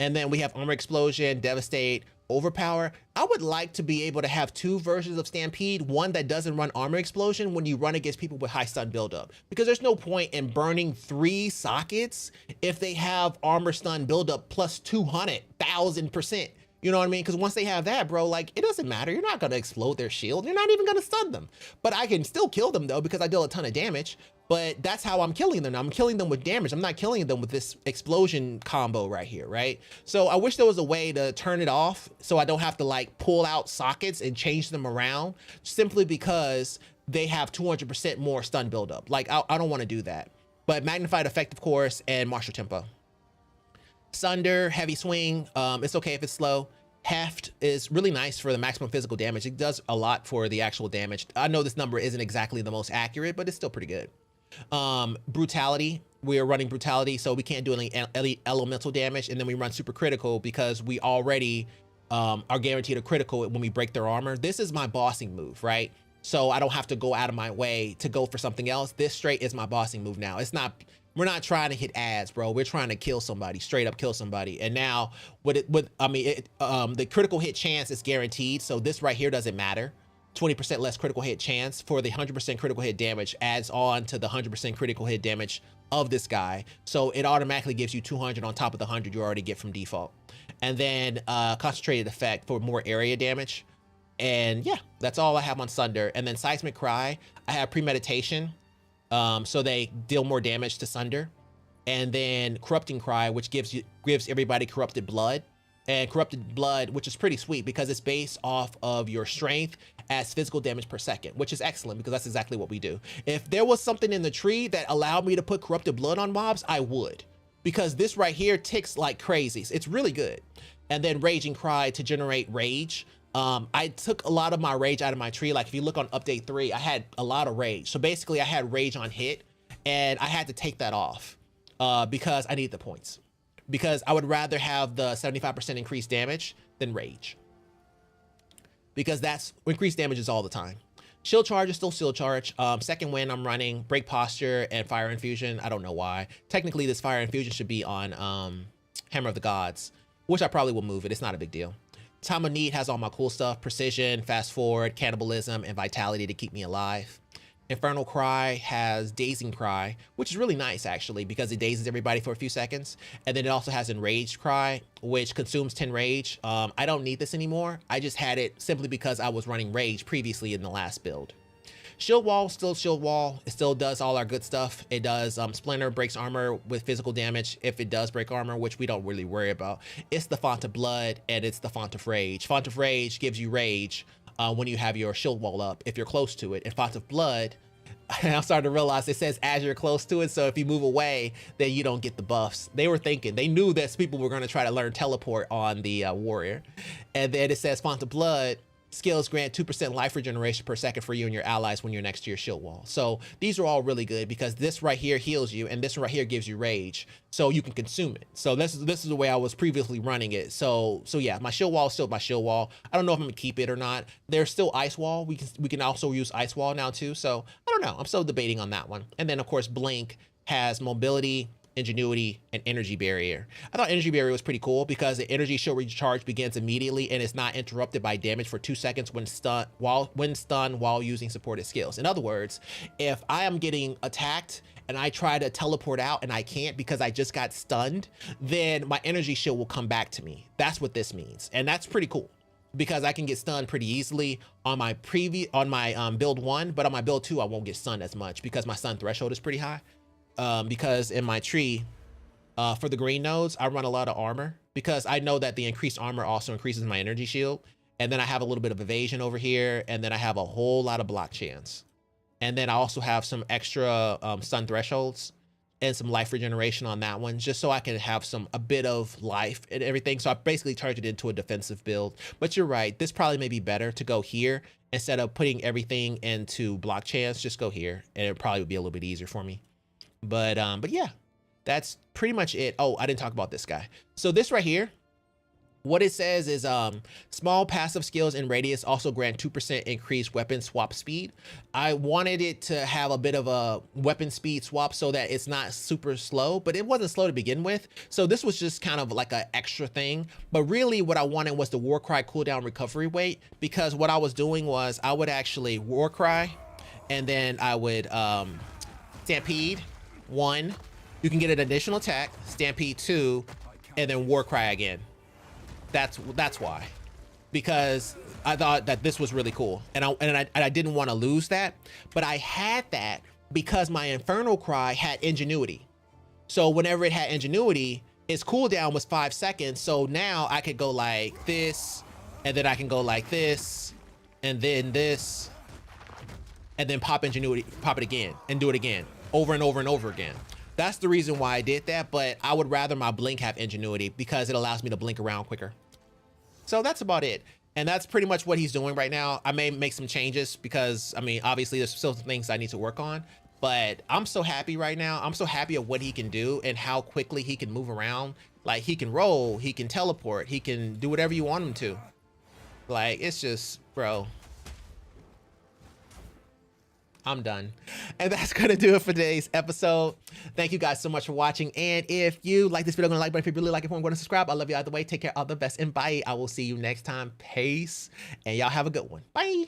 And then we have Armor Explosion, Devastate, Overpower. I would like to be able to have 2 versions of Stampede, one that doesn't run Armor Explosion when you run against people with high stun buildup, because there's no point in burning 3 sockets if they have armor stun buildup plus 200,000%. You know what I mean? Because once they have that, bro, like, it doesn't matter. You're not going to explode their shield. You're not even going to stun them. But I can still kill them, though, because I deal a ton of damage. But that's how I'm killing them. I'm killing them with damage. I'm not killing them with this explosion combo right here, right? So I wish there was a way to turn it off so I don't have to, like, pull out sockets and change them around simply because they have 200% more stun buildup. Like, I don't want to do that. But Magnified Effect, of course, and Martial Tempo. Sunder, Heavy Swing, it's okay if it's slow. Heft is really nice for the maximum physical damage. It does a lot for the actual damage. I know this number isn't exactly the most accurate, but it's still pretty good. Brutality, we are running Brutality, so we can't do any elemental damage, and then we run Super Critical because we already are guaranteed a critical when we break their armor. This is my bossing move, right? So I don't have to go out of my way to go for something else. This straight is my bossing move now. It's not, we're not trying to hit ads, bro. We're trying to kill somebody, straight up kill somebody. And now the critical hit chance is guaranteed. So this right here doesn't matter. 20% less critical hit chance for the 100% critical hit damage adds on to the 100% critical hit damage of this guy. So it automatically gives you 200 on top of the 100 you already get from default. And then concentrated effect for more area damage. And yeah, that's all I have on Sunder. And then Seismic Cry, I have Premeditation. So they deal more damage to Sunder. And then Corrupting Cry, which gives everybody Corrupted Blood. And Corrupted Blood, which is pretty sweet because it's based off of your strength as physical damage per second, which is excellent because that's exactly what we do. If there was something in the tree that allowed me to put Corrupted Blood on mobs, I would. Because this right here ticks like crazy. It's really good. And then Raging Cry to generate rage. I took a lot of my rage out of my tree. Like if you look on update 3, I had a lot of rage. So basically I had rage on hit and I had to take that off because I need the points. Because I would rather have the 75% increased damage than rage. Because that's increased damage is all the time. Shield Charge is still Shield Charge. Second Wind I'm running, Break Posture and Fire Infusion. I don't know why. Technically this Fire Infusion should be on Hammer of the Gods, which I probably will move it. It's not a big deal. Time of Need has all my cool stuff. Precision, Fast Forward, Cannibalism, and Vitality to keep me alive. Infernal Cry has Dazing Cry, which is really nice actually because it dazes everybody for a few seconds. And then it also has Enraged Cry, which consumes 10 rage. I don't need this anymore. I just had it simply because I was running rage previously in the last build. Shield Wall, still Shield Wall. It still does all our good stuff. It does Splinter, breaks armor with physical damage if it does break armor, which we don't really worry about. It's the Font of Blood and it's the Font of Rage. Font of Rage gives you rage when you have your Shield Wall up, if you're close to it. And Font of Blood, I'm starting to realize it says as you're close to it, so if you move away, then you don't get the buffs. They were thinking, they knew that people were going to try to learn Teleport on the Warrior. And then it says Font of Blood, skills grant 2% life regeneration per second for you and your allies when you're next to your shield wall. So these are all really good because this right here heals you and this right here gives you rage, so you can consume it. So this is the way I was previously running it. So yeah, my shield wall is still my shield wall. I don't know if I'm gonna keep it or not. There's still ice wall. We can also use ice wall now too. So I don't know. I'm still debating on that one. And then of course Blink has mobility Ingenuity, and Energy Barrier. I thought Energy Barrier was pretty cool because the energy shield recharge begins immediately and is not interrupted by damage for 2 seconds when stunned while using supported skills. In other words, if I am getting attacked and I try to teleport out and I can't because I just got stunned, then my energy shield will come back to me. That's what this means, and that's pretty cool because I can get stunned pretty easily on my build 1, but on my build 2 I won't get stunned as much because my stun threshold is pretty high. Because in my tree, for the green nodes, I run a lot of armor because I know that the increased armor also increases my energy shield. And then I have a little bit of evasion over here. And then I have a whole lot of block chance. And then I also have some extra stun thresholds and some life regeneration on that one, just so I can have a bit of life and everything. So I basically turned it into a defensive build. But you're right, this probably may be better to go here instead of putting everything into block chance. Just go here and it probably would be a little bit easier for me. But yeah, that's pretty much it. Oh, I didn't talk about this guy. So this right here, what it says is small passive skills in radius also grant 2% increased weapon swap speed. I wanted it to have a bit of a weapon speed swap so that it's not super slow, but it wasn't slow to begin with. So this was just kind of like an extra thing. But really what I wanted was the Warcry cooldown recovery weight, because what I was doing was I would actually Warcry and then I would Stampede 1, you can get an additional attack, Stampede 2, and then Warcry again. That's why, because I thought that this was really cool, and I didn't want to lose that, but I had that because my Infernal Cry had Ingenuity. So whenever it had Ingenuity, its cooldown was 5 seconds. So now I could go like this, and then I can go like this, and then this, and then pop Ingenuity, pop it again, and do it again, over and over and over again. That's the reason why I did that, but I would rather my blink have Ingenuity because it allows me to blink around quicker. So that's about it. And that's pretty much what he's doing right now. I may make some changes because, I mean, obviously there's still some things I need to work on, but I'm so happy right now. I'm so happy of what he can do and how quickly he can move around. Like, he can roll, he can teleport, he can do whatever you want him to. Like, it's just, bro. I'm done. And that's going to do it for today's episode. Thank you guys so much for watching. And if you like this video, go to the like button. If you really like it, go to subscribe. I love you either way. Take care. All the best and bye. I will see you next time. Peace. And y'all have a good one. Bye.